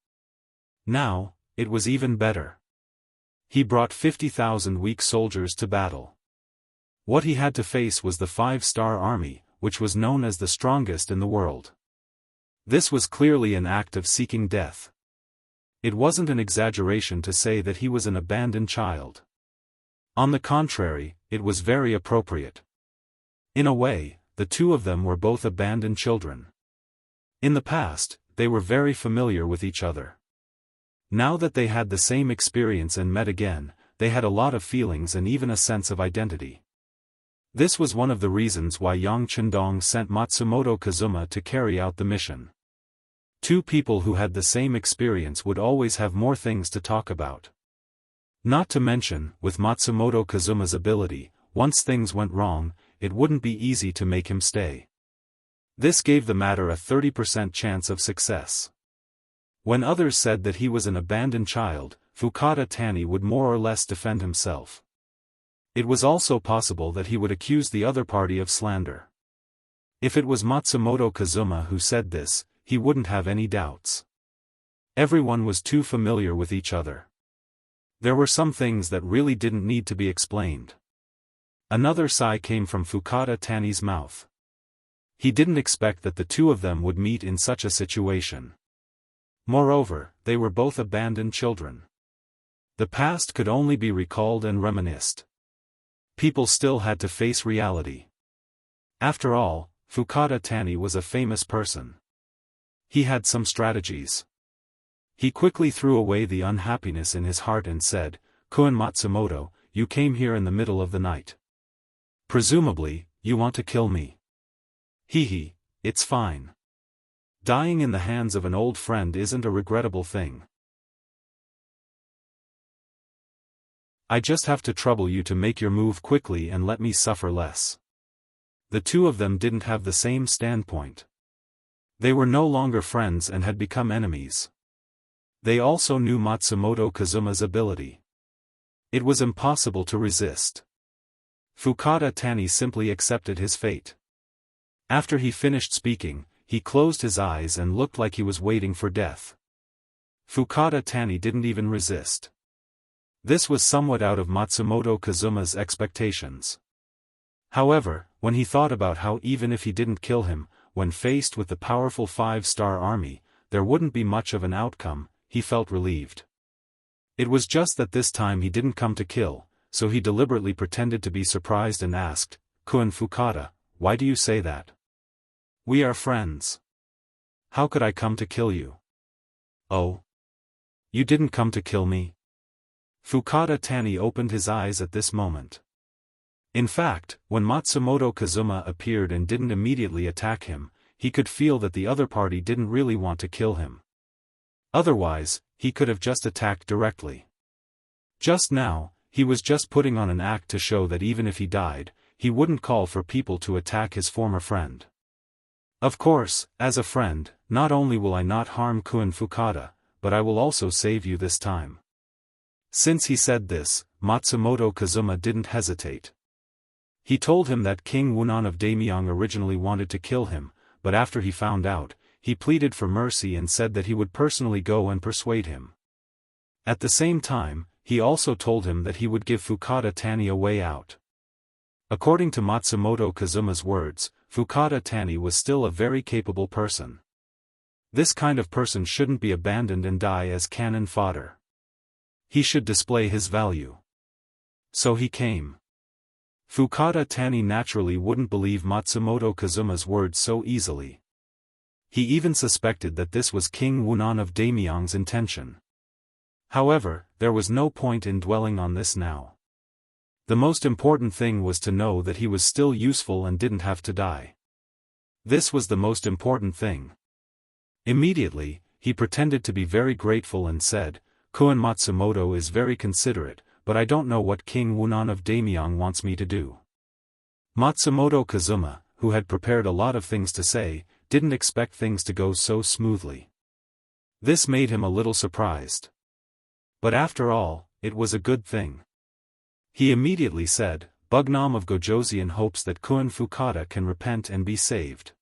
Now, it was even better. He brought 50,000 weak soldiers to battle. What he had to face was the 5-star army, which was known as the strongest in the world. This was clearly an act of seeking death. It wasn't an exaggeration to say that he was an abandoned child. On the contrary, it was very appropriate. In a way, the two of them were both abandoned children. In the past, they were very familiar with each other. Now that they had the same experience and met again, they had a lot of feelings and even a sense of identity. This was one of the reasons why Yang Chendong sent Matsumoto Kazuma to carry out the mission. Two people who had the same experience would always have more things to talk about. Not to mention, with Matsumoto Kazuma's ability, once things went wrong, it wouldn't be easy to make him stay. This gave the matter a 30% chance of success. When others said that he was an abandoned child, Fukada Tani would more or less defend himself. It was also possible that he would accuse the other party of slander. If it was Matsumoto Kazuma who said this, he wouldn't have any doubts. Everyone was too familiar with each other. There were some things that really didn't need to be explained. Another sigh came from Fukada Tani's mouth. He didn't expect that the two of them would meet in such a situation. Moreover, they were both abandoned children. The past could only be recalled and reminisced. People still had to face reality. After all, Fukada Tani was a famous person. He had some strategies. He quickly threw away the unhappiness in his heart and said, "Kun Matsumoto, you came here in the middle of the night. Presumably, you want to kill me. Hehe, it's fine. Dying in the hands of an old friend isn't a regrettable thing. I just have to trouble you to make your move quickly and let me suffer less." The two of them didn't have the same standpoint. They were no longer friends and had become enemies. They also knew Matsumoto Kazuma's ability. It was impossible to resist. Fukada Tani simply accepted his fate. After he finished speaking, he closed his eyes and looked like he was waiting for death. Fukada Tani didn't even resist. This was somewhat out of Matsumoto Kazuma's expectations. However, when he thought about how even if he didn't kill him, when faced with the powerful 5-star army, there wouldn't be much of an outcome, he felt relieved. It was just that this time he didn't come to kill, so he deliberately pretended to be surprised and asked, "Kun Fukada, why do you say that? We are friends. How could I come to kill you?" "Oh? You didn't come to kill me?" Fukada Tani opened his eyes at this moment. In fact, when Matsumoto Kazuma appeared and didn't immediately attack him, he could feel that the other party didn't really want to kill him. Otherwise, he could have just attacked directly. Just now, he was just putting on an act to show that even if he died, he wouldn't call for people to attack his former friend. Of course, as a friend, not only will I not harm Kun Fukada, but I will also save you this time. Since he said this, Matsumoto Kazuma didn't hesitate. He told him that King Wunan of Daimyang originally wanted to kill him, but after he found out, he pleaded for mercy and said that he would personally go and persuade him. At the same time, he also told him that he would give Fukada Tani a way out. According to Matsumoto Kazuma's words, Fukada Tani was still a very capable person. This kind of person shouldn't be abandoned and die as cannon fodder. He should display his value. So he came. Fukada Tani naturally wouldn't believe Matsumoto Kazuma's words so easily. He even suspected that this was King Wunan of Daimyang's intention. However, there was no point in dwelling on this now. The most important thing was to know that he was still useful and didn't have to die. This was the most important thing. Immediately, he pretended to be very grateful and said, "Kun Matsumoto is very considerate, but I don't know what King Wunan of Daimyang wants me to do." Matsumoto Kazuma, who had prepared a lot of things to say, didn't expect things to go so smoothly. This made him a little surprised. But after all, it was a good thing. He immediately said, "Bugnam of Gojoseon hopes that Kun Fukada can repent and be saved.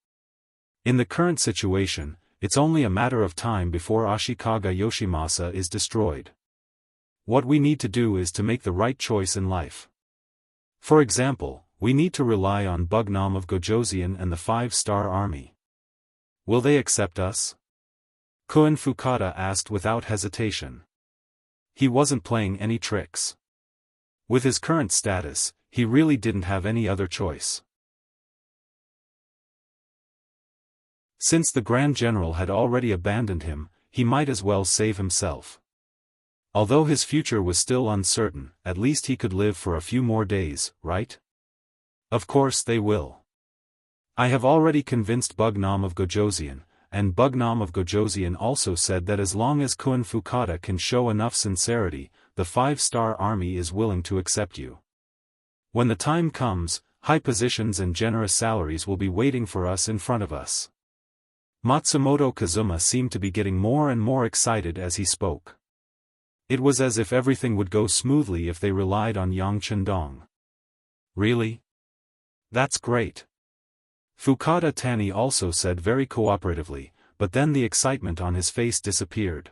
In the current situation, it's only a matter of time before Ashikaga Yoshimasa is destroyed. What we need to do is to make the right choice in life. For example, we need to rely on Bugnam of Gojoseon and the 5-star army. Will they accept us?" Kun Fukada asked without hesitation. He wasn't playing any tricks. With his current status, he really didn't have any other choice. Since the Grand General had already abandoned him, he might as well save himself. Although his future was still uncertain, at least he could live for a few more days, right? Of course they will. I have already convinced Bugnam of Gojosian, and Bugnam of Gojosian also said that as long as Kun Fukada can show enough sincerity, the 5-star army is willing to accept you. When the time comes, high positions and generous salaries will be waiting for us in front of us. Matsumoto Kazuma seemed to be getting more and more excited as he spoke. It was as if everything would go smoothly if they relied on Yang Chendong. Really? That's great. Fukada Tani also said very cooperatively, but then the excitement on his face disappeared.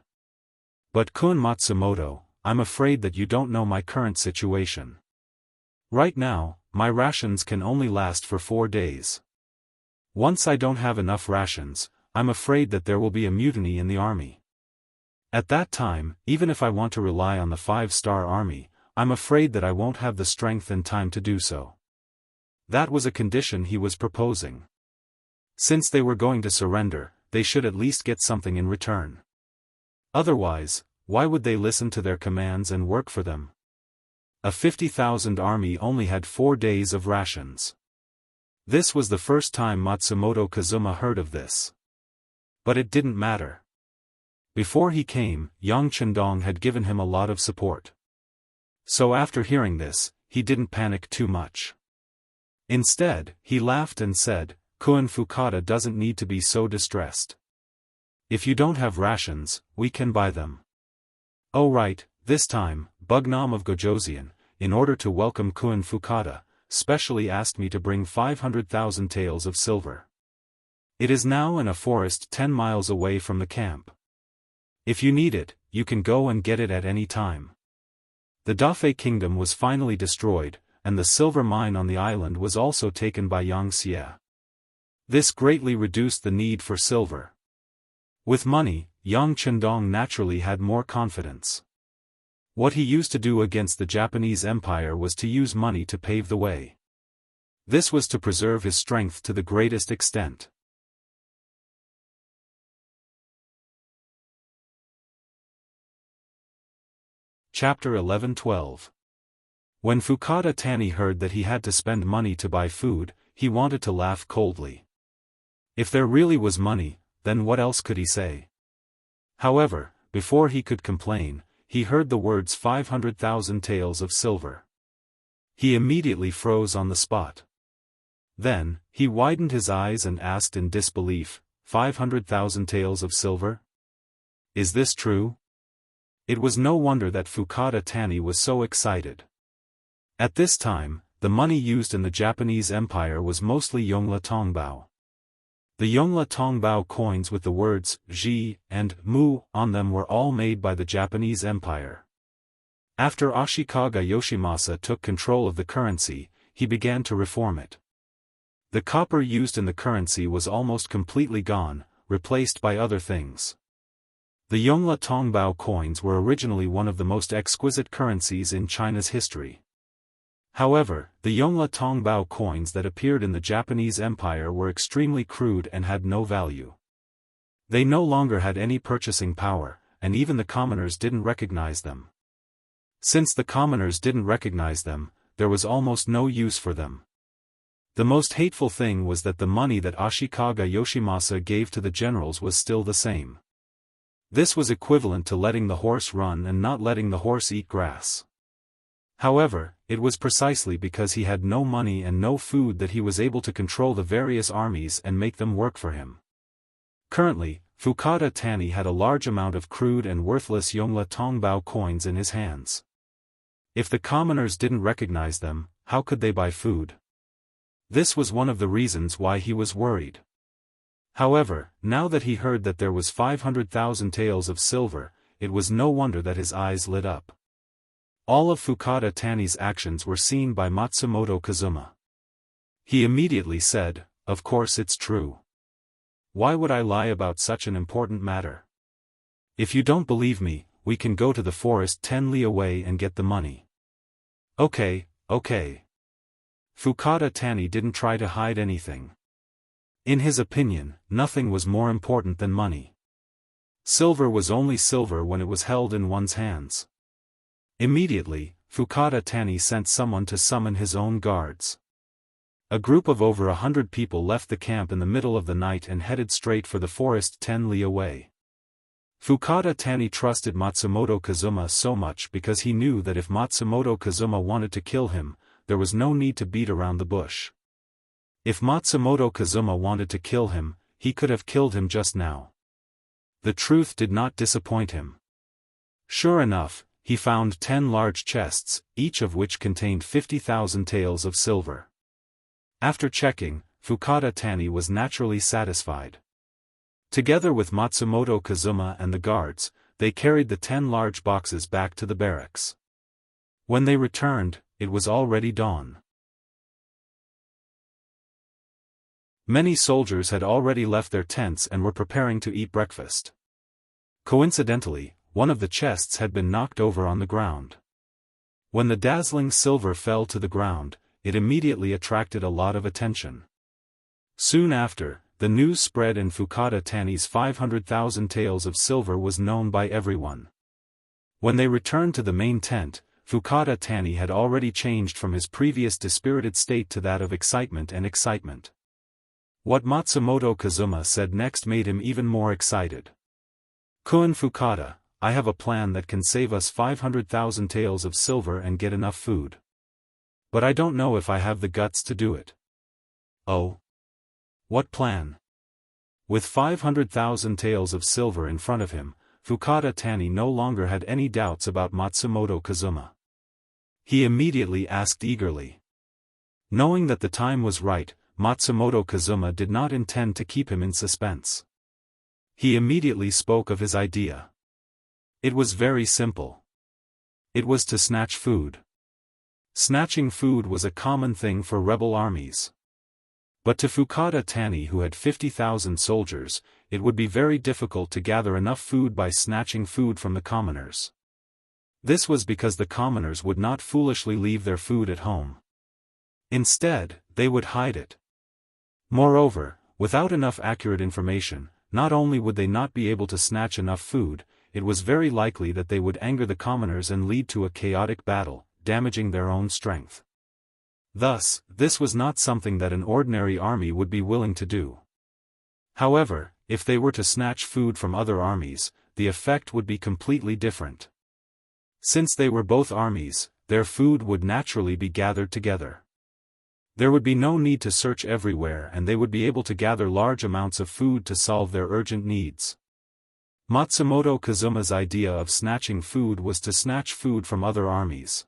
But Kun Matsumoto, I'm afraid that you don't know my current situation. Right now, my rations can only last for 4 days. Once I don't have enough rations, I'm afraid that there will be a mutiny in the army. At that time, even if I want to rely on the 5-star army, I'm afraid that I won't have the strength and time to do so. That was a condition he was proposing. Since they were going to surrender, they should at least get something in return. Otherwise, why would they listen to their commands and work for them? A 50,000 army only had 4 days of rations. This was the first time Matsumoto Kazuma heard of this. But it didn't matter. Before he came, Yang Chendong had given him a lot of support. So after hearing this, he didn't panic too much. Instead, he laughed and said, Kun Fukada doesn't need to be so distressed. If you don't have rations, we can buy them. Oh right, this time, Bugnam of Gojosian, in order to welcome Kun Fukada, specially asked me to bring 500,000 taels of silver. It is now in a forest 10 miles away from the camp. If you need it, you can go and get it at any time. The Dafei kingdom was finally destroyed, and the silver mine on the island was also taken by Xianxia. This greatly reduced the need for silver. With money, Yang Chendong naturally had more confidence. What he used to do against the Japanese Empire was to use money to pave the way. This was to preserve his strength to the greatest extent. Chapter 11-12. When Fukada Tani heard that he had to spend money to buy food, he wanted to laugh coldly. If there really was money, then what else could he say? However, before he could complain, he heard the words 500,000 taels of silver. He immediately froze on the spot. Then, he widened his eyes and asked in disbelief, 500,000 taels of silver? Is this true? It was no wonder that Fukada Tani was so excited. At this time, the money used in the Japanese Empire was mostly Yongle Tongbao. The Yongle Tongbao coins with the words Ji and Mu on them were all made by the Japanese Empire. After Ashikaga Yoshimasa took control of the currency, he began to reform it. The copper used in the currency was almost completely gone, replaced by other things. The Yongle Tongbao coins were originally one of the most exquisite currencies in China's history. However, the Yongle Tongbao coins that appeared in the Japanese Empire were extremely crude and had no value. They no longer had any purchasing power, and even the commoners didn't recognize them. Since the commoners didn't recognize them, there was almost no use for them. The most hateful thing was that the money that Ashikaga Yoshimasa gave to the generals was still the same. This was equivalent to letting the horse run and not letting the horse eat grass. However, it was precisely because he had no money and no food that he was able to control the various armies and make them work for him. Currently, Fukada Tani had a large amount of crude and worthless Yongle Tongbao coins in his hands. If the commoners didn't recognize them, how could they buy food? This was one of the reasons why he was worried. However, now that he heard that there was 500,000 taels of silver, it was no wonder that his eyes lit up. All of Fukada Tani's actions were seen by Matsumoto Kazuma. He immediately said, "Of course it's true. Why would I lie about such an important matter? If you don't believe me, we can go to the forest 10 li away and get the money." Okay. Fukada Tani didn't try to hide anything. In his opinion, nothing was more important than money. Silver was only silver when it was held in one's hands. Immediately, Fukada Tani sent someone to summon his own guards. A group of over 100 people left the camp in the middle of the night and headed straight for the forest 10 li away. Fukada Tani trusted Matsumoto Kazuma so much because he knew that if Matsumoto Kazuma wanted to kill him, there was no need to beat around the bush. If Matsumoto Kazuma wanted to kill him, he could have killed him just now. The truth did not disappoint him. Sure enough, he found 10 large chests, each of which contained 50,000 taels of silver. After checking, Fukada Tani was naturally satisfied. Together with Matsumoto Kazuma and the guards, they carried the 10 large boxes back to the barracks. When they returned, it was already dawn. Many soldiers had already left their tents and were preparing to eat breakfast. Coincidentally, one of the chests had been knocked over on the ground. When the dazzling silver fell to the ground, it immediately attracted a lot of attention. Soon after, the news spread and Fukada Tani's 500,000 taels of silver was known by everyone. When they returned to the main tent, Fukada Tani had already changed from his previous dispirited state to that of excitement and excitement. What Matsumoto Kazuma said next made him even more excited. "Kun Fukada, I have a plan that can save us 500,000 taels of silver and get enough food. But I don't know if I have the guts to do it." "Oh? What plan?" With 500,000 taels of silver in front of him, Fukada Tani no longer had any doubts about Matsumoto Kazuma. He immediately asked eagerly. Knowing that the time was right, Matsumoto Kazuma did not intend to keep him in suspense. He immediately spoke of his idea. It was very simple. It was to snatch food. Snatching food was a common thing for rebel armies. But to Fukada Tani, who had 50,000 soldiers, it would be very difficult to gather enough food by snatching food from the commoners. This was because the commoners would not foolishly leave their food at home. Instead, they would hide it. Moreover, without enough accurate information, not only would they not be able to snatch enough food, it was very likely that they would anger the commoners and lead to a chaotic battle, damaging their own strength. Thus, this was not something that an ordinary army would be willing to do. However, if they were to snatch food from other armies, the effect would be completely different. Since they were both armies, their food would naturally be gathered together. There would be no need to search everywhere and they would be able to gather large amounts of food to solve their urgent needs. Matsumoto Kazuma's idea of snatching food was to snatch food from other armies.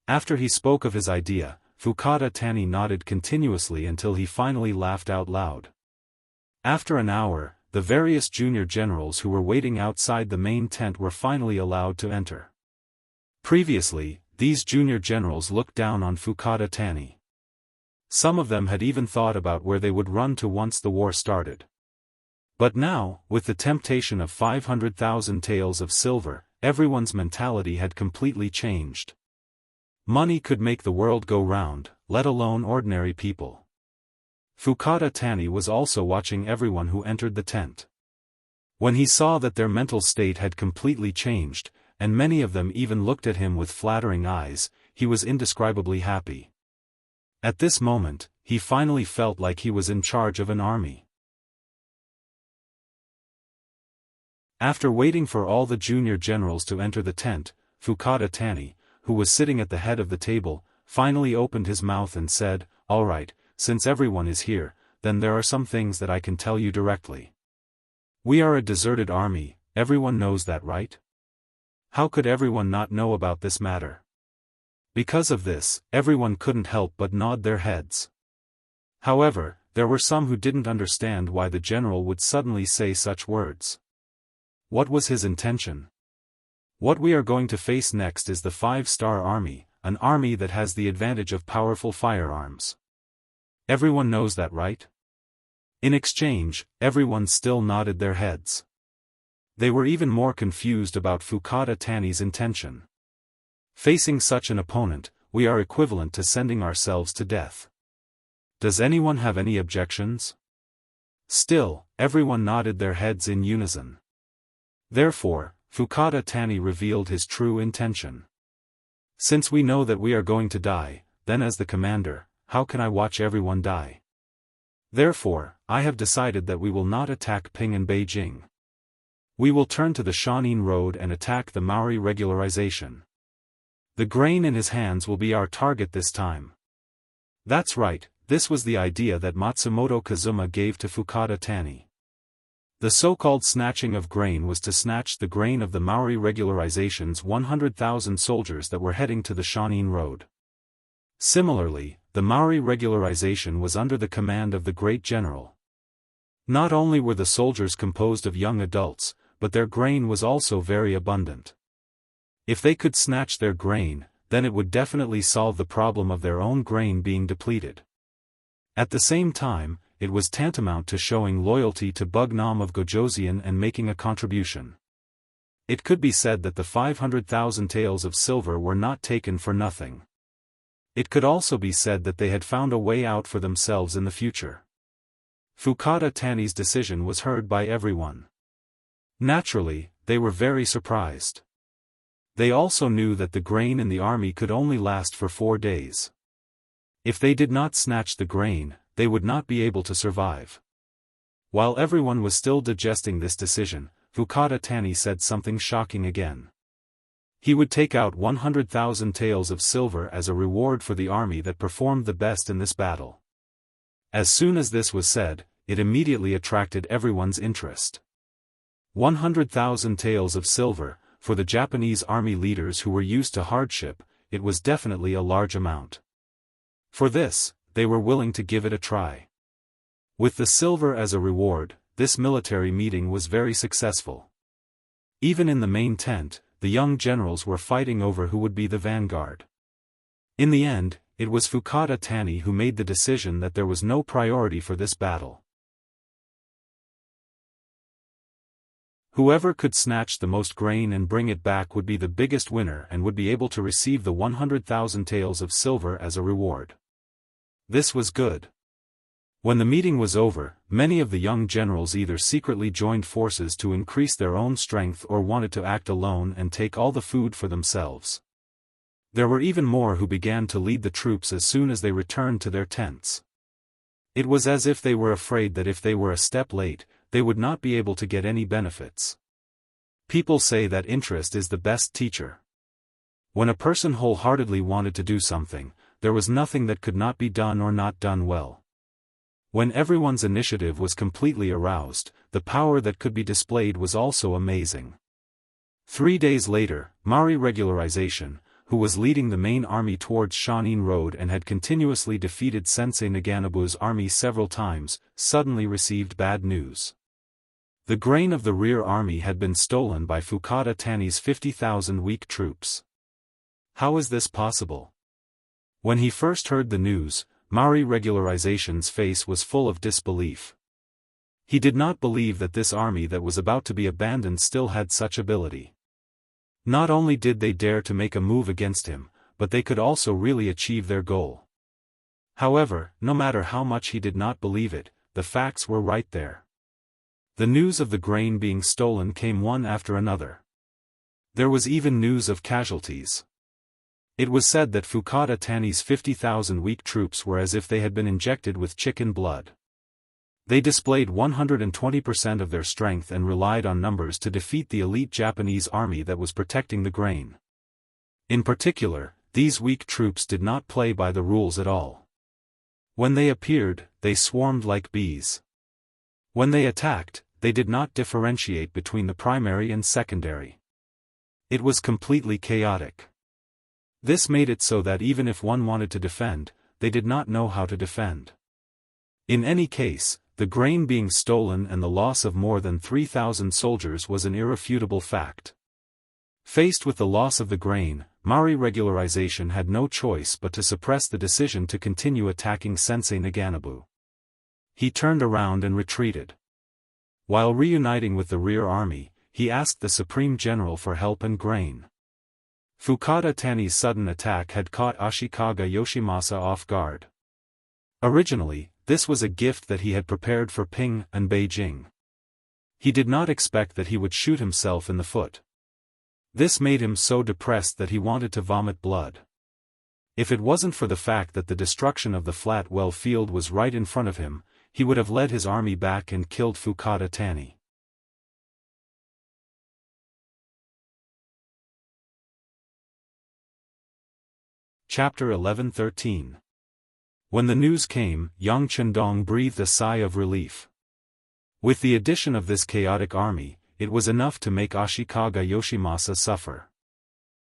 After he spoke of his idea, Fukada Tani nodded continuously until he finally laughed out loud. After an hour, the various junior generals who were waiting outside the main tent were finally allowed to enter. Previously, these junior generals looked down on Fukada Tani. Some of them had even thought about where they would run to once the war started. But now, with the temptation of 500,000 taels of silver, everyone's mentality had completely changed. Money could make the world go round, let alone ordinary people. Fukada Tani was also watching everyone who entered the tent. When he saw that their mental state had completely changed, and many of them even looked at him with flattering eyes, he was indescribably happy. At this moment, he finally felt like he was in charge of an army. After waiting for all the junior generals to enter the tent, Fukada Tani, who was sitting at the head of the table, finally opened his mouth and said, "All right, since everyone is here, then there are some things that I can tell you directly. We are a deserted army, everyone knows that, right? How could everyone not know about this matter?" Because of this, everyone couldn't help but nod their heads. However, there were some who didn't understand why the general would suddenly say such words. What was his intention? What we are going to face next is the 5-star army, an army that has the advantage of powerful firearms. Everyone knows that, right? In exchange, everyone still nodded their heads. They were even more confused about Fukada Tani's intention. Facing such an opponent, we are equivalent to sending ourselves to death. Does anyone have any objections? Still, everyone nodded their heads in unison. Therefore, Fukada Tani revealed his true intention. Since we know that we are going to die, then as the commander, how can I watch everyone die? Therefore, I have decided that we will not attack Ping and Beijing. We will turn to the Shanin Road and attack the Maori regularization. The grain in his hands will be our target this time. That's right, this was the idea that Matsumoto Kazuma gave to Fukada Tani. The so-called snatching of grain was to snatch the grain of the Maori regularization's 100,000 soldiers that were heading to the Shanin Road. Similarly, the Maori regularization was under the command of the great general. Not only were the soldiers composed of young adults, but their grain was also very abundant. If they could snatch their grain, then it would definitely solve the problem of their own grain being depleted. At the same time, it was tantamount to showing loyalty to Bugnam of Gojoseon and making a contribution. It could be said that the 500,000 taels of silver were not taken for nothing. It could also be said that they had found a way out for themselves in the future. Fukada Tani's decision was heard by everyone. Naturally, they were very surprised. They also knew that the grain in the army could only last for 4 days. If they did not snatch the grain, they would not be able to survive. While everyone was still digesting this decision, Fukada Tani said something shocking again. He would take out 100,000 taels of silver as a reward for the army that performed the best in this battle. As soon as this was said, it immediately attracted everyone's interest. 100,000 taels of silver, for the Japanese army leaders who were used to hardship, it was definitely a large amount. For this, they were willing to give it a try. With the silver as a reward, this military meeting was very successful. Even in the main tent, the young generals were fighting over who would be the vanguard. In the end, it was Fukada Tani who made the decision that there was no priority for this battle. Whoever could snatch the most grain and bring it back would be the biggest winner and would be able to receive the 100,000 taels of silver as a reward. This was good. When the meeting was over, many of the young generals either secretly joined forces to increase their own strength or wanted to act alone and take all the food for themselves. There were even more who began to lead the troops as soon as they returned to their tents. It was as if they were afraid that if they were a step late, they would not be able to get any benefits. People say that interest is the best teacher. When a person wholeheartedly wanted to do something, there was nothing that could not be done or not done well. When everyone's initiative was completely aroused, the power that could be displayed was also amazing. 3 days later, Maori regularization, who was leading the main army towards Shanin Road and had continuously defeated Sensei Naganobu's army several times, suddenly received bad news. The grain of the rear army had been stolen by Fukada Tani's 50,000 weak troops. How is this possible? When he first heard the news, Maori regularization's face was full of disbelief. He did not believe that this army that was about to be abandoned still had such ability. Not only did they dare to make a move against him, but they could also really achieve their goal. However, no matter how much he did not believe it, the facts were right there. The news of the grain being stolen came one after another. There was even news of casualties. It was said that Fukada Tani's 50,000 weak troops were as if they had been injected with chicken blood. They displayed 120% of their strength and relied on numbers to defeat the elite Japanese army that was protecting the grain. In particular, these weak troops did not play by the rules at all. When they appeared, they swarmed like bees. When they attacked, they did not differentiate between the primary and secondary. It was completely chaotic. This made it so that even if one wanted to defend, they did not know how to defend. In any case, the grain being stolen and the loss of more than 3,000 soldiers was an irrefutable fact. Faced with the loss of the grain, Maori regularization had no choice but to suppress the decision to continue attacking Sensei Naganobu. He turned around and retreated. While reuniting with the rear army, he asked the Supreme General for help and grain. Fukada Tani's sudden attack had caught Ashikaga Yoshimasa off guard. Originally, this was a gift that he had prepared for Ping and Beijing. He did not expect that he would shoot himself in the foot. This made him so depressed that he wanted to vomit blood. If it wasn't for the fact that the destruction of the flat well field was right in front of him, he would have led his army back and killed Fukada Tani. Chapter 11-13. When the news came, Yang Chendong breathed a sigh of relief. With the addition of this chaotic army, it was enough to make Ashikaga Yoshimasa suffer.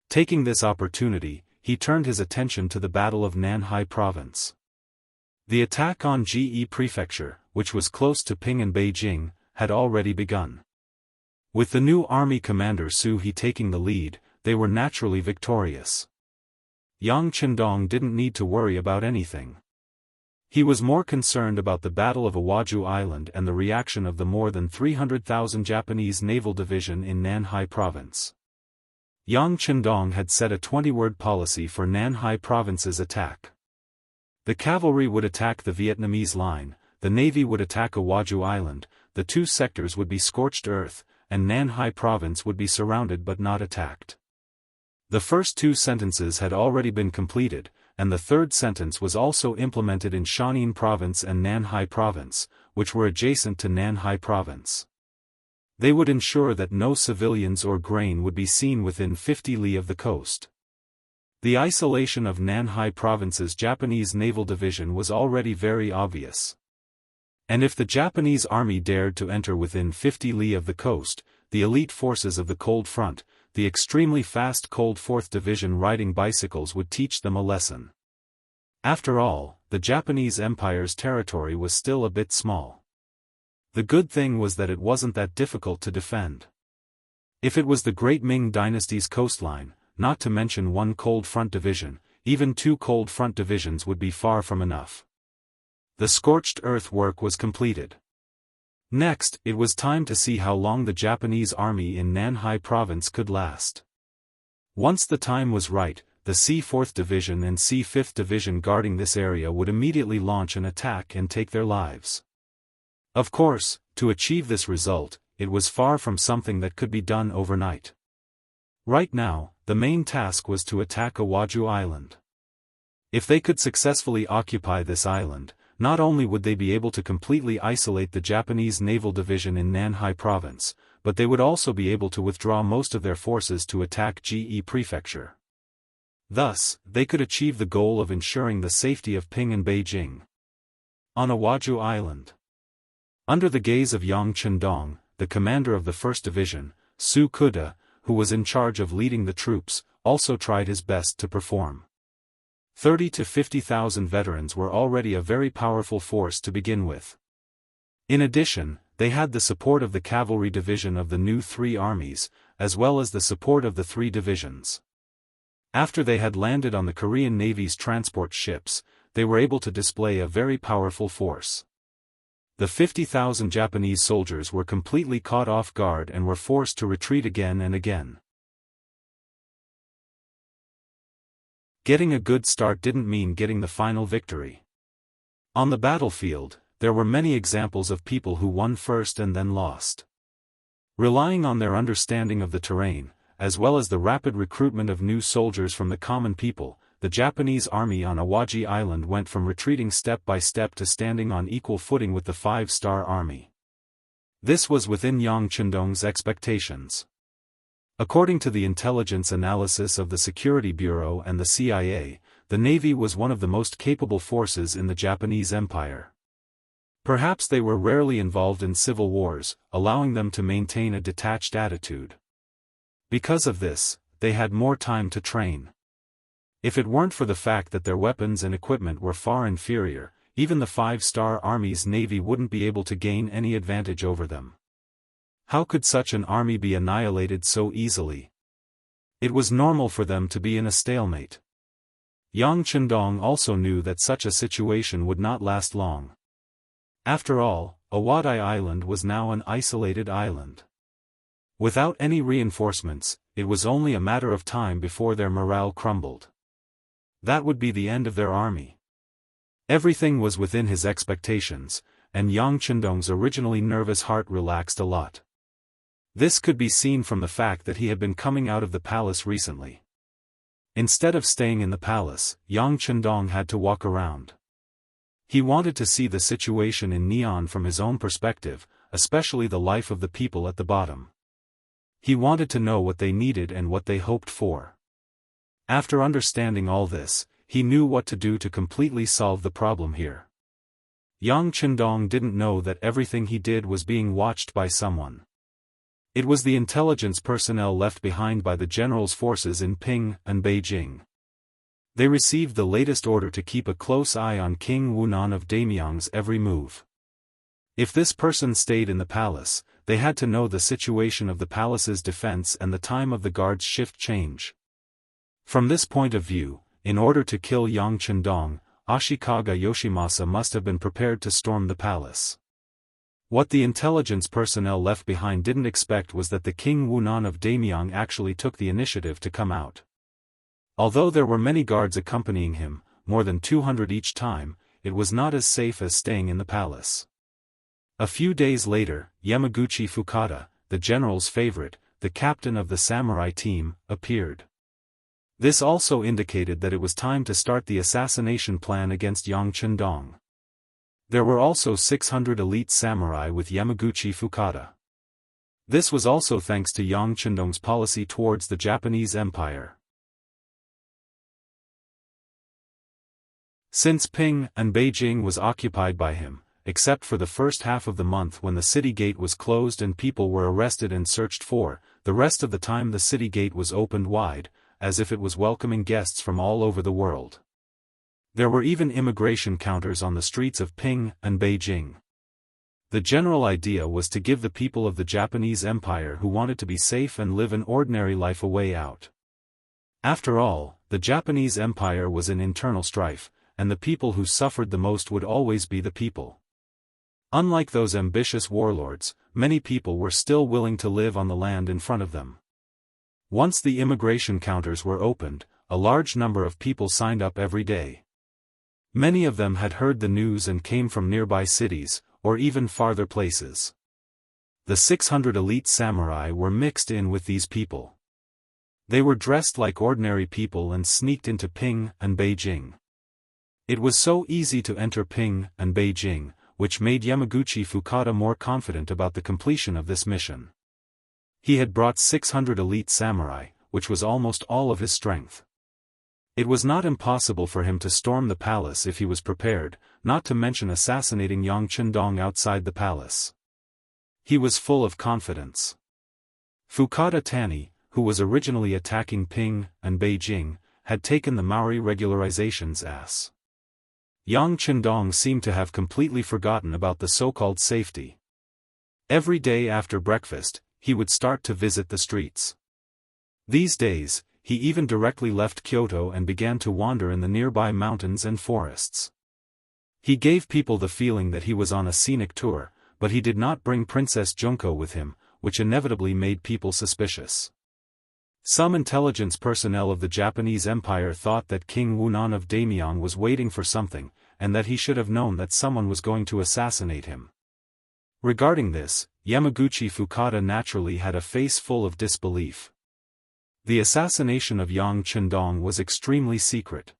Taking this opportunity, he turned his attention to the Battle of Nanhai Province. The attack on Ge Prefecture, which was close to Ping and Beijing, had already begun. With the new army commander Su He taking the lead, they were naturally victorious. Yang Chendong didn't need to worry about anything. He was more concerned about the Battle of Awaju Island and the reaction of the more than 300,000 Japanese naval division in Nanhai Province. Yang Chendong had set a 20-word policy for Nanhai Province's attack. The cavalry would attack the Vietnamese line, the navy would attack Awaju Island, the two sectors would be scorched earth, and Nanhai Province would be surrounded but not attacked. The first two sentences had already been completed, and the third sentence was also implemented in Shaanxi Province and Nanhai Province, which were adjacent to Nanhai Province. They would ensure that no civilians or grain would be seen within 50 li of the coast. The isolation of Nanhai Province's Japanese naval division was already very obvious. And if the Japanese army dared to enter within 50 li of the coast, the elite forces of the Cold Front, the extremely fast Cold 4th Division riding bicycles would teach them a lesson. After all, the Japanese Empire's territory was still a bit small. The good thing was that it wasn't that difficult to defend. If it was the Great Ming Dynasty's coastline, not to mention one Cold Front division, even two Cold Front divisions would be far from enough. The scorched earth work was completed. Next, it was time to see how long the Japanese army in Nanhai Province could last. Once the time was right, the C-4th Division and C-5th Division guarding this area would immediately launch an attack and take their lives. Of course, to achieve this result, it was far from something that could be done overnight. Right now, the main task was to attack Awaju Island. If they could successfully occupy this island, not only would they be able to completely isolate the Japanese naval division in Nanhai Province, but they would also be able to withdraw most of their forces to attack Ge Prefecture. Thus, they could achieve the goal of ensuring the safety of Ping and Beijing. On Awaju Island, under the gaze of Yang Chendong, the commander of the 1st Division, Su Kuda, who was in charge of leading the troops, also tried his best to perform. 30 to 50,000 veterans were already a very powerful force to begin with. In addition, they had the support of the cavalry division of the new three armies, as well as the support of the three divisions. After they had landed on the Korean Navy's transport ships, they were able to display a very powerful force. The 50,000 Japanese soldiers were completely caught off guard and were forced to retreat again and again. Getting a good start didn't mean getting the final victory. On the battlefield, there were many examples of people who won first and then lost. Relying on their understanding of the terrain, as well as the rapid recruitment of new soldiers from the common people, the Japanese army on Awaju Island went from retreating step by step to standing on equal footing with the 5-star army. This was within Yang Chendong's expectations. According to the intelligence analysis of the Security Bureau and the CIA, the Navy was one of the most capable forces in the Japanese Empire. Perhaps they were rarely involved in civil wars, allowing them to maintain a detached attitude. Because of this, they had more time to train. If it weren't for the fact that their weapons and equipment were far inferior, even the 5-star Army's Navy wouldn't be able to gain any advantage over them. How could such an army be annihilated so easily? It was normal for them to be in a stalemate. Yang Chendong also knew that such a situation would not last long. After all, Awaju Island was now an isolated island. Without any reinforcements, it was only a matter of time before their morale crumbled. That would be the end of their army. Everything was within his expectations, and Yang Chendong's originally nervous heart relaxed a lot. This could be seen from the fact that he had been coming out of the palace recently. Instead of staying in the palace, Yang Chendong had to walk around. He wanted to see the situation in Neon from his own perspective, especially the life of the people at the bottom. He wanted to know what they needed and what they hoped for. After understanding all this, he knew what to do to completely solve the problem here. Yang Chendong didn't know that everything he did was being watched by someone. It was the intelligence personnel left behind by the general's forces in Ping and Beijing. They received the latest order to keep a close eye on King Wunan of Damyang's every move. If this person stayed in the palace, they had to know the situation of the palace's defense and the time of the guard's shift change. From this point of view, in order to kill Yang Chendong, Ashikaga Yoshimasa must have been prepared to storm the palace. What the intelligence personnel left behind didn't expect was that the King Wunan of Damyang actually took the initiative to come out. Although there were many guards accompanying him, more than 200 each time, it was not as safe as staying in the palace. A few days later, Yamaguchi Fukada, the general's favorite, the captain of the samurai team, appeared. This also indicated that it was time to start the assassination plan against Yang Chendong. There were also 600 elite samurai with Yamaguchi Fukada. This was also thanks to Yang Chendong's policy towards the Japanese Empire. Since Ping and Beijing was occupied by him, except for the first half of the month when the city gate was closed and people were arrested and searched for, the rest of the time the city gate was opened wide, as if it was welcoming guests from all over the world. There were even immigration counters on the streets of Ping and Beijing. The general idea was to give the people of the Japanese Empire who wanted to be safe and live an ordinary life a way out. After all, the Japanese Empire was in internal strife, and the people who suffered the most would always be the people. Unlike those ambitious warlords, many people were still willing to live on the land in front of them. Once the immigration counters were opened, a large number of people signed up every day. Many of them had heard the news and came from nearby cities, or even farther places. The 600 elite samurai were mixed in with these people. They were dressed like ordinary people and sneaked into Ping and Beijing. It was so easy to enter Ping and Beijing, which made Yamaguchi Fukada more confident about the completion of this mission. He had brought 600 elite samurai, which was almost all of his strength. It was not impossible for him to storm the palace if he was prepared, not to mention assassinating Yang Chendong outside the palace. He was full of confidence. Fukada Tani, who was originally attacking Ping and Beijing, had taken the Maori regularization's ass. Yang Chendong seemed to have completely forgotten about the so-called safety. Every day after breakfast, he would start to visit the streets. These days, he even directly left Kyoto and began to wander in the nearby mountains and forests. He gave people the feeling that he was on a scenic tour, but he did not bring Princess Junko with him, which inevitably made people suspicious. Some intelligence personnel of the Japanese Empire thought that King Wunan of Damyang was waiting for something, and that he should have known that someone was going to assassinate him. Regarding this, Yamaguchi Fukada naturally had a face full of disbelief. The assassination of Yang Chendong was extremely secret.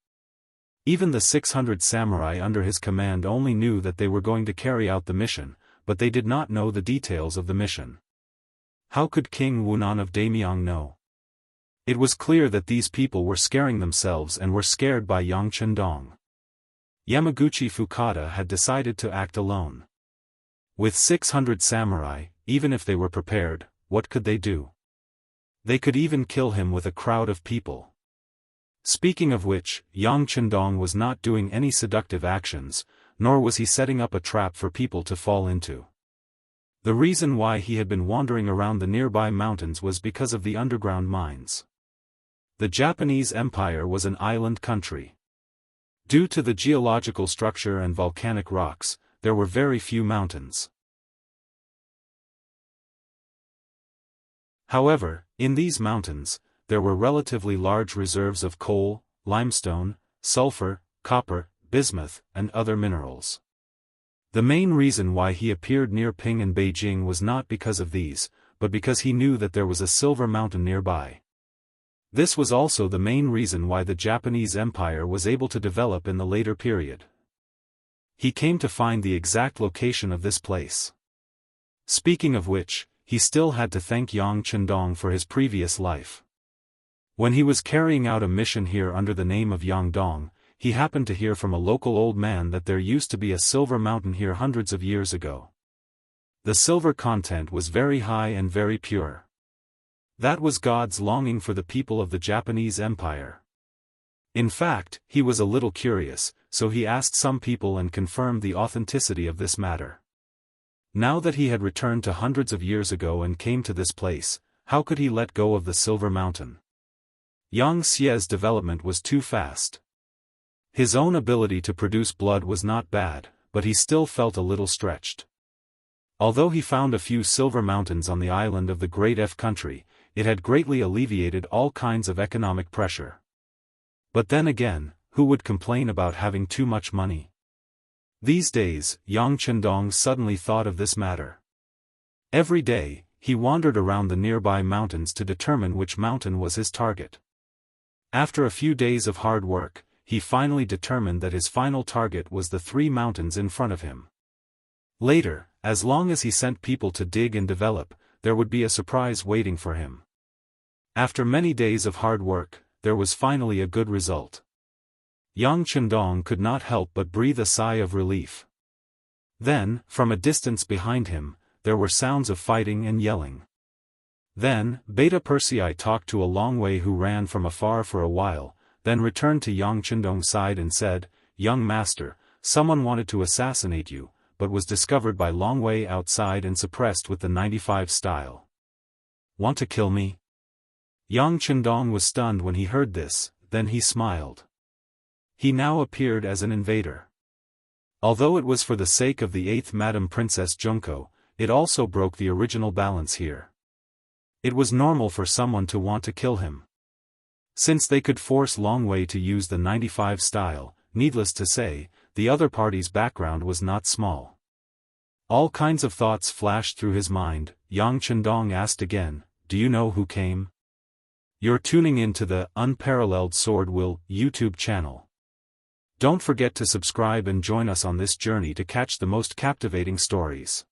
Even the 600 samurai under his command only knew that they were going to carry out the mission, but they did not know the details of the mission. How could King Wunan of Damyang know? It was clear that these people were scaring themselves and were scared by Yang Chendong. Yamaguchi Fukada had decided to act alone. With 600 samurai, even if they were prepared, what could they do? They could even kill him with a crowd of people. Speaking of which, Yang Chendong was not doing any seductive actions, nor was he setting up a trap for people to fall into. The reason why he had been wandering around the nearby mountains was because of the underground mines. The Japanese Empire was an island country. Due to the geological structure and volcanic rocks, there were very few mountains. However, in these mountains, there were relatively large reserves of coal, limestone, sulfur, copper, bismuth, and other minerals. The main reason why he appeared near Ping and Beijing was not because of these, but because he knew that there was a silver mountain nearby. This was also the main reason why the Japanese Empire was able to develop in the later period. He came to find the exact location of this place. Speaking of which, he still had to thank Yang Chendong for his previous life. When he was carrying out a mission here under the name of Yang Dong, he happened to hear from a local old man that there used to be a silver mountain here hundreds of years ago. The silver content was very high and very pure. That was God's longing for the people of the Japanese Empire. In fact, he was a little curious, so he asked some people and confirmed the authenticity of this matter. Now that he had returned to hundreds of years ago and came to this place, how could he let go of the silver mountain? Yang Xie's development was too fast. His own ability to produce blood was not bad, but he still felt a little stretched. Although he found a few silver mountains on the island of the Great F country, it had greatly alleviated all kinds of economic pressure. But then again, who would complain about having too much money? These days, Yang Chendong suddenly thought of this matter. Every day, he wandered around the nearby mountains to determine which mountain was his target. After a few days of hard work, he finally determined that his final target was the 3 mountains in front of him. Later, as long as he sent people to dig and develop, there would be a surprise waiting for him. After many days of hard work, there was finally a good result. Yang Chendong could not help but breathe a sigh of relief. Then, from a distance behind him, there were sounds of fighting and yelling. Then, Beta Persei talked to a Long Wei who ran from afar for a while, then returned to Yang Chendong's side and said, "Young master, someone wanted to assassinate you, but was discovered by Long Wei outside and suppressed with the 95 style. Want to kill me?" Yang Chendong was stunned when he heard this, then he smiled. He now appeared as an invader. Although it was for the sake of the 8th Madam Princess Junko, it also broke the original balance here. It was normal for someone to want to kill him. Since they could force Long Wei to use the 95 style, needless to say, the other party's background was not small. All kinds of thoughts flashed through his mind. Yang Chendong asked again, "Do you know who came?" You're tuning in to the Unparalleled SwordWill YouTube channel. Don't forget to subscribe and join us on this journey to catch the most captivating stories.